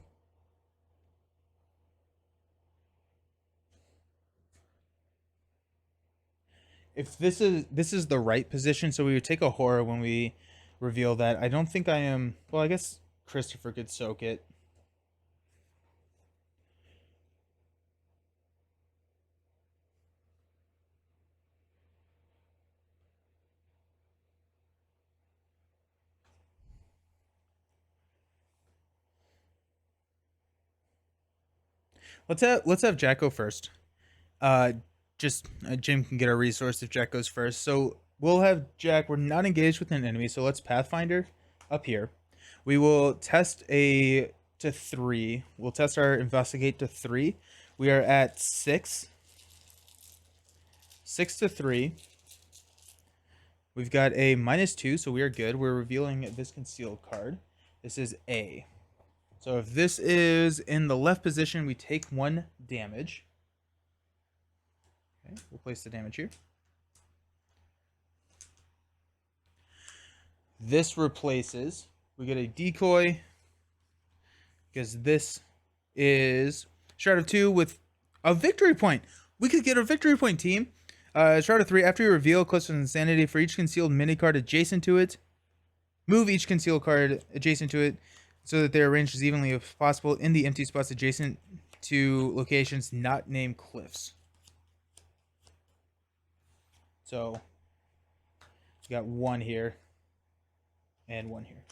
If this is the right position, so we would take a horror when we reveal that. I don't think I am. Well, I guess Christopher could soak it. Let's have Jack go first. Jim can get a resource if Jack goes first. So we'll have Jack. We're not engaged with an enemy, so let's Pathfinder up here. We will test to 3. We'll test our investigate to 3. We are at 6. 6-3. We've got a -2, so we are good. We're revealing this concealed card. This is A. So if this is in the left position, we take 1 damage. Okay, we'll place the damage here. This replaces. We get a decoy because this is Shroud of 2 with a victory point. We could get a victory point, team. Shroud of 3. After you reveal Cluster of Insanity, for each concealed mini card adjacent to it, move each concealed card adjacent to it so that they're arranged as evenly as possible in the empty spots adjacent to locations not named cliffs. So we got 1 here and 1 here.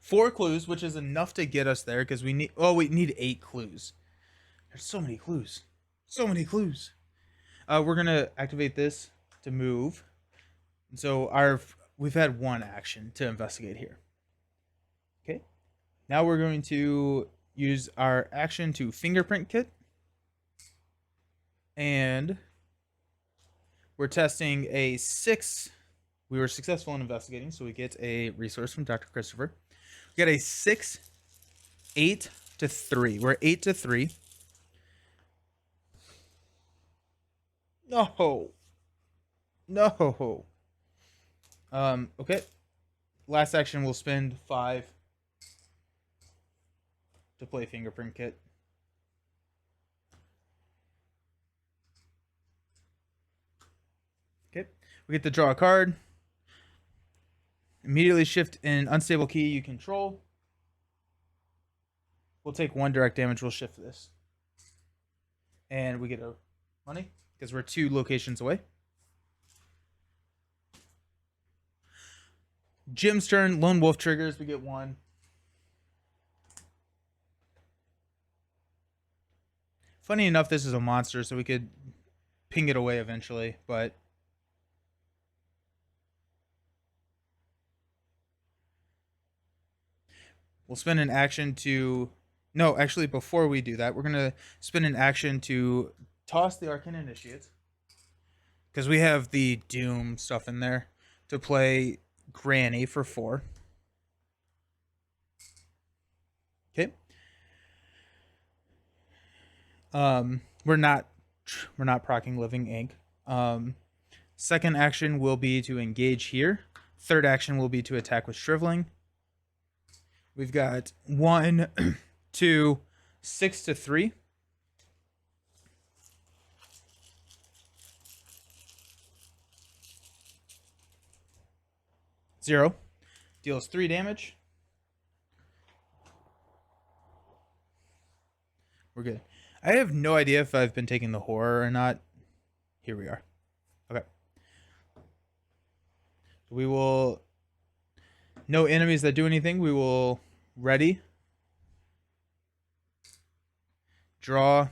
4 clues, which is enough to get us there because we need 8 clues. There's so many clues. So many clues. We're gonna activate this to move. So we've had 1 action to investigate here. Okay. Now we're going to use our action to fingerprint kit. And we're testing a 6. We were successful in investigating, so we get a resource from Dr. Christopher. We got a 6, 8-3. We're 8-3. No. No. Okay. Last action, we'll spend 5 to play fingerprint kit. Okay. We get to draw a card. Immediately shift an unstable key you control. We'll take 1 direct damage. We'll shift this. And we get a money because we're 2 locations away. Jim's turn. Lone Wolf triggers. We get 1. Funny enough, this is a monster, so we could ping it away eventually, but we'll spend an action to... No, actually, before we do that, we're going to spend an action to toss the Arcane Initiates, because we have the Doom stuff in there, to play Granny for 4. Okay. We're not proccing Living Ink. Second action will be to engage here. Third action will be to attack with Shriveling. We've got 1, 2, 6 to 3. Zero. Deals 3 damage. We're good. I have no idea if I've been taking the horror or not. Here we are. Okay. We will... No enemies that do anything. We will ready. Draw.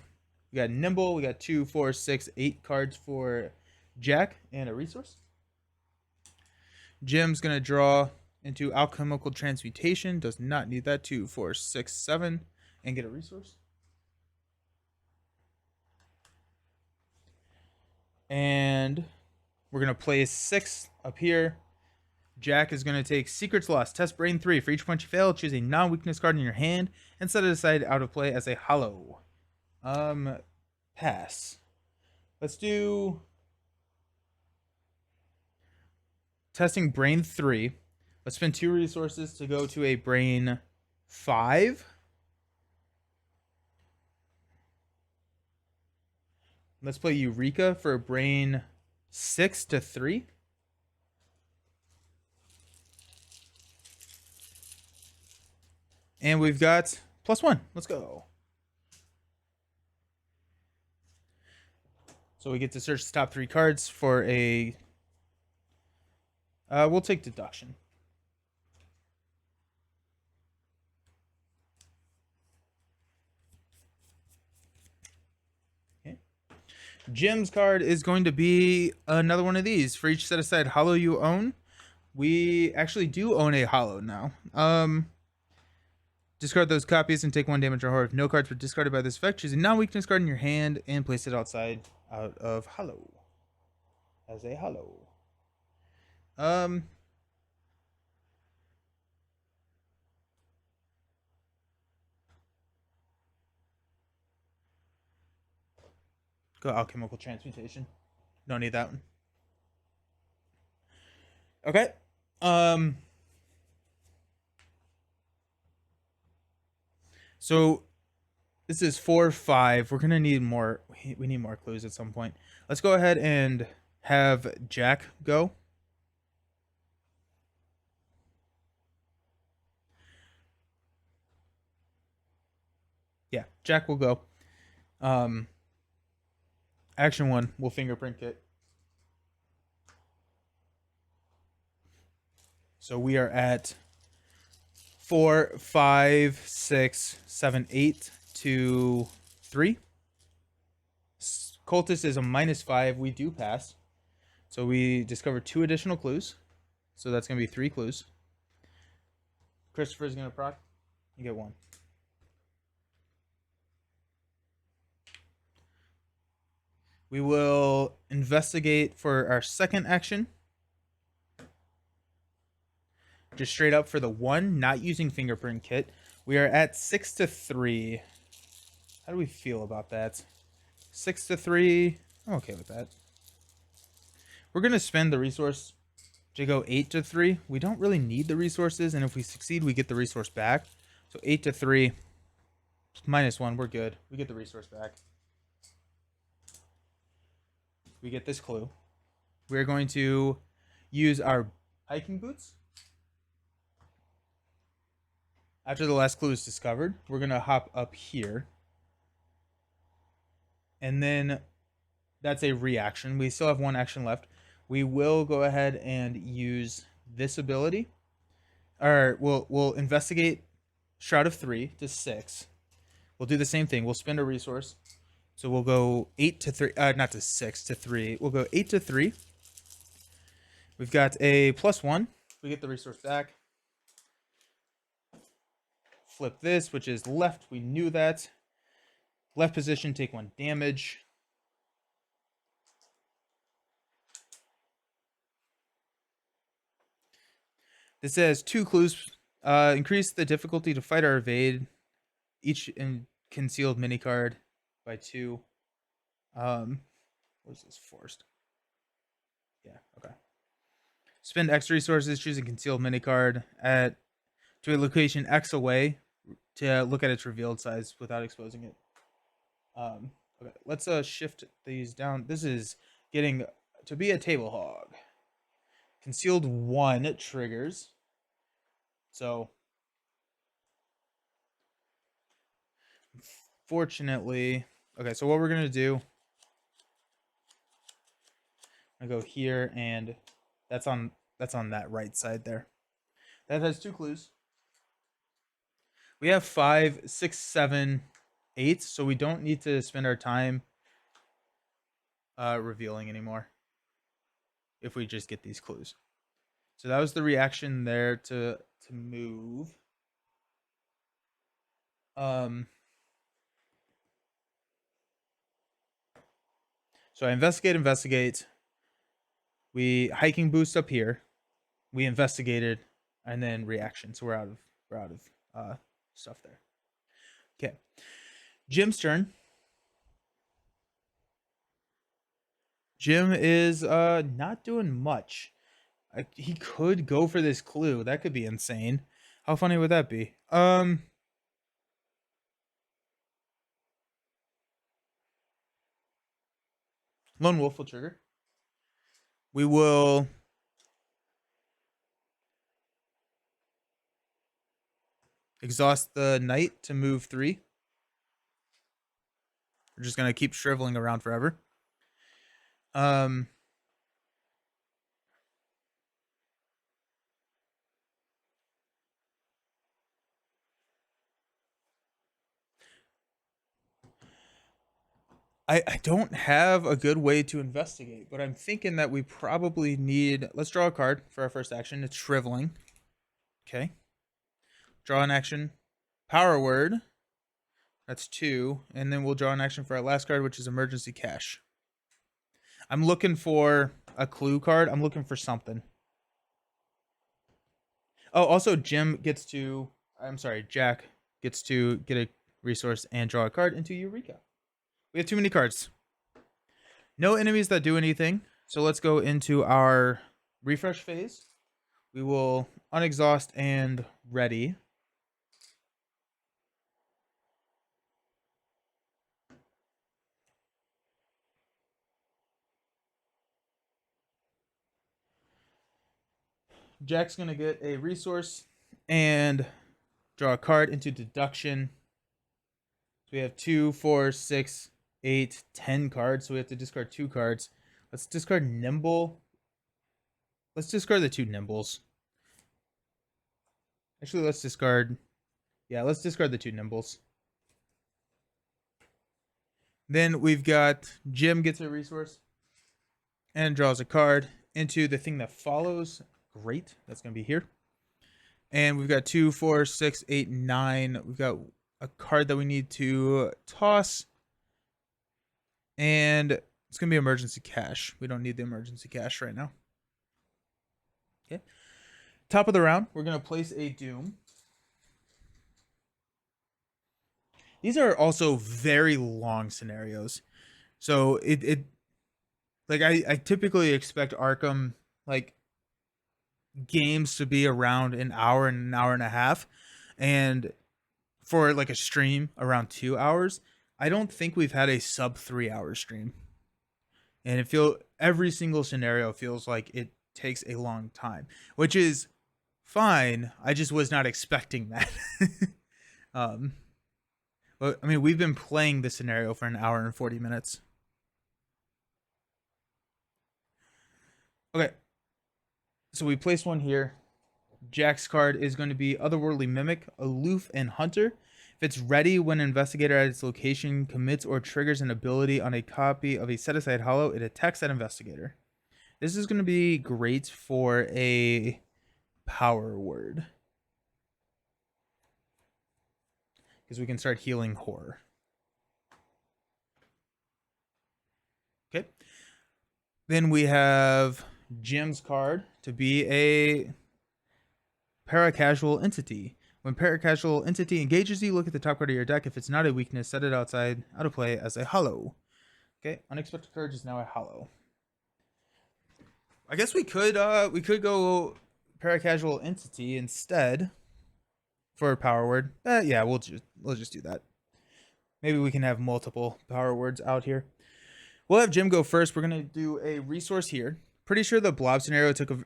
We got Nimble. We got 2, 4, 6, 8 cards for Jack and a resource. Jim's going to draw into Alchemical Transmutation. Does not need that. 2, 4, 6, 7. And get a resource. And we're going to place 6 up here. Jack is going to take Secrets Lost. Test Brain 3. For each point you fail, choose a non-weakness card in your hand and set it aside out of play as a hollow. Pass. Let's do... Testing Brain 3. Let's spend 2 resources to go to a Brain 5. Let's play Eureka for a Brain 6 to 3. And we've got +1. Let's go. So we get to search the top 3 cards for a... we'll take deduction. Okay. Jim's card is going to be another one of these. For each set aside hollow you own. We actually do own a hollow now. Discard those copies and take 1 damage or horror. If no cards were discarded by this effect, choose a non-weakness card in your hand and place it out of hollow. As a hollow. Go Alchemical Transmutation. Don't need that one. Okay. So this is 4, 5. We're gonna need more. We need more clues at some point. Let's go ahead and have Jack go. Yeah, Jack will go. Action 1, we'll fingerprint it. So we are at 4, 5, 6, 7, 8 to 3. Cultist is a -5. We do pass. So we discover 2 additional clues. So that's going to be 3 clues. Christopher's going to proc. You get 1. We will investigate for our second action. Just straight up for the 1, not using fingerprint kit. We are at 6 to 3. How do we feel about that? 6 to 3. I'm okay with that. We're going to spend the resource to go 8 to 3. We don't really need the resources, and if we succeed, we get the resource back. So 8 to 3. -1. We're good. We get the resource back. We get this clue. We're going to use our hiking boots. After the last clue is discovered, we're going to hop up here. And then that's a reaction. We still have 1 action left. We will go ahead and use this ability. Or we'll investigate Shroud of 3 to 6. We'll do the same thing. We'll spend a resource. So we'll go 8 to 3, not to 6 to 3. We'll go 8 to 3. We've got a +1. We get the resource back. Flip this, which is left. We knew that. Left position, take 1 damage. This says 2 clues. Increase the difficulty to fight or evade each concealed mini card by 2. What is this? Forced. Yeah, okay. Spend X resources, choose a concealed mini card to a location X away to look at its revealed size without exposing it. Okay, let's shift these down. This is getting to be a table hog. Concealed 1 triggers. So fortunately, okay, so what we're gonna do, I go here, and that's on that right side there. That has 2 clues. We have 5, 6, 7, 8, so we don't need to spend our time revealing anymore if we just get these clues. So that was the reaction there to move. So I investigate. We hiking boost up here. We investigated, and then reaction. So we're out of stuff there. Okay, Jim's turn. Jim is not doing much. He could go for this clue. That could be insane. How funny would that be? Lone Wolf will trigger. We will exhaust the knight to move 3. We're just gonna keep shriveling around forever. I don't have a good way to investigate, but I'm thinking that we probably need. Let's draw a card for our first action. It's shriveling. Okay. Draw an action. Power word. That's 2. And then we'll draw an action for our last card, which is emergency cash. I'm looking for a clue card. I'm looking for something. Oh, also Jack gets to get a resource and draw a card into Eureka. We have too many cards. No enemies that do anything. So let's go into our refresh phase. We will unexhaust and ready. Jack's going to get a resource and draw a card into deduction. So we have 2, 4, 6, 8, 10 cards. So we have to discard 2 cards. Let's discard Nimble. Let's discard the 2 Nimbles. Actually, let's discard. Yeah, let's discard the 2 Nimbles. Then we've got Jim gets a resource and draws a card into the thing that follows. Great. That's going to be here. And we've got 2, 4, 6, 8, 9. We've got a card that we need to toss. And it's going to be emergency cash. We don't need the emergency cash right now. Okay. Top of the round, we're going to place a Doom. These are also very long scenarios. So it like I typically expect Arkham like games to be around an hour and an hour and a half, and for like a stream around 2 hours. I don't think we've had a sub 3 hour stream, and every single scenario feels like it takes a long time, which is fine. I just was not expecting that. But I mean, we've been playing this scenario for an hour and 40 minutes. Okay. So we placed one here. Jack's card is going to be Otherworldly Mimic, Aloof, and Hunter. If it's ready when an investigator at its location commits or triggers an ability on a copy of a set-aside hollow, it attacks that investigator. This is going to be great for a power word, because we can start healing horror. Okay. Then we have Jim's card to be a paracasual entity. When paracasual entity engages you, look at the top card of your deck. If it's not a weakness, set it out of play as a hollow. Okay, unexpected courage is now a hollow. I guess we could go paracasual entity instead for a power word. Yeah, we'll just do that. Maybe we can have multiple power words out here. We'll have Jim go first. We're gonna do a resource here. Pretty sure the blob scenario took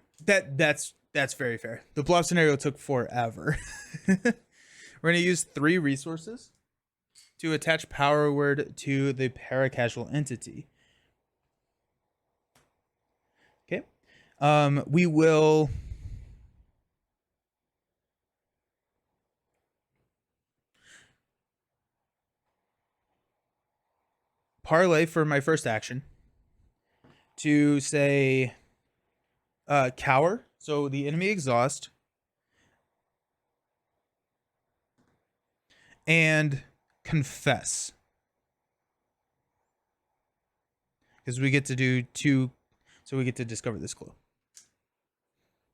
that's very fair. The blob scenario took forever. We're gonna use 3 resources to attach power word to the paracasual entity. Okay. We will parlay for my first action to say cower. So the enemy exhaust and confess, because we get to do 2, so we get to discover this clue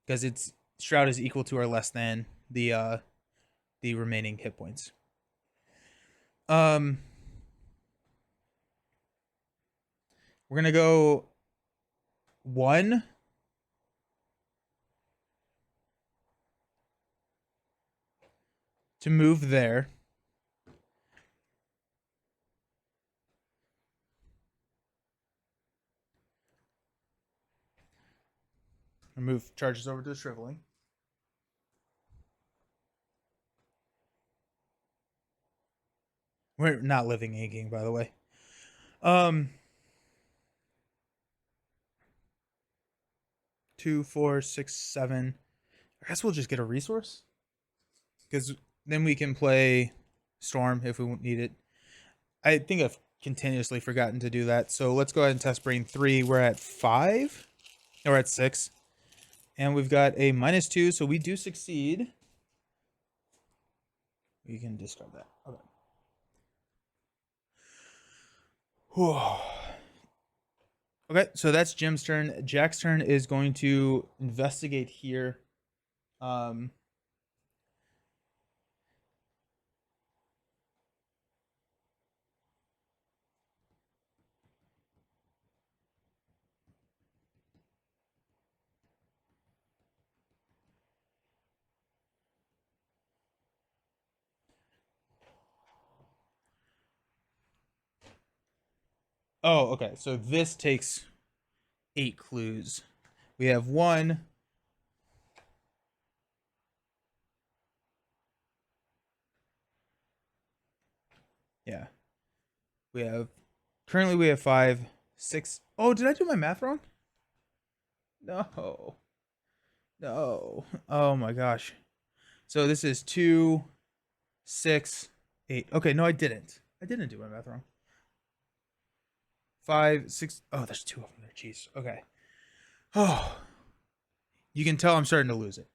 because its shroud is equal to or less than the remaining hit points. We're gonna go 1 to move there. And move charges over to shriveling. We're not living inking, by the way. 2, 4, 6, 7. I guess we'll just get a resource, because then we can play Storm if we need it. I think I've continuously forgotten to do that. So let's go ahead and test brain 3. We're at 5. Or at 6. And we've got a -2, so we do succeed. We can discard that. Okay. Okay, so that's Jim's turn. Jack's turn is going to investigate here. Oh, okay. So this takes 8 clues. We have 1. Yeah. Currently we have 5, 6. Oh, did I do my math wrong? No. No. Oh my gosh. So this is 2, 6, 8. Okay, no, I didn't. I didn't do my math wrong. 5, 6. Oh, there's 2 of them there. Jeez. Okay. Oh, you can tell I'm starting to lose it.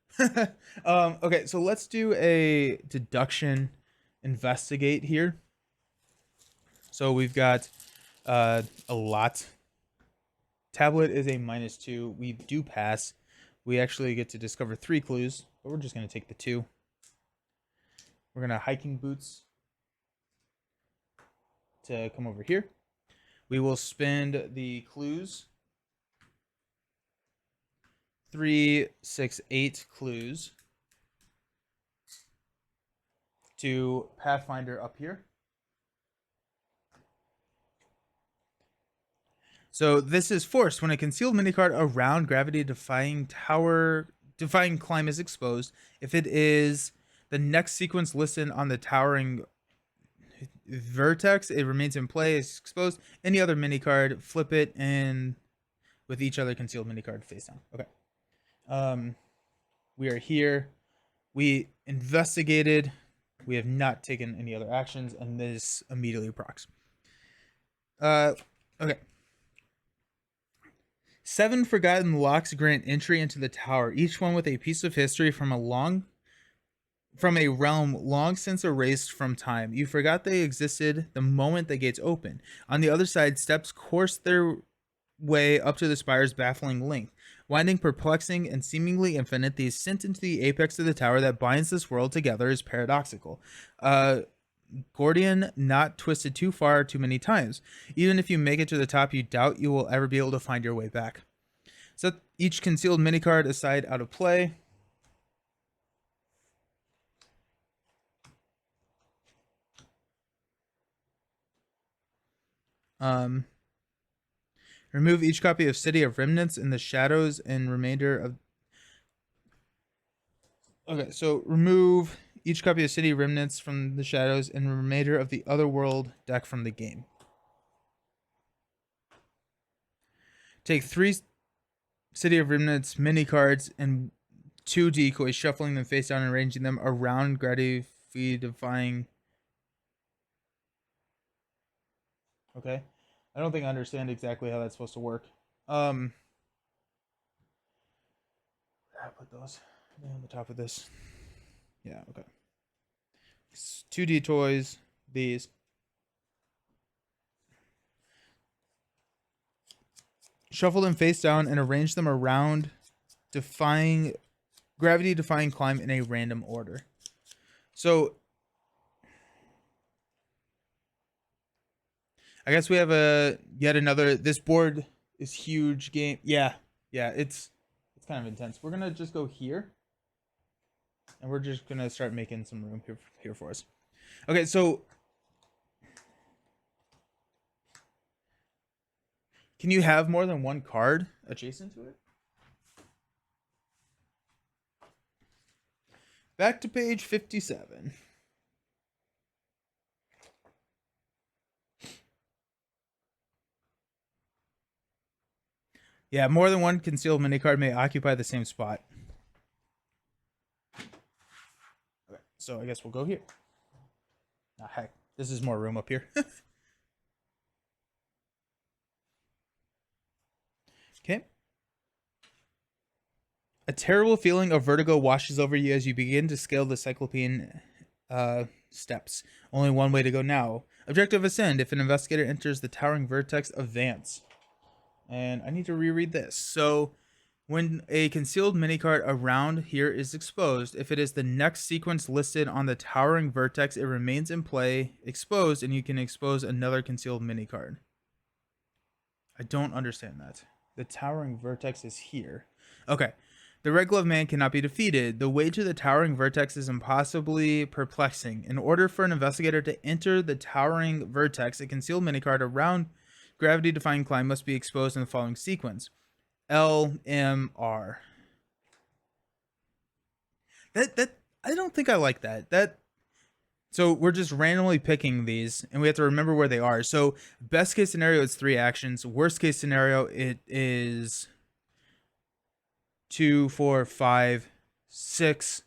Okay, so let's do a deduction investigate here. So we've got a lot. Tablet is a -2. We do pass. We actually get to discover 3 clues, but we're just going to take the 2. We're going to hiking boots to come over here. We will spend the clues. 3, 6, 8 clues to Pathfinder up here. So this is forced. When a concealed minicard around gravity-defying climb is exposed, if it is the next sequence listed on the towering vertex, it remains in play, is exposed. Any other minicard, flip it, and with each other concealed minicard face down. Okay. We are here. We investigated. We have not taken any other actions, and this immediately procs. Okay. 7 forgotten locks grant entry into the tower, each one with a piece of history from a realm long since erased from time. You forgot they existed the moment the gates open. On the other side, steps course their way up to the spire's baffling length. Winding, perplexing, and seemingly infinite, the ascent into the apex of the tower that binds this world together is paradoxical. Gordian not twisted too far too many times. Even if you make it to the top, you doubt you will ever be able to find your way back. Set each concealed minicard aside out of play. Remove each copy of City of Remnants in the shadows and remainder of. Okay, so remove each copy of City of Remnants from the shadows and remainder of the Otherworld deck from the game. Take 3 City of Remnants mini cards and 2 decoys, shuffling them face down and arranging them around gratifying. Okay. I don't think I understand exactly how that's supposed to work. I put those on the top of this. Yeah, okay. 2D toys, these. Shuffle them face down and arrange them around gravity defying climb in a random order. So I guess we have yet another. This board is huge game. Yeah, it's kind of intense. We're gonna just go here, and we're just gonna start making some room here for us. Okay, so can you have more than one card adjacent to it? Back to page 57. Yeah, more than one concealed mini card may occupy the same spot. Okay, so I guess we'll go here. Ah, heck, this is more room up here. Okay. A terrible feeling of vertigo washes over you as you begin to scale the Cyclopean steps. Only one way to go now. Objective ascend. If an investigator enters the towering vertex, advance. And I need to reread this. So when a concealed minicard around here is exposed, if it is the next sequence listed on the towering vertex, it remains in play, exposed, and you can expose another concealed minicard. I don't understand that. The towering vertex is here. Okay. The Red Glove Man cannot be defeated. The way to the towering vertex is impossibly perplexing. In order for an investigator to enter the towering vertex, a concealed minicard around gravity-defying climb must be exposed in the following sequence. LMR. That I don't think I like that. So we're just randomly picking these, and we have to remember where they are. So best case scenario is 3 actions. Worst case scenario, it is 2, 4, 5, 6,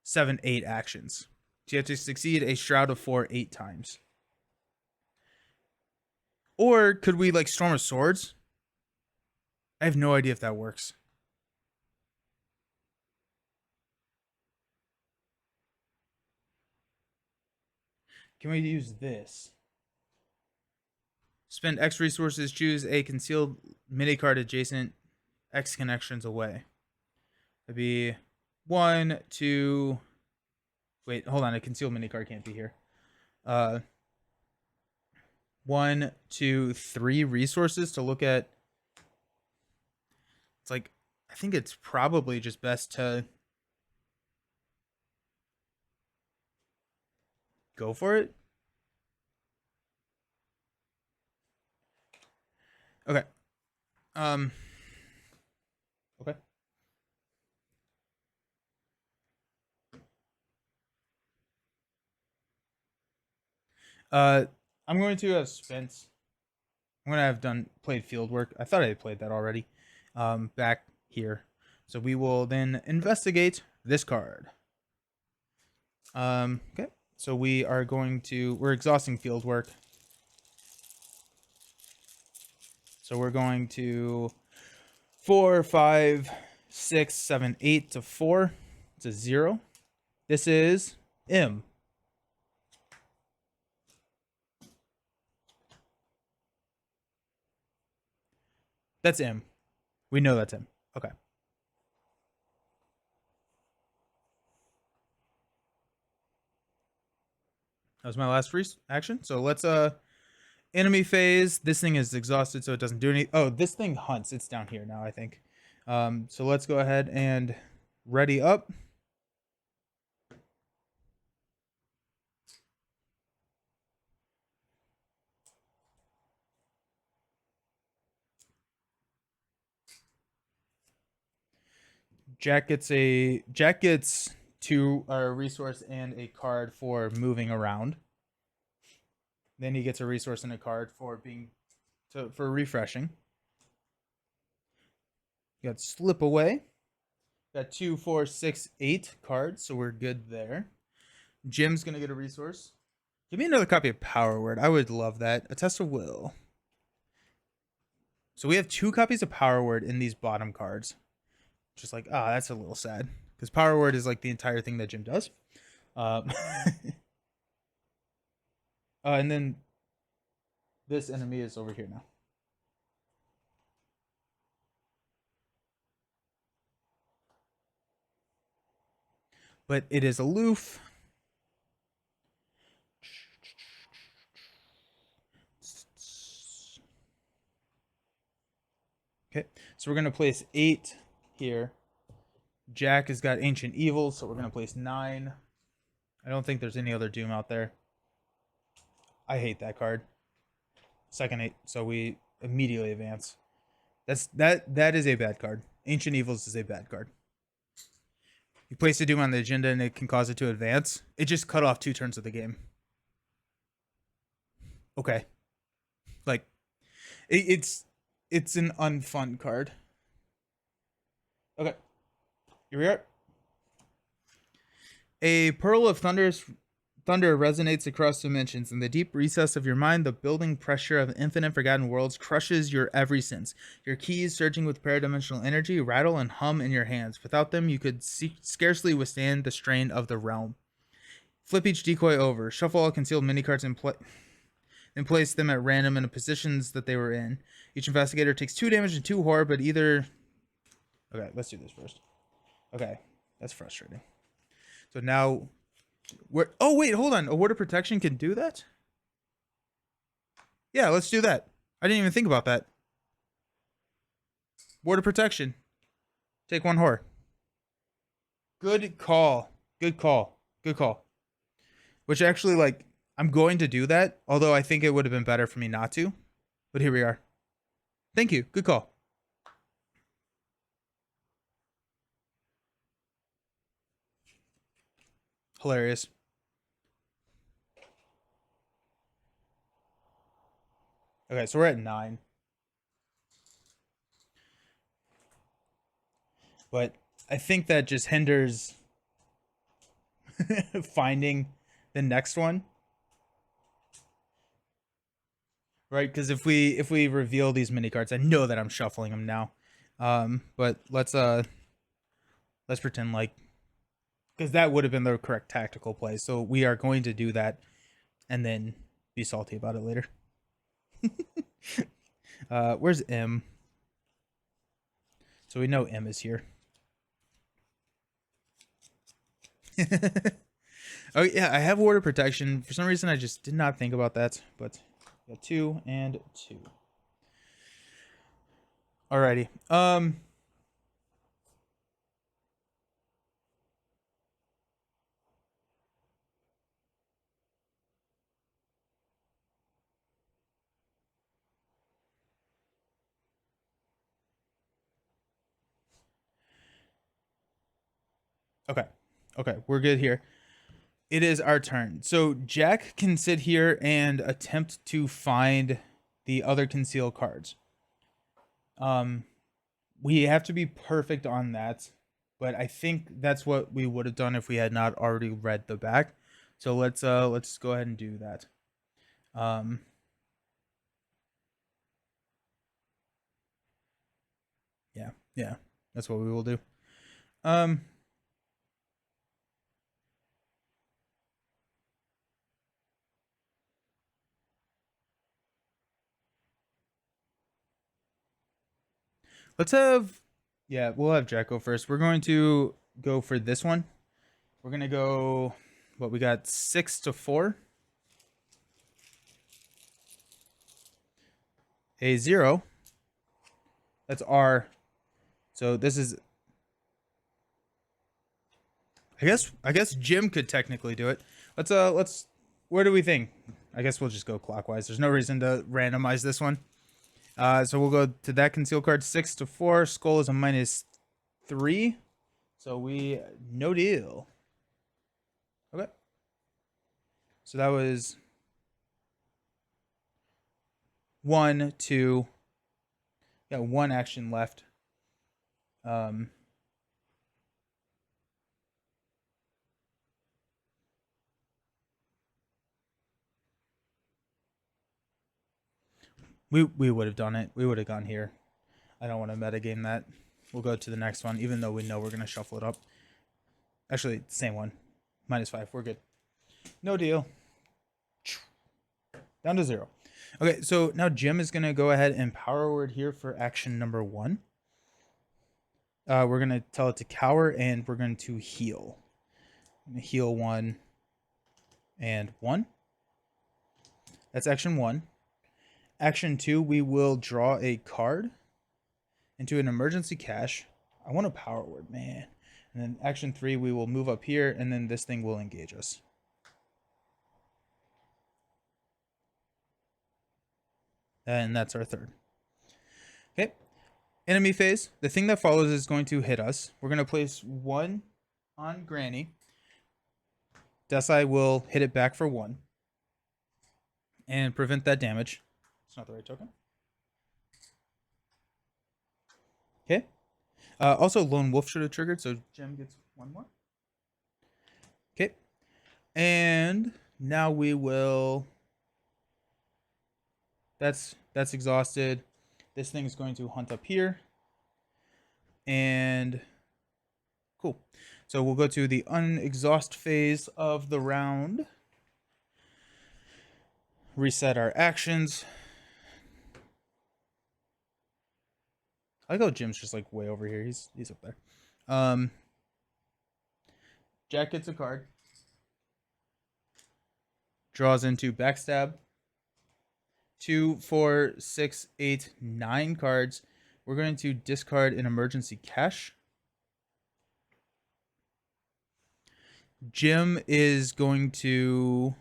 7, 8 actions. So you have to succeed a Shroud of 4 8 times. Or could we like Storm of Swords? I have no idea if that works. Can we use this? Spend X resources, choose a concealed mini card adjacent X connections away. That'd be 1, 2. Wait, hold on. A concealed mini card can't be here. 1, 2, 3 resources to look at. It's like, I think it's probably just best to go for it. Okay. Okay. I'm going to have Spence. I'm going to have played field work. I thought I had played that already. Back here. So we will then investigate this card. Okay. So we're exhausting field work. So we're going to 4, 5, 6, 7, 8 to 4. It's a 0. This is M. That's M. We know that's M. Okay. That was my last free action. So let's enemy phase. This thing is exhausted, so it doesn't do any. Oh, this thing hunts. It's down here now, I think. So let's go ahead and ready up. Jack gets two a resource and a card for moving around. Then he gets a resource and a card for for refreshing. You got slip away. Got 2, 4, 6, 8 cards, so we're good there. Jim's gonna get a resource. Give me another copy of Power Word. I would love that. A test of will. So we have 2 copies of Power Word in these bottom cards. Just like, that's a little sad. Because Power Word is like the entire thing that Jim does. And then this enemy is over here now. But it is aloof. Okay, so we're going to place 8 here. Jack has got Ancient Evils, so we're going to place 9. I don't think there's any other Doom out there. I hate that card. Second 8, so we immediately advance. That is a bad card. Ancient Evils is a bad card. You place a Doom on the agenda and it can cause it to advance. It just cut off 2 turns of the game. Okay. Like, it's an unfun card. Okay. Here we are. A pearl of thunder resonates across dimensions. In the deep recess of your mind, the building pressure of infinite forgotten worlds crushes your every sense. Your keys, surging with paradimensional energy, rattle and hum in your hands. Without them, you could scarcely withstand the strain of the realm. Flip each decoy over. Shuffle all concealed minicards and place them at random in the positions that they were in. Each investigator takes 2 damage and 2 horror, but either... Okay, let's do this first. Okay, that's frustrating. So now... Oh, wait, hold on. A word of protection can do that? Yeah, let's do that. I didn't even think about that. Word of protection. Take 1 horror. Good call. Good call. Good call. Which actually, like, I'm going to do that, although I think it would have been better for me not to. But here we are. Thank you. Good call. Hilarious. Okay, so we're at 9. But I think that just hinders finding the next one. Right? Because if we reveal these mini cards, I know that I'm shuffling them now. But let's pretend like, because that would have been the correct tactical play. So we are going to do that and then be salty about it later. Where's M? So we know M is here. Oh yeah, I have water protection. For some reason I just did not think about that, but got 2 and 2. Alrighty. Okay. Okay, we're good here. It is our turn. So Jack can sit here and attempt to find the other concealed cards. We have to be perfect on that. but I think that's what we would have done if we had not already read the back. So let's go ahead and do that. Um, yeah, yeah, that's what we will do. Um, let's have, yeah, we'll have Jack go first. We're going to go for this one. We're gonna go. What we got? 6 to 4. A 0. That's R. So this is. I guess Jim could technically do it. Let's. Where do we think? I guess we'll just go clockwise. There's no reason to randomize this one. So we'll go to that conceal card. 6 to 4. Skull is a -3. So we no deal. Okay. So that was 1, 2. Got one action left. Um, we would have done it. We would have gone here. I don't want to metagame that. We'll go to the next one, even though we know we're gonna shuffle it up. Actually, same one. -5. We're good. No deal. Down to 0. Okay, so now Jim is gonna go ahead and power word here for action number 1. We're gonna tell it to cower, and we're going to heal. I'm gonna heal 1 and 1. That's action 1. Action 2, we will draw a card into an emergency cache. I want a power word, man. And then action 3, we will move up here, and then this thing will engage us. And that's our third. Okay. Enemy phase. The thing that follows is going to hit us. We're going to place 1 on Granny. Desai will hit it back for 1. And prevent that damage. It's not the right token. Okay. Also, Lone Wolf should have triggered, so Jim gets 1 more. Okay. And now we will... That's exhausted. This thing is going to hunt up here. And... Cool. So we'll go to the unexhaust phase of the round. Reset our actions. I like how Jim's just like way over here. He's up there. Jack gets a card. Draws into backstab. 2, 4, 6, 8, 9 cards. We're going to discard an emergency cache. Jim is going to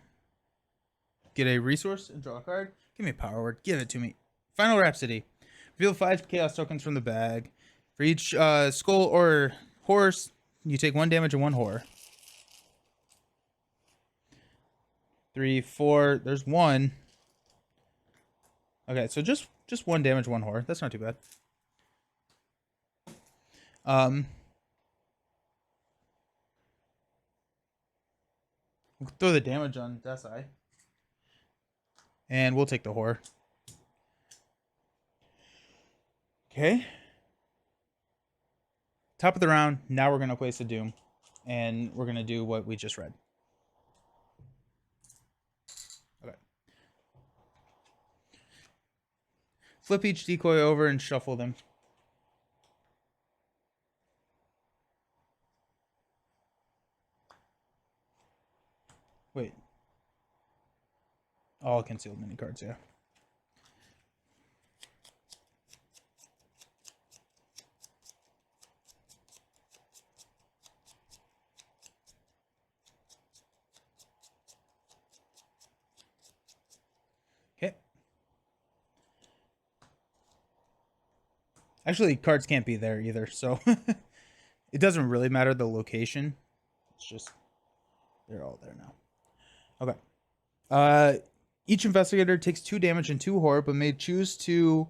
get a resource and draw a card. Give me a power word. Give it to me. Final Rhapsody. Reveal 5 chaos tokens from the bag. For each skull or horse, you take 1 damage and 1 horror. 3, 4. There's 1. Okay, so just 1 damage, 1 horror. That's not too bad. We'll throw the damage on Desai. And we'll take the horror. Okay. Top of the round. Now we're going to place a Doom. And we're going to do what we just read. Okay. Flip each decoy over and shuffle them. Wait. All concealed mini cards, yeah. Okay. Actually, cards can't be there either, so it doesn't really matter the location. It's just they're all there now. Okay. Each investigator takes 2 damage and 2 horror, but may choose to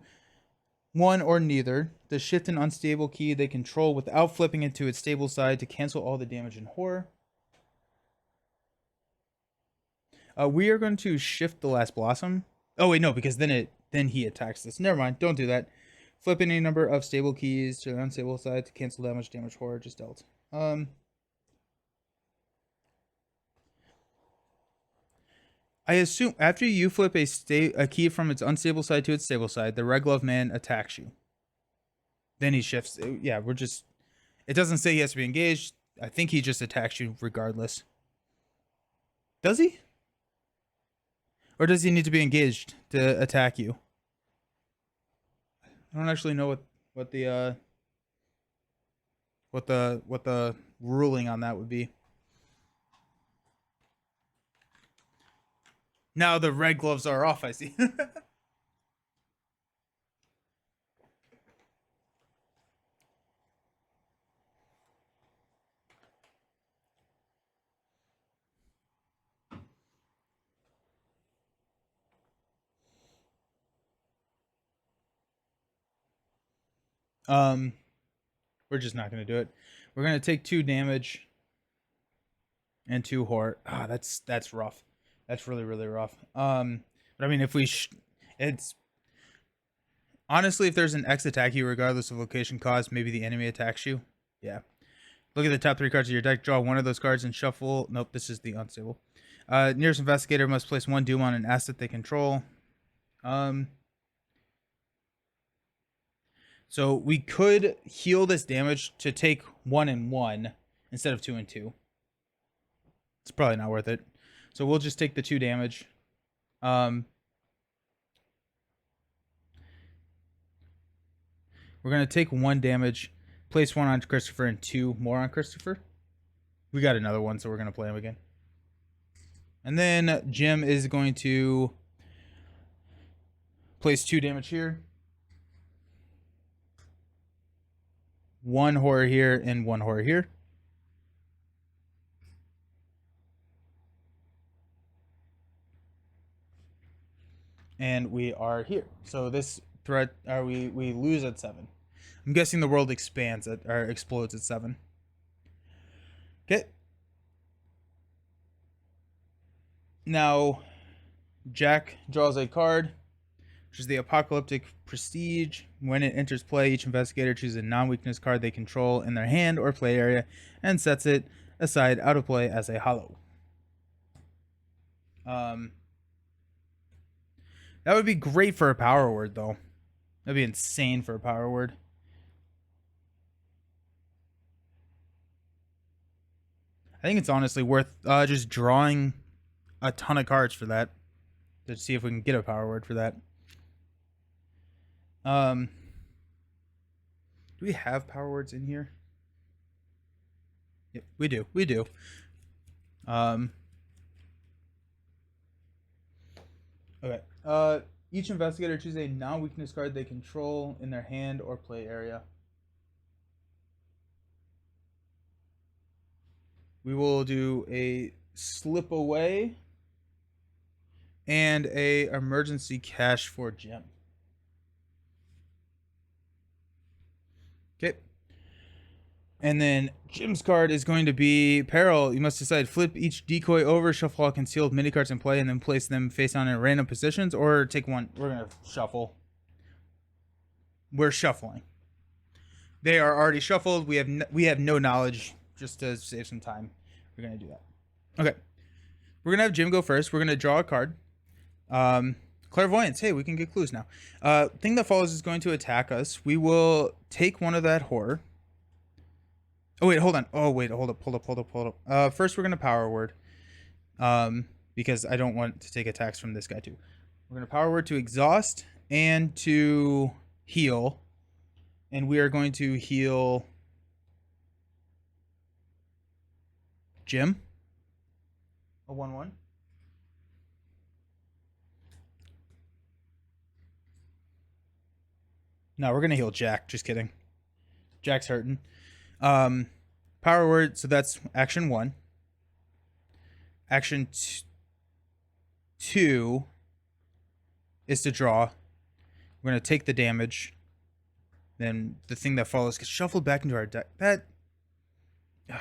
one or neither. The shift and unstable key they control without flipping it to its stable side to cancel all the damage and horror. We are going to shift the last blossom. Oh wait, no, because then he attacks this. Never mind, don't do that. Flip any number of stable keys to the unstable side to cancel damage horror just dealt. I assume after you flip a key from its unstable side to its stable side, the Red Glove Man attacks you. Then he shifts. Yeah, we're just. It doesn't say he has to be engaged. I think he just attacks you regardless. Does he? Or does he need to be engaged to attack you? I don't actually know what the ruling on that would be. Now the red gloves are off, I see. We're just not gonna do it. We're gonna take 2 damage and 2 horror. Ah, that's rough. That's really rough. But I mean, if we, it's honestly, if there's an X attack you, regardless of location cost, maybe the enemy attacks you. Yeah. Look at the top 3 cards of your deck. Draw one of those cards and shuffle. Nope, this is the unstable. Nearest investigator must place 1 doom on an asset they control. So we could heal this damage to take 1 and 1 instead of 2 and 2. It's probably not worth it. So we'll just take the 2 damage. We're going to take 1 damage, place 1 on Christopher and 2 more on Christopher. We got another one, so we're going to play him again. And then Jim is going to place 2 damage here. 1 horror here and 1 horror here. And we are here. So this threat, we lose at 7. I'm guessing the world expands at or explodes at 7. Okay. Now, Jack draws a card, which is the Apocalyptic Prestige. When it enters play, each investigator chooses a non-weakness card they control in their hand or play area and sets it aside out of play as a hollow. That would be great for a power word, though. That'd be insane for a power word. I think it's honestly worth just drawing a ton of cards for that to see if we can get a power word for that. Do we have power words in here? Yep, we do. We do. Okay. Each investigator chooses a non-weakness card they control in their hand or play area. We will do a slip away and a emergency cash for Jim. Okay. And then Jim's card is going to be Peril. You must decide flip each decoy over, shuffle all concealed mini cards in play, and then place them face down in random positions, or take one. We're going to shuffle. We're shuffling. They are already shuffled. We have no knowledge, just to save some time. We're going to do that. Okay. We're going to have Jim go first. We're going to draw a card. Clairvoyance. Hey, we can get clues now. Thing that follows is going to attack us. We will take one of that horror. Oh, wait, hold on. Oh, wait, hold up. First, we're going to power word. Because I don't want to take attacks from this guy, too. We're going to power word to exhaust and to heal. And we are going to heal Jim. A 1/1. No, we're going to heal Jack. Just kidding. Jack's hurting. Power word, so that's action 1. Action 2 is to draw. We're going to take the damage. Then the thing that follows gets shuffled back into our deck. That I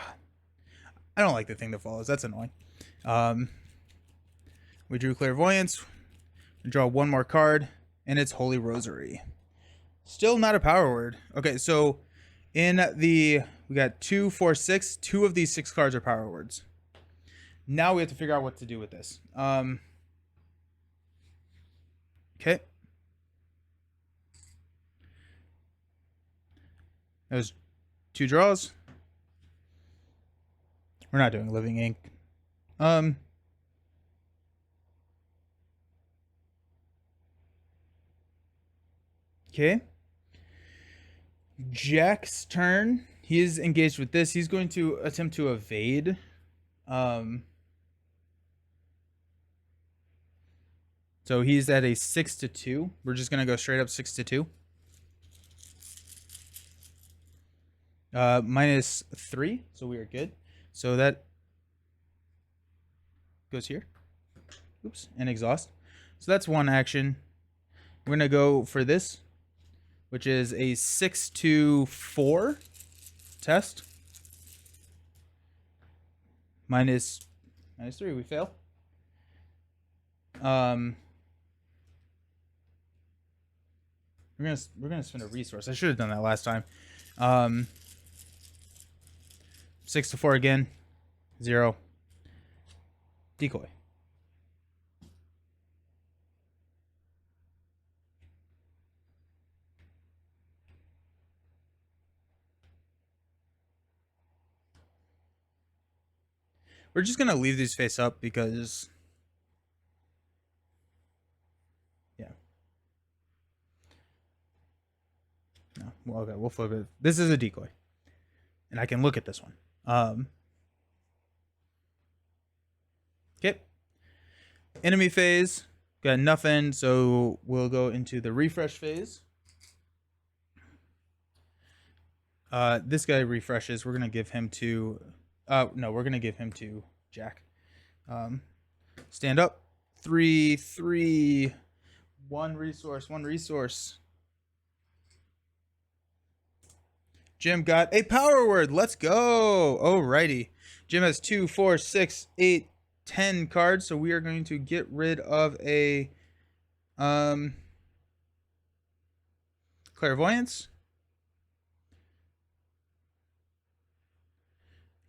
don't like the thing that follows. That's annoying. Um, we drew Clairvoyance. We draw one more card, and it's Holy Rosary. Still not a power word. Okay, so in we got 2, 4, 6. Two of these 6 cards are power words. Now we have to figure out what to do with this. Okay. There's 2 draws. We're not doing Living Ink. Okay. Jack's turn. He is engaged with this. He's going to attempt to evade. So he's at a 6-2. We're just gonna go straight up 6-2. -3, so we are good. So that goes here. Oops, and exhaust. So that's one action. We're gonna go for this, which is a 6-4 test. -3. We fail. We're gonna spend a resource. I should have done that last time. 6-4 again. 0. Decoy. We're just gonna leave these face up because, yeah. No, well, okay, we'll flip it. This is a decoy, and I can look at this one. Okay. Enemy phase, got nothing, so we'll go into the refresh phase. This guy refreshes. We're gonna give him to. No, we're gonna give him to Jack. Stand up. 3, 3. One resource. Jim got a power word. Let's go. Alrighty. Jim has 2, 4, 6, 8, 10 cards, so we are going to get rid of a Clairvoyance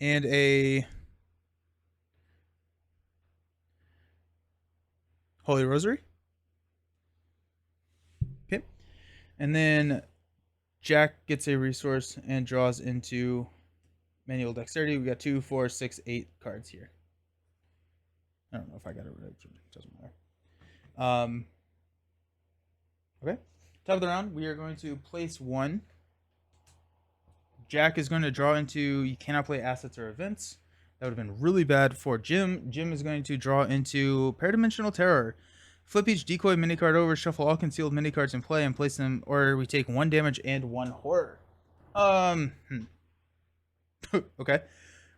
and a Holy Rosary. Okay. And then Jack gets a resource and draws into manual dexterity. We got 2, 4, 6, 8 cards here. I don't know if I got it right. It doesn't matter. Okay. Top of the round, we are going to place 1. Jack is going to draw into you cannot play assets or events. That would have been really bad for Jim. Jim is going to draw into Paradimensional Terror. Flip each decoy mini card over, shuffle all concealed mini cards in play, and place them, or we take 1 damage and 1 horror. Okay.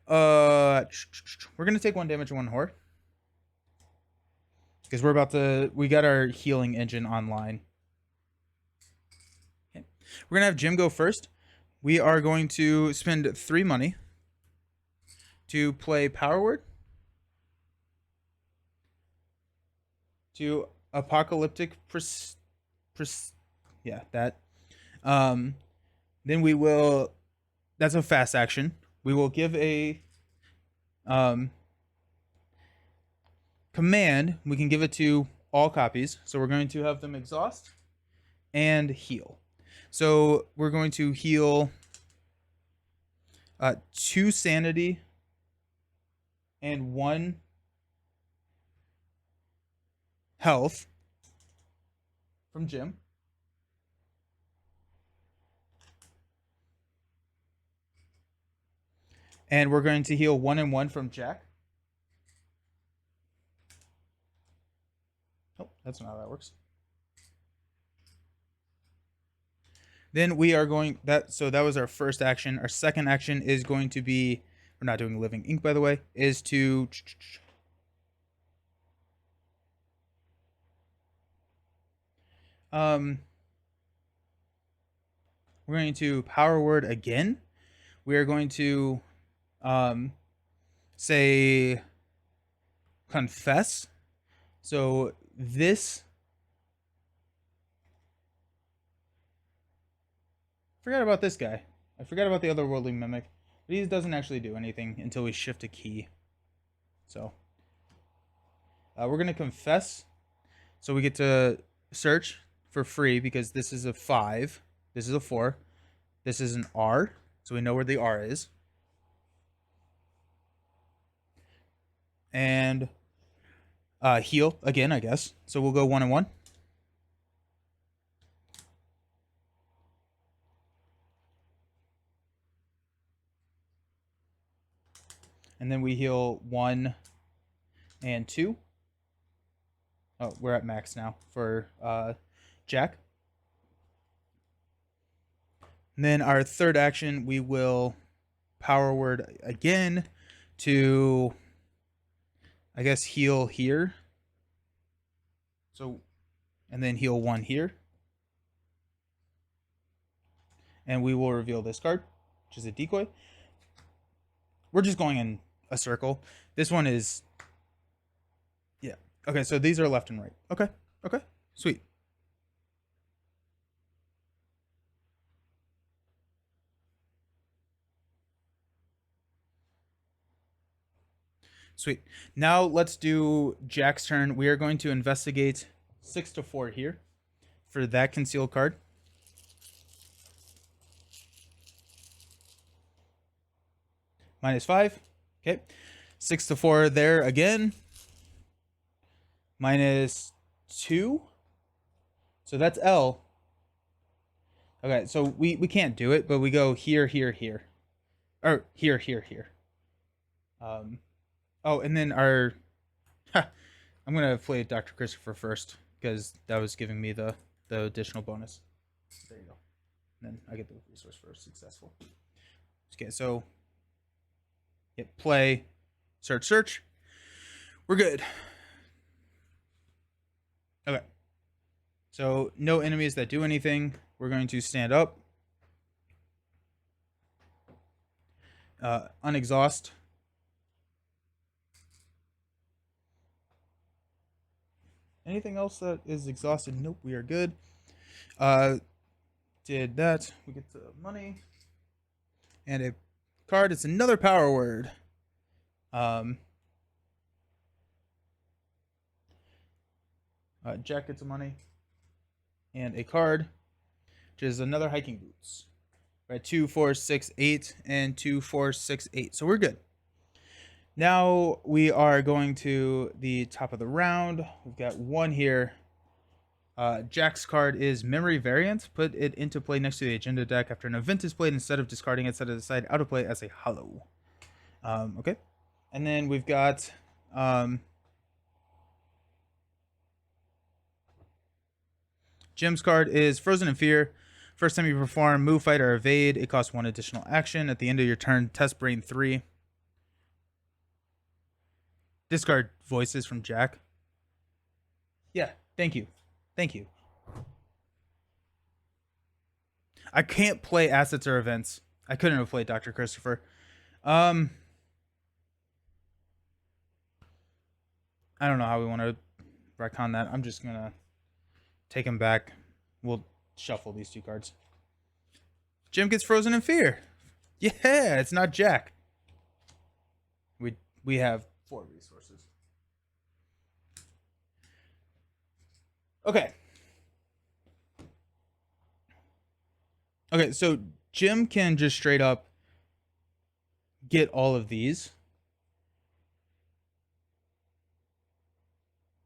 We're gonna take 1 damage and 1 horror. Because we got our healing engine online. Okay. We're gonna have Jim go first. We are going to spend 3 money to play Power Word, to Apocalyptic yeah, that. Then we will. That's a fast action. We will give a command. We can give it to all copies. So we're going to have them exhaust and heal. So we're going to heal 2 sanity and 1 health from Jim. And we're going to heal 1 and 1 from Jack. Oh, that's not how that works. Then we are going so that was our first action. Our second action is going to be, we're not doing Living Ink, by the way, is to we're We're going to power word again. We are going to say confess. So this, forgot about this guy. I forgot about the otherworldly mimic. But he doesn't actually do anything until we shift a key. So we're going to confess. So we get to search for free because this is a 5. This is a 4. This is an R. So we know where the R is. And heal again, I guess. So we'll go 1 and 1. And then we heal 1 and 2. Oh, we're at max now for Jack. And then our third action, we will power word again to, I guess, heal here. So, and then heal 1 here. And we will reveal this card, which is a decoy. We're just going in a circle. This one is, yeah. Okay, so these are left and right. Okay, sweet. Sweet. Now let's do Jack's turn. We are going to investigate 6 to 4 here for that concealed card. -5. Okay. 6 to 4 there again. -2. So that's L. Okay, so we can't do it, but we go here, here, here. Or here, here, here. Oh, and then our... I'm going to play Dr. Christopher first, because that was giving me the additional bonus. There you go. And then I get the resource for successful. Okay, so... hit play. Search. We're good. Okay. So, no enemies that do anything. We're going to stand up. Unexhaust. Anything else that is exhausted? Nope, we are good. Did that. We get the money. And a card. It's another power word. Jack gets the money. And a card, which is another hiking boots. Right, 2, 4, 6, 8, and 2, 4, 6, 8. So we're good. Now we are going to the top of the round. We've got 1 here. Jack's card is Memory Variant. Put it into play next to the agenda deck after an event is played. Instead of discarding it, set it aside out of play as a hollow. Okay. And then we've got... Jim's card is Frozen in Fear. First time you perform move, fight, or evade, it costs 1 additional action. At the end of your turn, test Brain 3. Discard voices from Jack. Yeah, thank you. I can't play assets or events. I couldn't have played Dr. Christopher. I don't know how we want to retcon that. I'm just going to take him back. We'll shuffle these 2 cards. Jim gets Frozen in Fear. Yeah, it's not Jack. We have 4 resources. Okay. Okay, so Jim can just straight up get all of these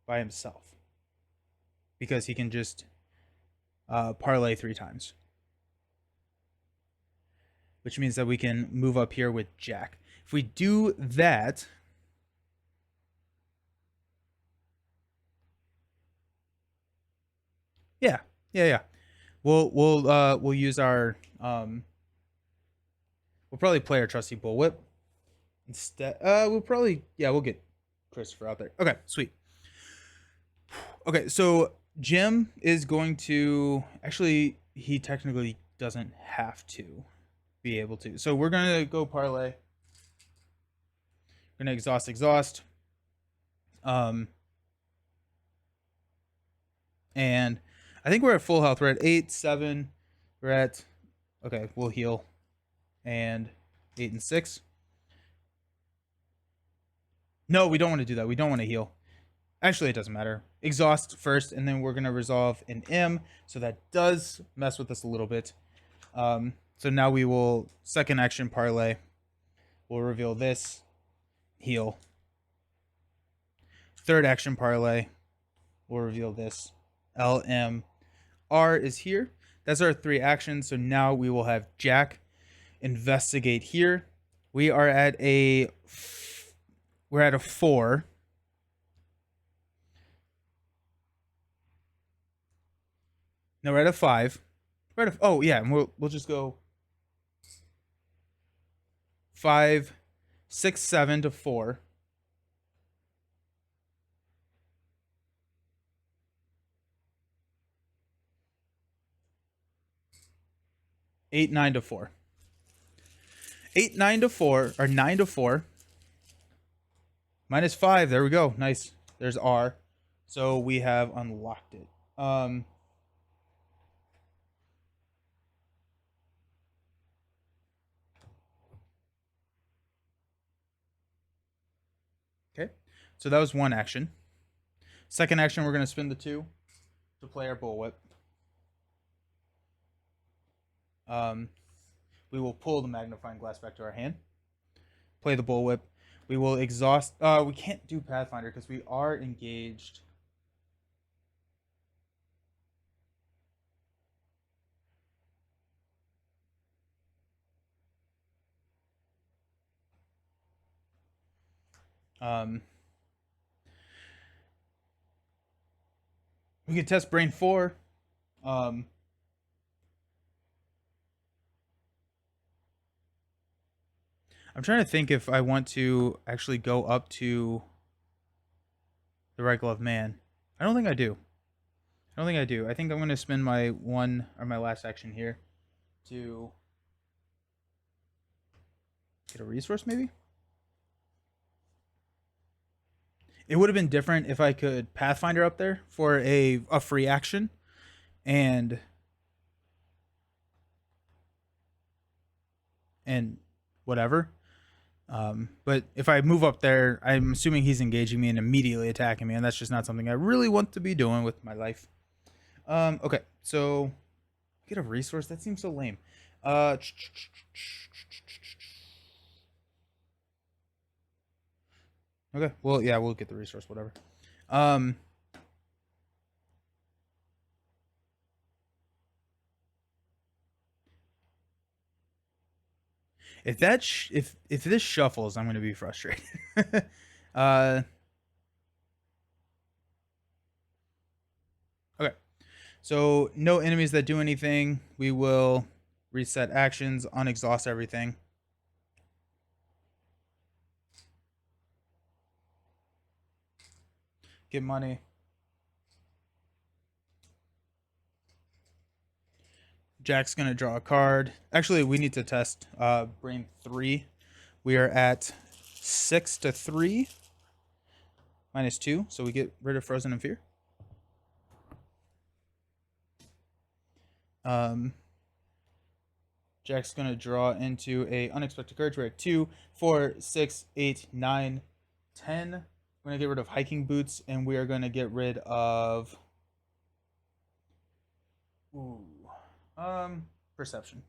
by himself. Because he can just parlay 3 times. Which means that we can move up here with Jack. If we do that... Yeah. We'll use our... we'll probably play our trusty bullwhip. Instead... we'll probably... Yeah, we'll get Christopher out there. Okay, sweet. Okay, so Jim is going to... Actually, he technically doesn't have to be able to. So we're going to go parlay. We're going to exhaust. And I think we're at full health. We're at 8, 7. We're at, okay, we'll heal. And 8 and 6. No, we don't want to do that. We don't want to heal. Actually, it doesn't matter. Exhaust first, and then we're going to resolve an M. So that does mess with us a little bit. So now we will, second action parlay. We'll reveal this. Heal. Third action parlay. We'll reveal this. LM. R is here. That's our 3 actions. So now we will have Jack investigate here. We are at a 4. No, we're at a 5. We're at a, oh yeah, and we'll just go 5, 6, 7 to 4. 8, 9 to 4. 8, 9 to 4, or 9 to 4. Minus 5, there we go. Nice. There's R. So we have unlocked it. Okay. So that was one action. Second action, we're going to spin the 2 to play our bullwhip. We will pull the magnifying glass back to our hand. Play the bullwhip. We will exhaust. We can't do Pathfinder because we are engaged. We could test Brain 4. I'm trying to think if I want to actually go up to the Right Glove Man. I don't think I do. I think I'm going to spend my my last action here to get a resource, maybe? It would have been different if I could Pathfinder up there for a free action and whatever. But if I move up there, I'm assuming he's engaging me and immediately attacking me, and that's just not something I really want to be doing with my life. Okay, so get a resource. That seems so lame. Okay, well, yeah, we'll get the resource, whatever. If that if this shuffles, I'm going to be frustrated. Okay, so no enemies that do anything. We will reset actions, unexhaust everything. Get money. Jack's going to draw a card. Actually, we need to test Brain 3. We are at 6 to 3. Minus 2, so we get rid of Frozen in Fear. Jack's going to draw into a Unexpected Courage. We're at 2, 4, 6, 8, 9, 10. We're going to get rid of Hiking Boots, and we are going to get rid of... Perception.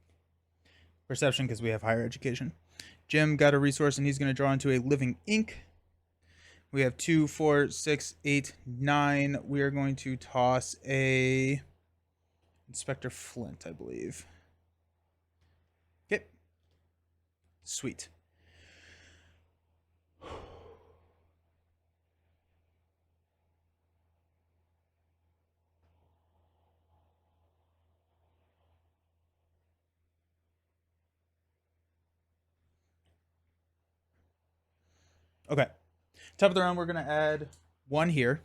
Perception, because we have higher education. Jim got a resource, and he's going to draw into a Living Ink. We have 2, 4, 6, 8, 9. We are going to toss a Inspector Flint, I believe. Okay. Sweet. Okay. Top of the round, we're going to add 1 here.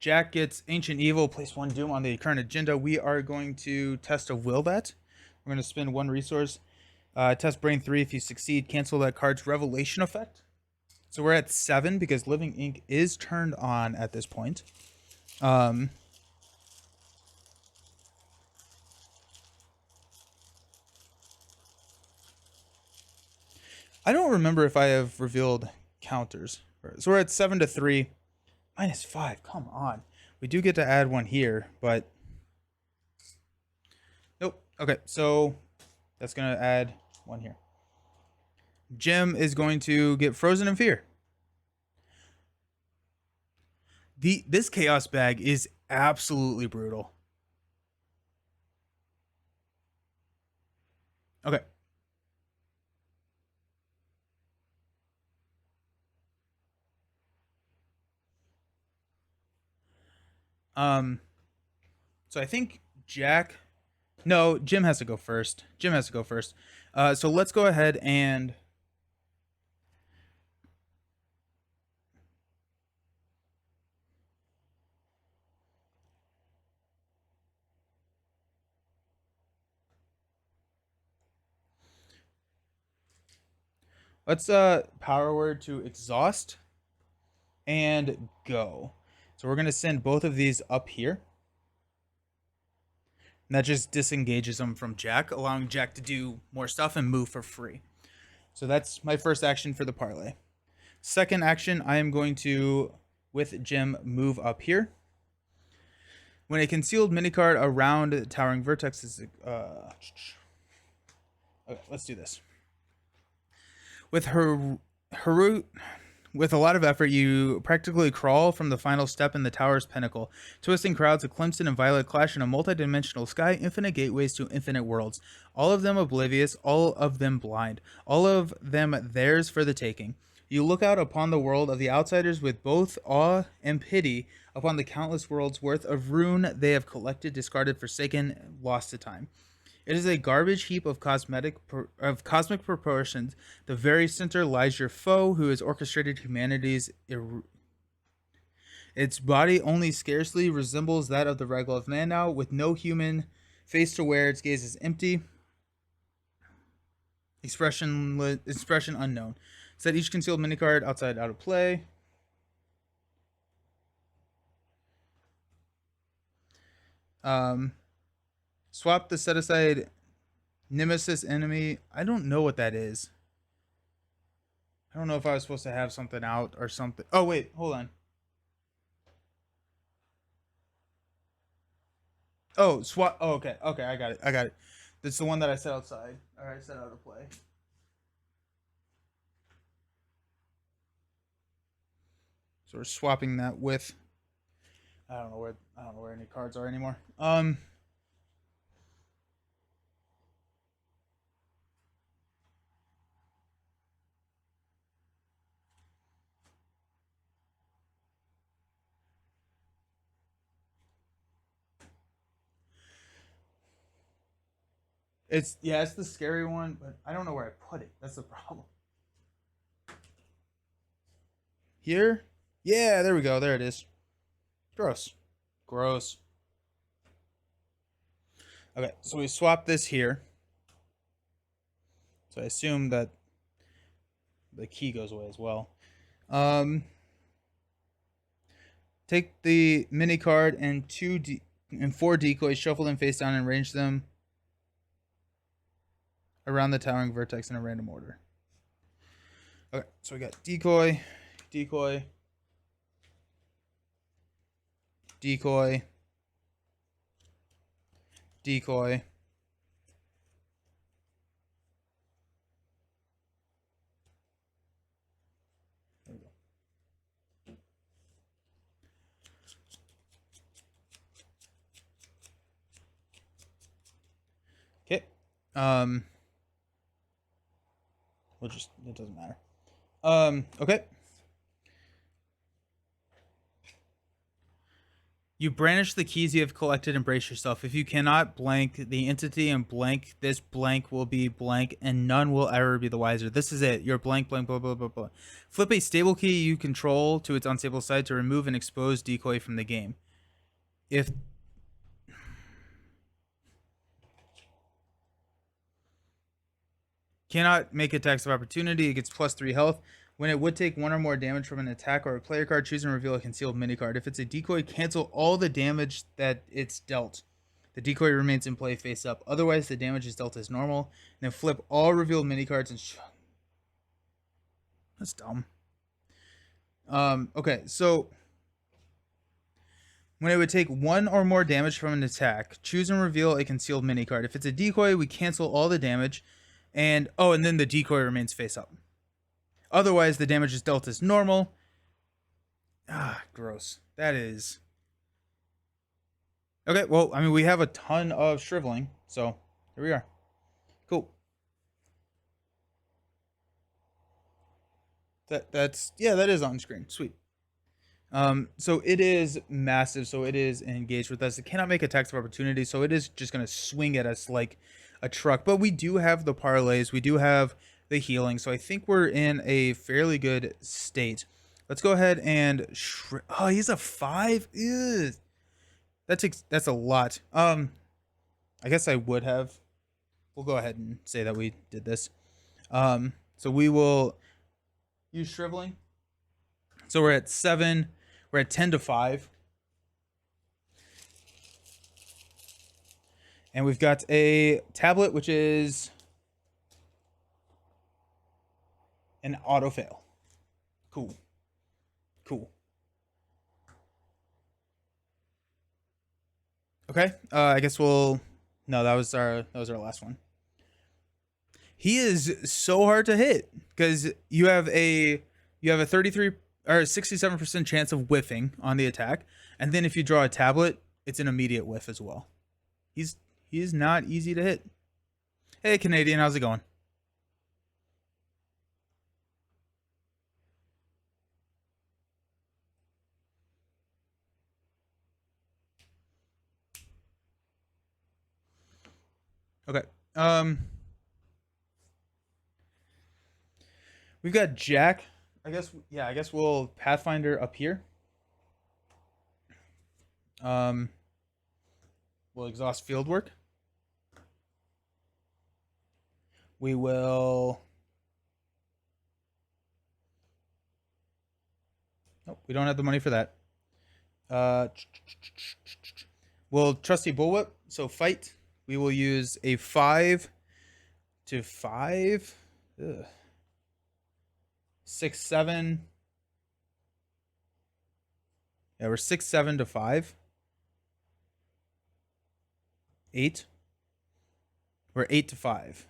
Jack gets Ancient Evil, place 1 Doom on the current agenda. We are going to test a will that. We're going to spend 1 resource. Test Brain 3. If you succeed, cancel that card's Revelation effect. So we're at 7 because Living Ink is turned on at this point. I don't remember if I have revealed counters. So we're at 7 to 3. -5. Come on. We do get to add 1 here, but nope. Okay, so that's going to add 1 here. Jim is going to get Frozen in Fear. This Chaos bag is absolutely brutal. Okay. So I think Jack... No, Jim has to go first. Jim has to go first. So let's go ahead and... Let's power word to exhaust and go. So we're going to send both of these up here. And that just disengages them from Jack, allowing Jack to do more stuff and move for free. So that's my first action for the parlay. Second action, I am going to, with Jim, move up here. When a concealed minicard around Towering Vertex is... okay, let's do this. With with a lot of effort, you practically crawl from the final step in the tower's pinnacle. Twisting crowds of crimson and violet clash in a multi-dimensional sky, infinite gateways to infinite worlds. All of them oblivious, all of them blind, all of them theirs for the taking. You look out upon the world of the outsiders with both awe and pity upon the countless worlds worth of rune they have collected, discarded, forsaken, lost to time. It is a garbage heap of cosmic proportions. The very center lies your foe, who has orchestrated humanity's. Its body only scarcely resembles that of the Regal of man now, with no human face to wear. Its gaze is empty. Expression unknown. Set each concealed minicard outside out of play. Swap the set aside Nemesis enemy. I don't know what that is. I don't know if I was supposed to have something out or something. Oh, wait. Hold on. Oh, swap. Oh, okay. Okay, I got it. I got it. That's the one that I set outside. All right, set out of play. So we're swapping that with... I don't know where any cards are anymore. It's the scary one, but I don't know where I put it. That's the problem. Here? Yeah, there we go. There it is. Gross. Gross. Okay, so we swap this here. So I assume that the key goes away as well. Take the mini card and 4 decoys, shuffle them face down, and arrange them around the towering vertex in a random order. Okay, so we got decoy, decoy, decoy, decoy. There we go. Okay. We'll just, it doesn't matter. Okay. You brandish the keys you have collected and brace yourself. If you cannot, blank the entity and blank this blank will be blank and none will ever be the wiser. This is it. You're blank, blank, blah, blah, blah, blah. Flip a stable key you control to its unstable side to remove an exposed decoy from the game. If cannot make attacks of opportunity, it gets +3 health. When it would take 1 or more damage from an attack or a player card, choose and reveal a concealed mini card. If it's a decoy, cancel all the damage that it's dealt. The decoy remains in play face up. Otherwise, the damage is dealt as normal. And then flip all revealed mini cards and... That's dumb. Okay, so... When it would take 1 or more damage from an attack, choose and reveal a concealed mini card. If it's a decoy, we cancel all the damage. And then the decoy remains face up. Otherwise, the damage is dealt as normal. Ah, gross. That is... Okay, well, I mean, we have a ton of shriveling, so here we are. Cool. That is on screen. Sweet. So it is massive, so it is engaged with us. It cannot make attacks of opportunity, so it is just going to swing at us like a truck. But we do have the parlays. We do have the healing, so I think we're in a fairly good state. Let's go ahead and... Oh, he's a 5? Ew. That's a lot. I guess I would have... We'll go ahead and say that we did this. So we will use shriveling. So we're at 7. We're at 10 to 5. And we've got a tablet, which is an auto fail. Cool. Cool. Okay. I guess we'll... No, that was our last one. He is so hard to hit because you have a 33 or 67% chance of whiffing on the attack, and then if you draw a tablet, it's an immediate whiff as well. He's not easy to hit. Hey, Canadian, how's it going? Okay. We've got Jack. I guess we'll Pathfinder up here. We'll exhaust field work. We will... Nope, we don't have the money for that. We'll trusty bullwhip. So fight. We will use a 5 to 5. Ugh. 6, 7. Yeah, we're 6, 7 to 5. 8. We're 8 to 5.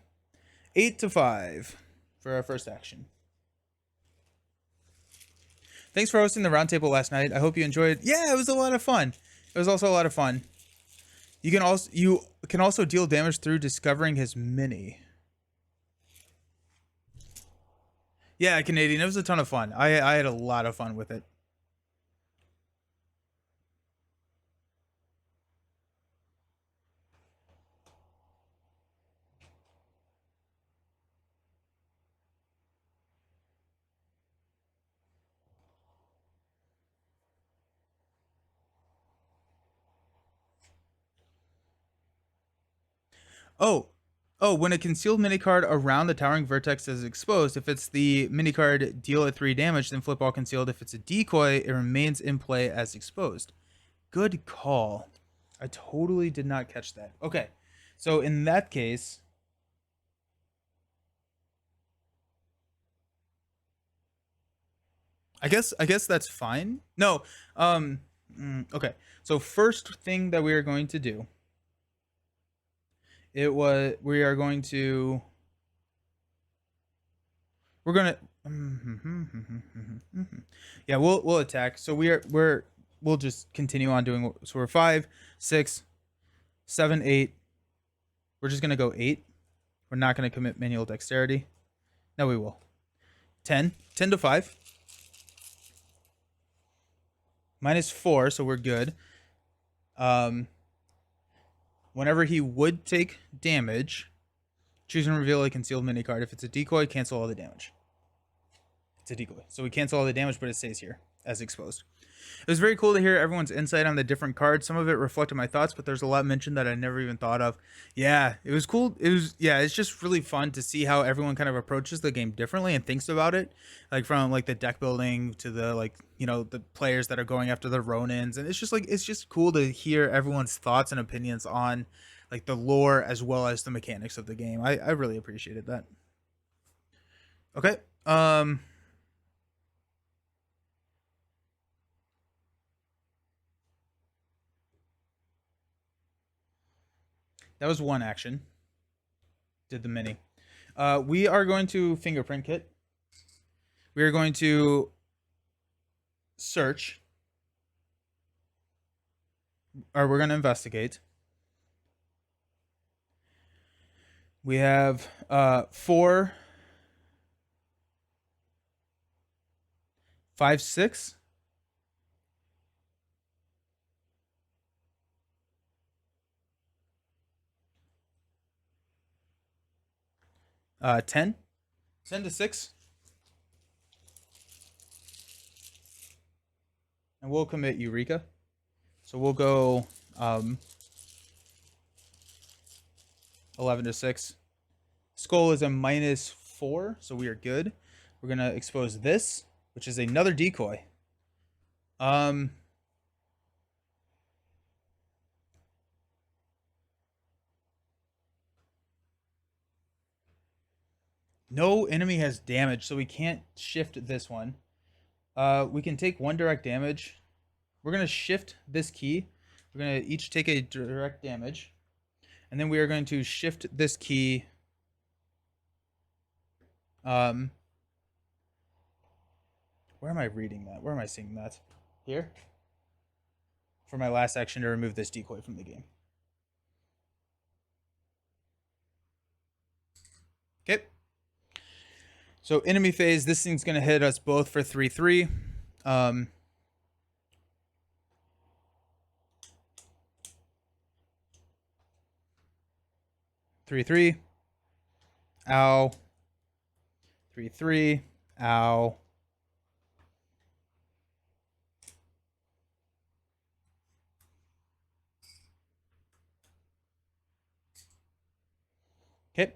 8 to 5 for our first action. Thanks for hosting the roundtable last night. I hope you enjoyed. Yeah, it was a lot of fun. It was also a lot of fun. You can also deal damage through discovering his mini. Yeah, Canadian. It was a ton of fun. I had a lot of fun with it. When a concealed mini card around the towering vertex is exposed, if it's the mini card deal at 3 damage, then flip all concealed. If it's a decoy, it remains in play as exposed. Good call. I totally did not catch that. Okay, so in that case... I guess that's fine. No, okay. So first thing that we are going to do... we're gonna yeah, we'll attack. So we'll just continue on doing, so we're 5, 6, 7, 8. We're just gonna go 8. We're not gonna commit manual dexterity. No, we will. 10 to 5. -4, so we're good. Um, Whenever he would take damage, choose and reveal a concealed mini card. If it's a decoy, cancel all the damage. It's a decoy, so we cancel all the damage, but it stays here as exposed. It was very cool to hear everyone's insight on the different cards. Some of it reflected my thoughts, but there's a lot mentioned that I never even thought of. Yeah, it was cool. It's just really fun to see how everyone kind of approaches the game differently and thinks about it. Like from like the deck building to the the players that are going after the Ronins. And it's just cool to hear everyone's thoughts and opinions on like the lore as well as the mechanics of the game. I really appreciated that. Okay. That was one action. Did the mini. We are going to fingerprint kit. We are going to search, or we're going to investigate. We have 4, 5, 6. Uh, 10. 10 to 6. And we'll commit Eureka. So we'll go 11 to 6. Skull is a -4, so we are good. We're going to expose this, which is another decoy. No enemy has damage, so we can't shift this one. We can take 1 direct damage. We're going to shift this key. We're going to each take a direct damage. And then we are going to shift this key. Where am I reading that? Where am I seeing that? Here? For my last action to remove this decoy from the game. Okay. So enemy phase, this thing's going to hit us both for 3/3. 3/3. Ow. 3/3. Ow. Okay.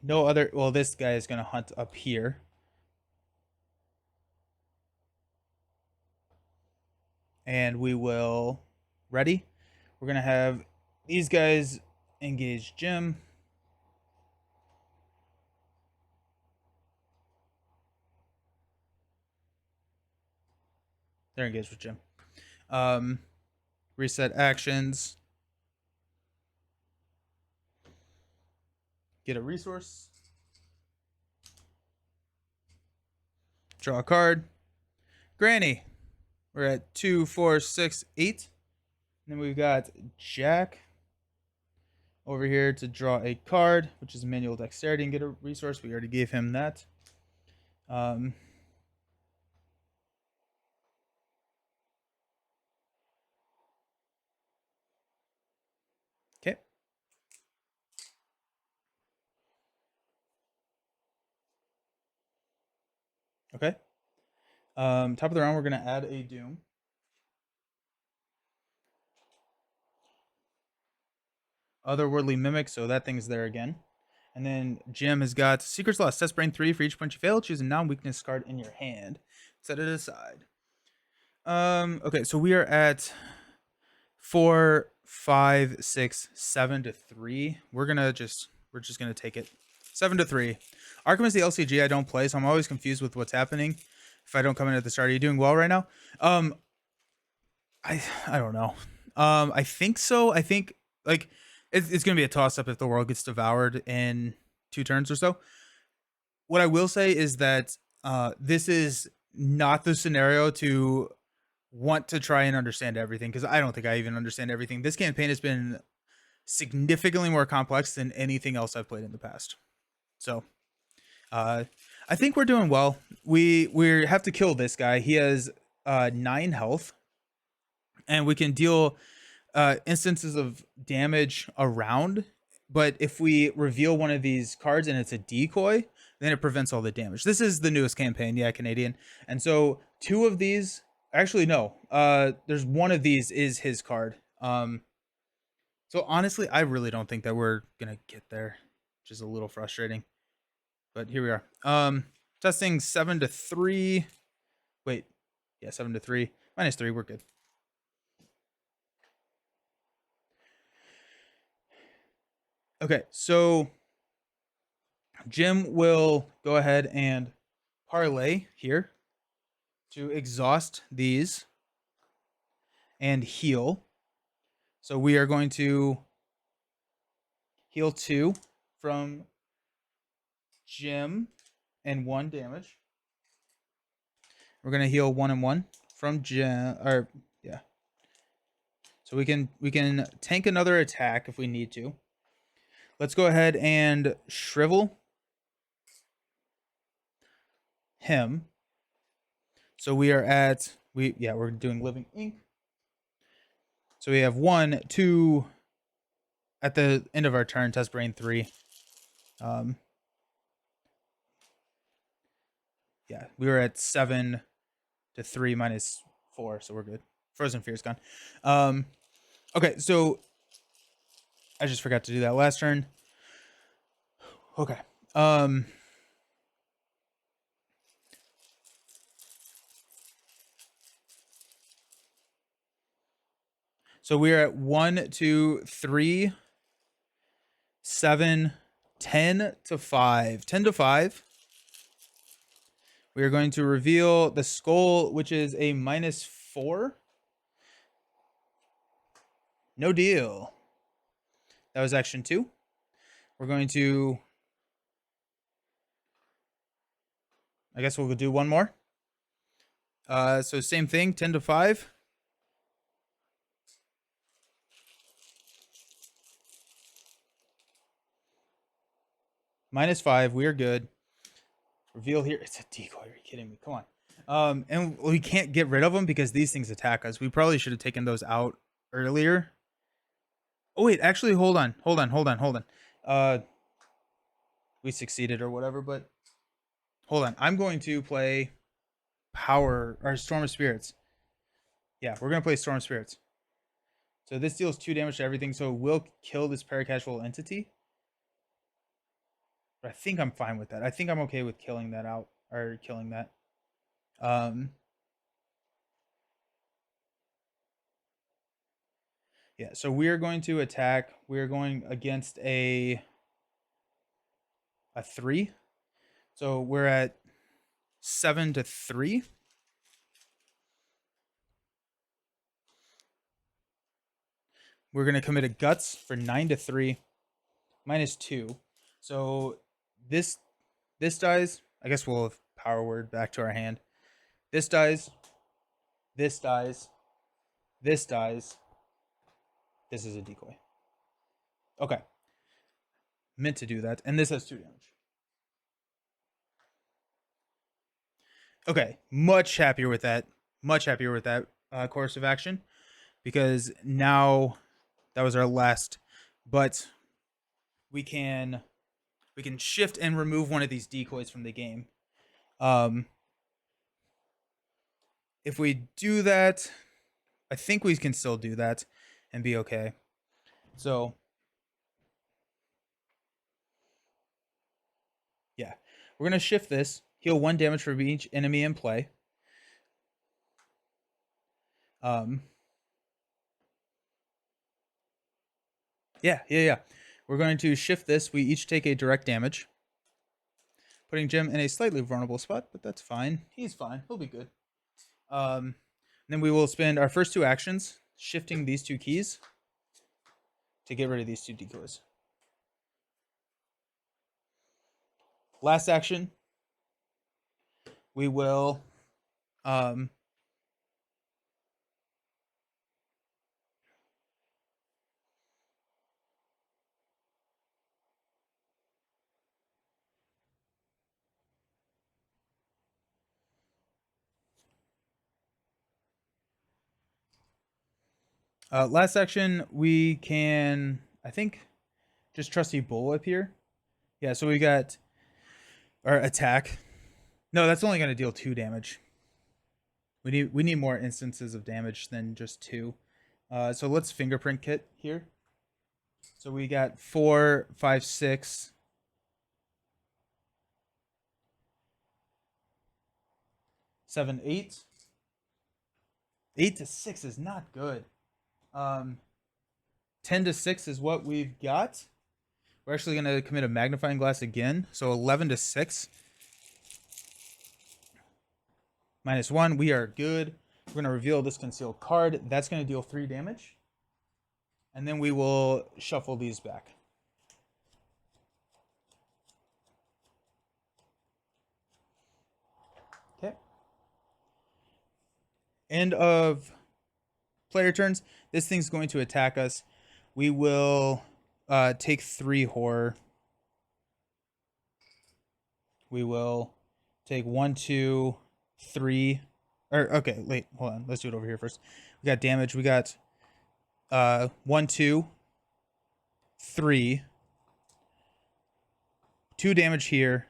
No other. Well, this guy is going to hunt up here. And we will. Ready? We're going to have these guys engage Jim. They're engaged with Jim. Reset actions. Get a resource. Draw a card. Granny. We're at 2, 4, 6, 8. And then we've got Jack over here to draw a card, which is manual dexterity, and get a resource. We already gave him that. Okay. Okay. Top of the round, we're going to add a Doom. Otherworldly Mimic, so that thing's there again. And then Jim has got Secret's Lost. Test Brain 3 for each punch you fail. Choose a non-weakness card in your hand. Set it aside. Okay, so we are at 4, 5, 6, 7 to 3. We're just gonna take it. 7 to 3. Arkham is the LCG I don't play, so I'm always confused with what's happening if I don't come in at the start. Are you doing well right now? I don't know. I think so. I think like it's gonna be a toss up if the world gets devoured in 2 turns or so. What I will say is that this is not the scenario to want to try and understand everything, because I don't think I even understand everything. This campaign has been significantly more complex than anything else I've played in the past. So I think we're doing well. We have to kill this guy. He has 9 health. and we can deal instances of damage around. But if we reveal one of these cards and it's a decoy, then it prevents all the damage. This is the newest campaign, yeah, Canadian. And so two of these, actually no, there's one of these is his card. So honestly, I really don't think that we're gonna get there, which is a little frustrating. But here we are. Testing 7-3. Wait, yeah, 7-3 -3. We're good. Okay, so Jim will go ahead and parlay here to exhaust these and heal. So we are going to heal 2 from Jim and 1 damage. We're going to heal 1 and 1 from Jim, or yeah. So we can tank another attack if we need to. Let's go ahead and shrivel him. So we are at we're doing living ink. So we have 1, 2 at the end of our turn, test brain 3. Yeah, we were at 7-3 -4, so we're good. Frozen Fear's gone. Okay, so I just forgot to do that last turn. Okay. So we're at 1, 2, 3, 7, 10 to 5. 10 to 5. We are going to reveal the skull, which is a -4. No deal. That was action 2. We're going to, I guess we'll do one more. So same thing, 10 to 5. -5. We are good. Reveal here. It's a decoy. Are you kidding me? Come on. And we can't get rid of them because these things attack us. We probably should have taken those out earlier. Oh wait, actually, hold on. We succeeded or whatever, but hold on. I'm going to play Power or Storm of Spirits. Yeah, we're gonna play Storm of Spirits. So this deals 2 damage to everything, so it will kill this paracasual entity. But I think I'm fine with that. I think I'm okay with killing that out or killing that. Yeah, so we're going to attack. We're going against a 3. So we're at 7-3. We're going to commit a guts for 9-3 -2. So this dies. I guess we'll have power word back to our hand. This dies. This dies. This dies. This is a decoy. Okay. Meant to do that. And this has 2 damage. Okay. Much happier with that. Much happier with that course of action. Because now that was our last. But we can shift and remove one of these decoys from the game. If we do that, I think we can still do that and be okay. So yeah, we're gonna shift this, heal 1 damage for each enemy in play. Yeah. We're going to shift this. We each take a direct damage, putting Jim in a slightly vulnerable spot, but that's fine. He's fine. He'll be good. Then we will spend our first 2 actions shifting these 2 keys to get rid of these 2 decoys. Last action, we will Last action, we can, I think, just trusty bullwhip here. Yeah, so we got our attack. No, that's only going to deal 2 damage. We need more instances of damage than just 2. So let's fingerprint kit here. So we got 4, 5, 6, 7, 8. 8 to 6 is not good. 10 to 6 is what we've got. We're actually going to commit a magnifying glass again. So 11 to 6. -1. We are good. We're going to reveal this concealed card. That's going to deal 3 damage. And then we will shuffle these back. Okay. End of player turns. This thing's going to attack us. We will take 3 horror. We will take 1, 2, 3. Or okay, wait, hold on. Let's do it over here first. We got damage. We got 1, 2, 3. 2 damage here.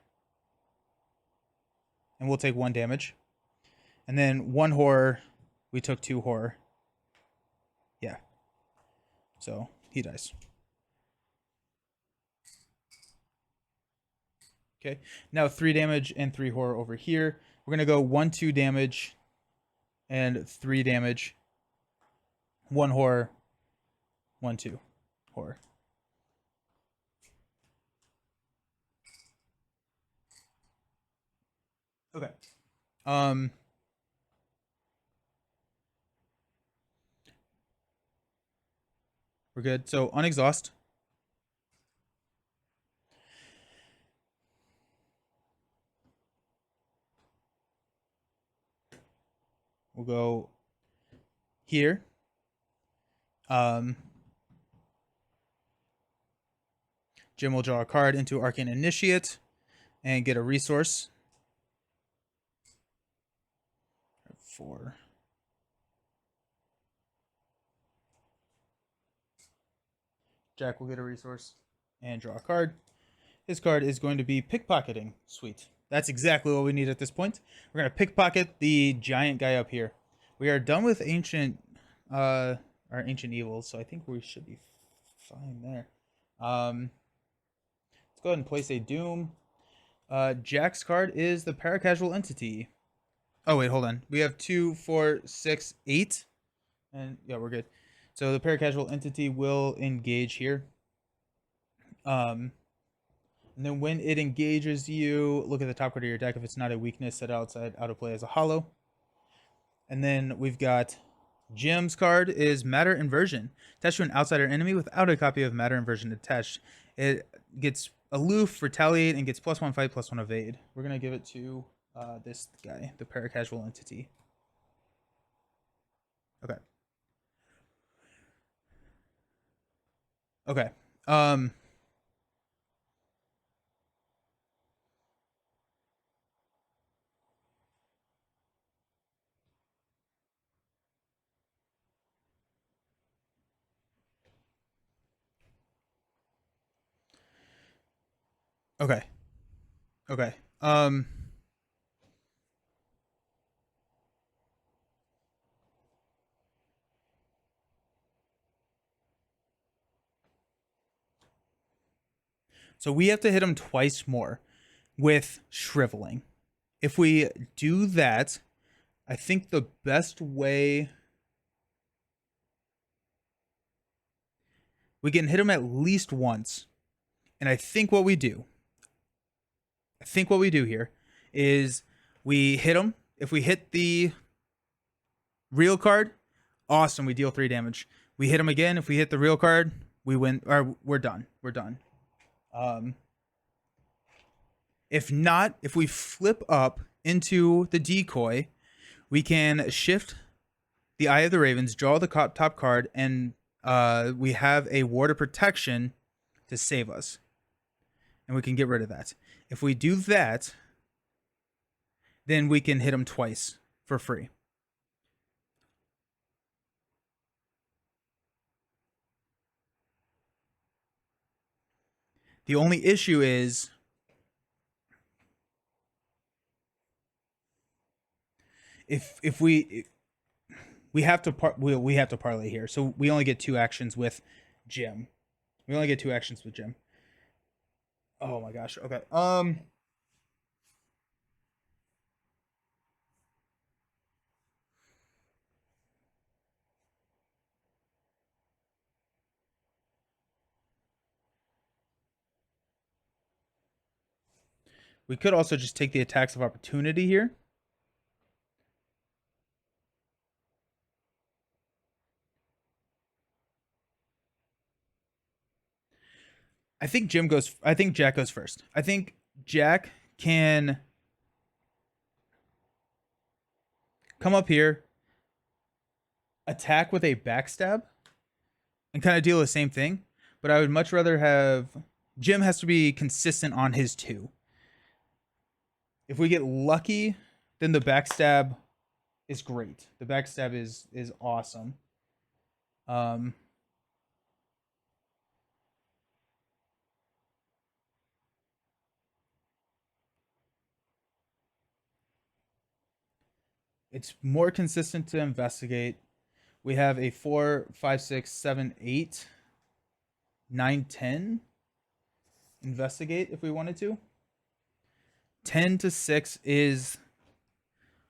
And we'll take 1 damage. And then 1 horror. We took 2 horror. Yeah. So he dies. Okay. Now 3 damage and 3 horror over here. We're gonna go 1, 2 damage and 3 damage. 1 horror. 1, 2 horror. Okay. We're good. So unexhaust. We'll go here. Jim will draw a card into Arcane Initiate and get a resource. 4. Jack will get a resource and draw a card. His card is going to be pickpocketing. Sweet. That's exactly what we need at this point. We're going to pickpocket the giant guy up here. We are done with our ancient evils, so I think we should be fine there. Let's go ahead and place a doom. Jack's card is the paracasual entity. Oh wait, hold on. We have 2, 4, 6, 8, and yeah, we're good. So the paracasual entity will engage here. And then when it engages you, look at the top card of your deck. If it's not a weakness, set out of play as a hollow. And then we've got Jim's card is Matter Inversion. Attached to an outsider enemy without a copy of Matter Inversion attached. It gets aloof, retaliate, and gets +1 fight, +1 evade. We're going to give it to this guy, the paracasual entity. Okay. Okay. Okay. Okay. So we have to hit him twice more with shriveling. If we do that, I think the best way we can hit him at least once. And I think what we do here is we hit him. If we hit the real card, awesome, we deal 3 damage. We hit him again. If we hit the real card, we win, or we're done. We're done. If not, if we flip up into the decoy, we can shift the Eye of the Ravens, draw the top card, and we have a ward of protection to save us. And we can get rid of that. If we do that, then we can hit him twice for free. The only issue is if we have to we have to parlay here. So we only get 2 actions with Jim. We only get 2 actions with Jim. Oh my gosh. Okay. We could also just take the attacks of opportunity here. I think Jack goes first. I think Jack can come up here, attack with a backstab, and kind of deal the same thing. But I would much rather have Jim has to be consistent on his 2. If we get lucky, then the backstab is great. The backstab is awesome. It's more consistent to investigate. We have a 4, 5, 6, 7, 8, 9, 10. Investigate if we wanted to. 10 to 6 is,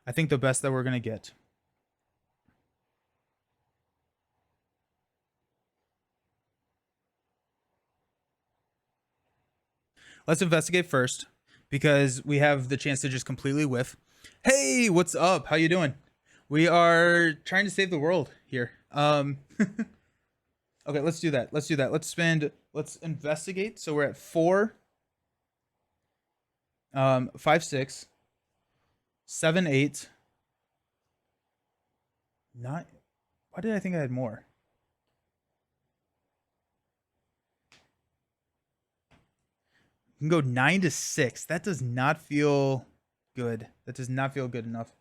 I think, the best that we're going to get. Let's investigate first because we have the chance to just completely whiff. Hey, what's up? How you doing? We are trying to save the world here. Okay, let's do that. Let's let's investigate. So we're at 4, 5, 6, 7, 8, 9. Why did I think I had more? You can go 9 to 6. That does not feel good. That does not feel good enough.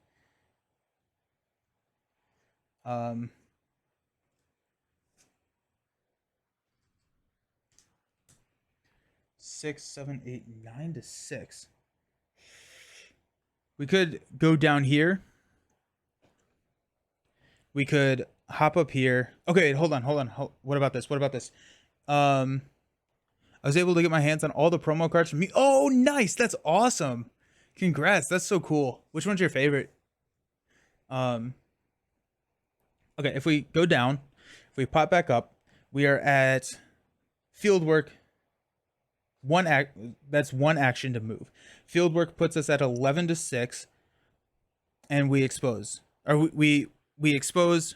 6, 7, 8, 9 to 6. We could go down here. We could hop up here. Okay, hold on. What about this? I was able to get my hands on all the promo cards from me. Oh, nice. That's awesome. Congrats. That's so cool. Which one's your favorite? Okay, if we go down, if we pop back up, we are at fieldwork. That's 1 action to move. Fieldwork puts us at 11 to 6, and we expose. Or we expose,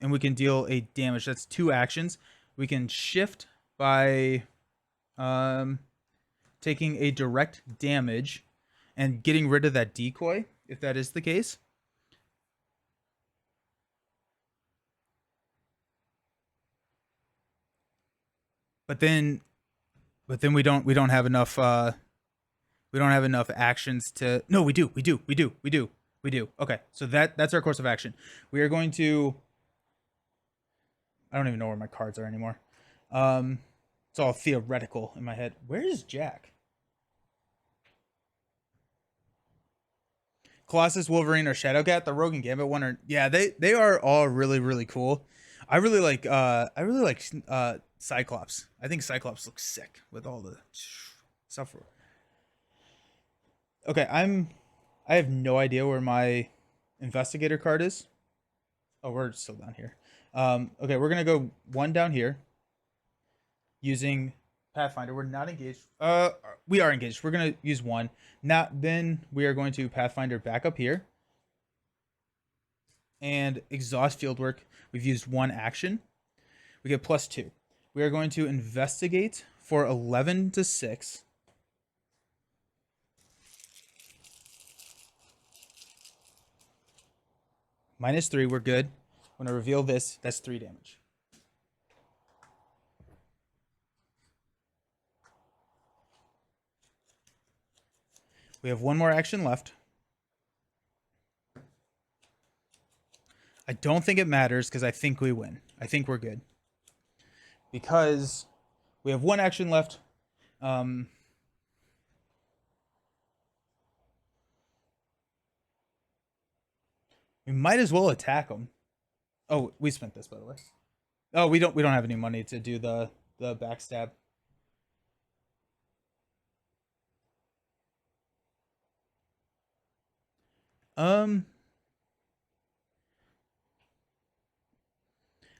and we can deal a damage. That's 2 actions. We can shift by taking a direct damage and getting rid of that decoy, if that is the case. But then we don't have enough actions to. No, we do. Okay, so that's our course of action. We are going to. I don't even know where my cards are anymore. It's all theoretical in my head. Where is Jack? Colossus, Wolverine, or Shadowcat. The Rogue and Gambit one are they are all really cool. I really like Cyclops. I think Cyclops looks sick with all the stuff. Okay, I have no idea where my investigator card is. Oh, we're still down here. Okay, we're gonna go 1 down here using Pathfinder. We're not engaged. We are engaged. We're gonna use 1. Then we are going to Pathfinder back up here and exhaust fieldwork. We've used 1 action. We get +2. We are going to investigate for 11 to 6. -3, we're good. When I reveal this, that's 3 damage. We have 1 more action left. I don't think it matters because I think we win. I think we're good. Because we have 1 action left. Um, we might as well attack him. Oh, we spent this, by the way. Oh, we don't have any money to do the backstab. Um,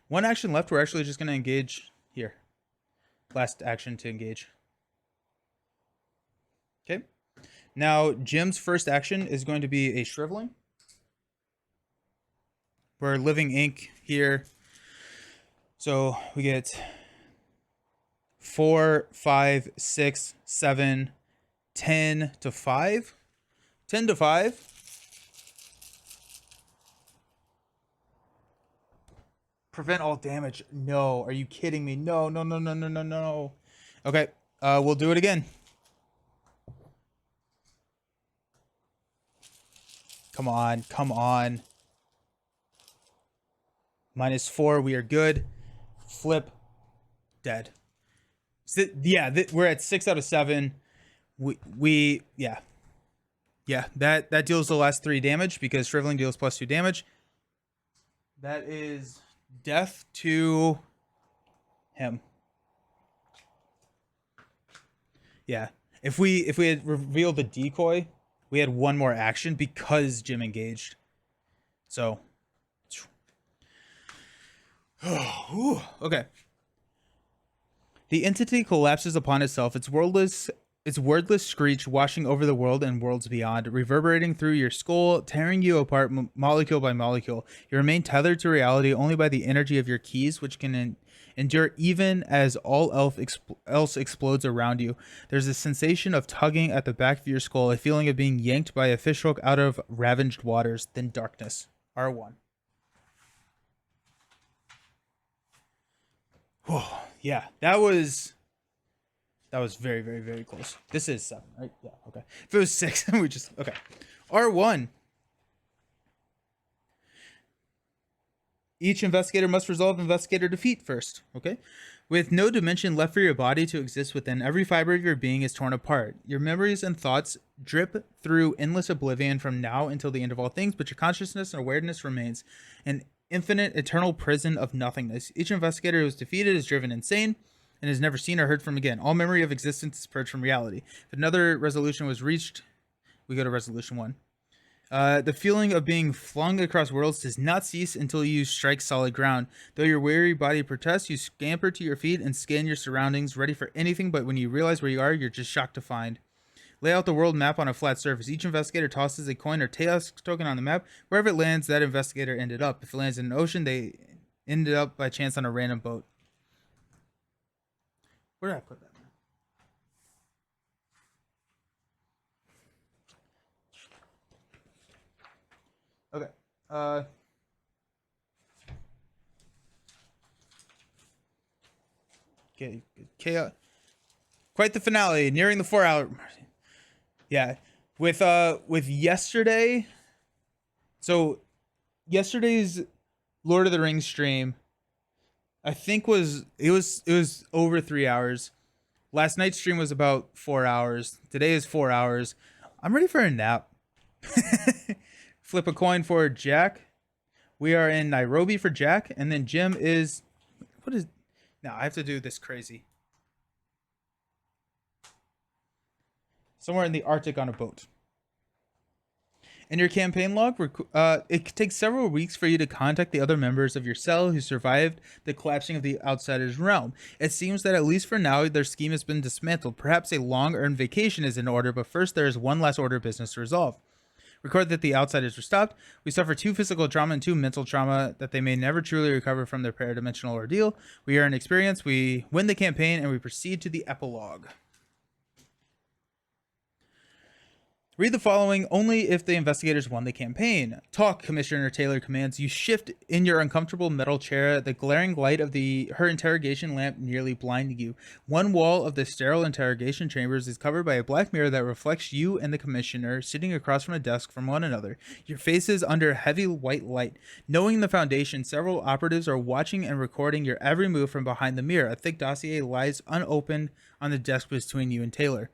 one action left. We're actually just gonna engage here. Last action to engage. Okay. Now Jim's first action is going to be a shriveling. We're living ink here, so we get 4, 5, 6, 7, 10 to 5. 10 to 5. Prevent all damage. No, are you kidding me? No, no, no, no, no, no, no. Okay, we'll do it again. Come on, come on. -4, we are good. Flip, dead. Yeah, we're at 6 out of 7. Yeah. Yeah, that deals the last 3 damage because shriveling deals +2 damage. That is death to him. Yeah. If we had revealed the decoy, we had one more action because Jim engaged. So okay. The entity collapses upon itself, its wordless screech washing over the world and worlds beyond, reverberating through your skull, tearing you apart molecule by molecule. You remain tethered to reality only by the energy of your keys, which can endure even as all else explodes around you. There's a sensation of tugging at the back of your skull, a feeling of being yanked by a fishhook out of ravaged waters, then darkness. R1. Yeah, that was very, very, very close. This is 7, right? Yeah, okay. If it was 6, we just... Okay. R1. Each investigator must resolve investigator defeat first, okay? With no dimension left for your body to exist within, every fiber of your being is torn apart. Your memories and thoughts drip through endless oblivion from now until the end of all things, but your consciousness and awareness remains an infinite, eternal prison of nothingness. Each investigator who is defeated is driven insane and is never seen or heard from again. All memory of existence is purged from reality. If another resolution was reached, we go to resolution 1. The feeling of being flung across worlds does not cease until you strike solid ground. Though your weary body protests, you scamper to your feet and scan your surroundings, ready for anything, but when you realize where you are, you're just shocked to find. Lay out the world map on a flat surface. Each investigator tosses a coin or task token on the map. Wherever it lands, that investigator ended up. If it lands in an ocean, they ended up by chance on a random boat. Where did I put that? Okay. Okay. Chaos. Quite the finale, nearing the 4-hour. Yeah. With yesterday. So yesterday's Lord of the Rings stream, I think was over 3 hours. Last night's stream was about 4 hours. Today is 4 hours. I'm ready for a nap. Flip a coin for Jack. We are in Nairobi for Jack, and then Jim is... What is... Now, I have to do this crazy. Somewhere in the Arctic on a boat. In your campaign log, it takes several weeks for you to contact the other members of your cell who survived the collapsing of the Outsider's realm. It seems that at least for now, their scheme has been dismantled. Perhaps a long-earned vacation is in order, but first there is one last order of business to resolve. Record that the Outsiders were stopped. We suffer 2 physical trauma and 2 mental trauma that they may never truly recover from their paradimensional ordeal. We earn experience, we win the campaign, and we proceed to the epilogue. Read the following only if the investigators won the campaign. Talk, Commissioner Taylor commands. You shift in your uncomfortable metal chair, the glaring light of her interrogation lamp nearly blinding you. One wall of the sterile interrogation chambers is covered by a black mirror that reflects you and the commissioner sitting across from a desk from one another, your faces under heavy white light. Knowing the foundation, several operatives are watching and recording your every move from behind the mirror. A thick dossier lies unopened on the desk between you and Taylor.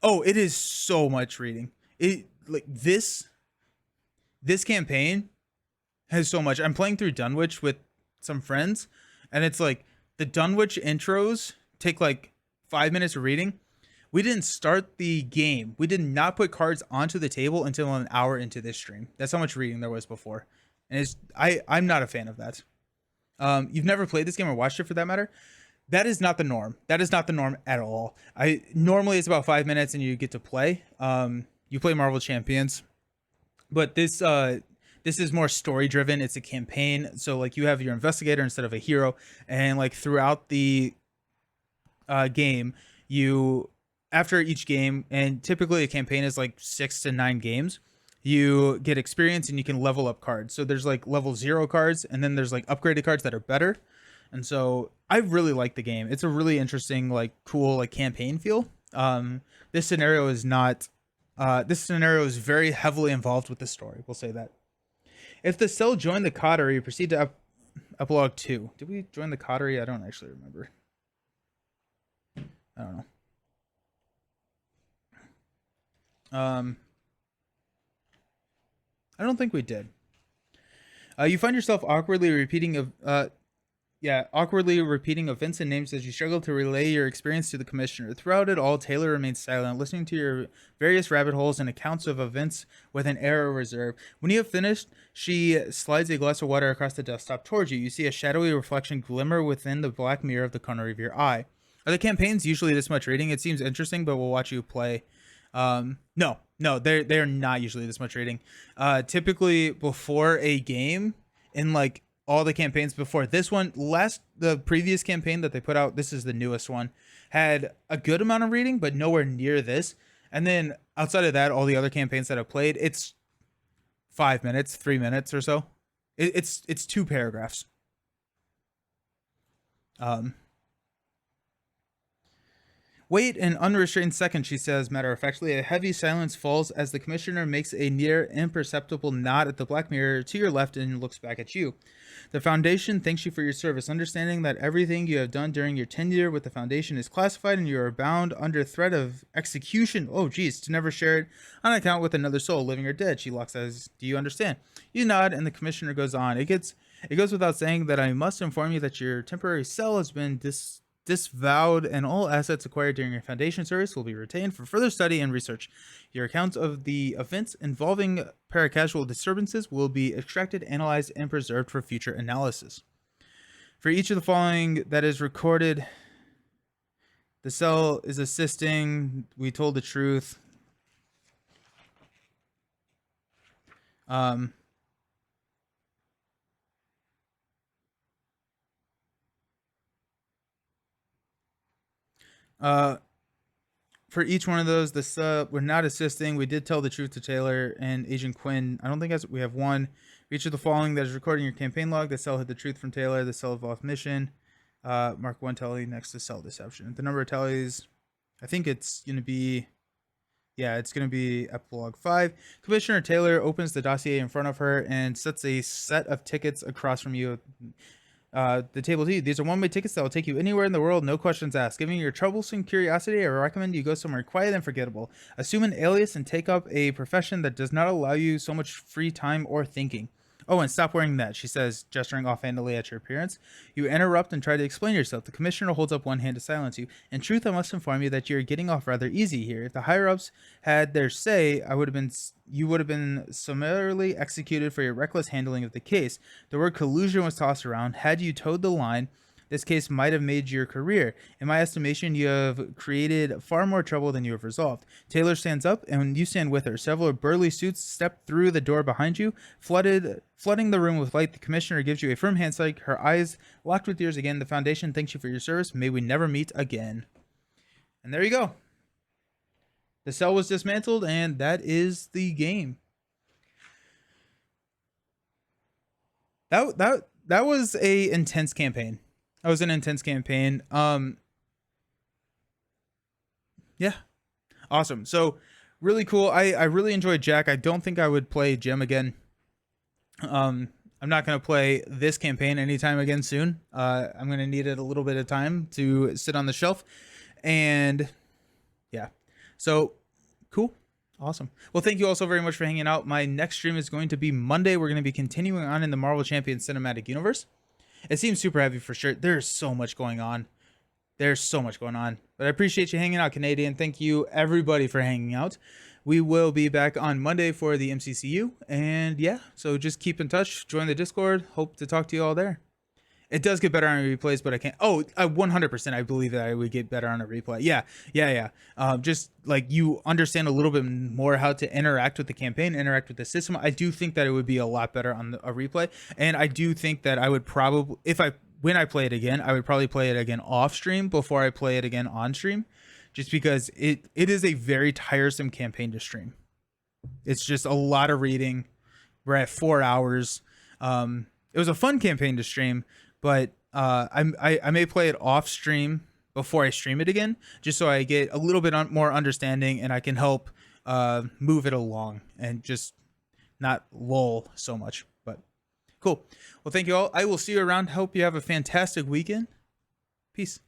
Oh, it is so much reading. It like this campaign has so much. I'm playing through Dunwich with some friends, and it's like the Dunwich intros take like 5 minutes of reading. We didn't start the game. We did not put cards onto the table until an hour into this stream. That's how much reading there was before, and I'm not a fan of that. You've never played this game or watched it for that matter. That is not the norm. That is not the norm at all. I normally it's about 5 minutes and you get to play. You play Marvel Champions, but this is more story driven. It's a campaign, so like you have your investigator instead of a hero, and like throughout the game, you after each game, and typically a campaign is like 6 to 9 games. You get experience and you can level up cards. So there's like level 0 cards, and then there's like upgraded cards that are better. And so I really like the game. It's a really interesting, like cool, like campaign feel. This scenario is not. This scenario is very heavily involved with the story. We'll say that. If the cell joined the coterie, proceed to epilogue 2. Did we join the coterie? I don't actually remember. I don't know. I don't think we did. You find yourself awkwardly repeating events and names as you struggle to relay your experience to the commissioner. Throughout it all, Taylor remains silent, listening to your various rabbit holes and accounts of events with an air of reserve. When you have finished, she slides a glass of water across the desktop towards you. You see a shadowy reflection glimmer within the black mirror of the corner of your eye. Are the campaigns usually this much reading? It seems interesting, but we'll watch you play. No, they're not usually this much reading. Typically before a game, in like all the campaigns before this one, the previous campaign that they put out, this is the newest one, had a good amount of reading, but nowhere near this. And then outside of that, all the other campaigns that I've played, it's 5 minutes, 3 minutes or so. It's 2 paragraphs. Wait an unrestrained second, she says matter-of-factly. A heavy silence falls as the commissioner makes a near imperceptible nod at the black mirror to your left and looks back at you. The Foundation thanks you for your service, understanding that everything you have done during your tenure with the Foundation is classified and you are bound under threat of execution. Oh, geez, to never share it on account with another soul, living or dead. She looks as, do you understand? You nod, and the commissioner goes on. It goes without saying that I must inform you that your temporary cell has been disavowed, and all assets acquired during your Foundation service will be retained for further study and research. Your accounts of the events involving paracasual disturbances will be extracted, analyzed, and preserved for future analysis. For each of the following that is recorded, the cell is assisting. We told the truth. For each one of those, the sub we're not assisting. We did tell the truth to Taylor and Agent Quinn. I don't think we have one. For each of the following that is recording your campaign log, the cell hid the truth from Taylor. The cell evolved mission. Mark 1 tally next to cell deception. The number of tallies, I think it's gonna be, yeah, it's gonna be epilogue 5. Commissioner Taylor opens the dossier in front of her and sets a set of tickets across from you. The table to you. These are one-way tickets that will take you anywhere in the world, no questions asked. Given your troublesome curiosity, I recommend you go somewhere quiet and forgettable. Assume an alias and take up a profession that does not allow you so much free time or thinking. Oh, and stop wearing that, she says, gesturing offhandedly at your appearance. You interrupt and try to explain yourself. The commissioner holds up one hand to silence you. In truth, I must inform you that you're getting off rather easy here. If the higher-ups had their say, you would have been summarily executed for your reckless handling of the case. The word collusion was tossed around. Had you towed the line, this case might have made your career. In my estimation, you have created far more trouble than you have resolved. Taylor stands up, and you stand with her. Several burly suits step through the door behind you, flooding the room with light. The commissioner gives you a firm handshake, her eyes locked with yours again. The Foundation thanks you for your service. May we never meet again. And there you go. The cell was dismantled, and that is the game. That was a intense campaign. That was an intense campaign. Yeah, awesome. So really cool. I really enjoyed Jack. I don't think I would play Jim again. I'm not going to play this campaign anytime again soon. I'm going to need it a little bit of time to sit on the shelf. And yeah, so cool. Awesome. Well, thank you all so very much for hanging out. My next stream is going to be Monday. We're going to be continuing on in the Marvel Champions Cinematic Universe. It seems super heavy for sure. There's so much going on. There's so much going on. But I appreciate you hanging out, Canadian. Thank you, everybody, for hanging out. We will be back on Monday for the MCCU. And yeah, so just keep in touch. Join the Discord. Hope to talk to you all there. It does get better on replays, but I can't. Oh, 100%. I believe that I would get better on a replay. Yeah. Just like you understand a little bit more how to interact with the campaign, interact with the system. I do think that it would be a lot better on a replay, and I do think that I would probably, when I play it again, I would probably play it again off stream before I play it again on stream, just because it is a very tiresome campaign to stream. It's just a lot of reading. We're at 4 hours. It was a fun campaign to stream. But I may play it off stream before I stream it again, just so I get a little bit more understanding and I can help move it along and just not lull so much. But cool. Well, thank you all. I will see you around. Hope you have a fantastic weekend. Peace.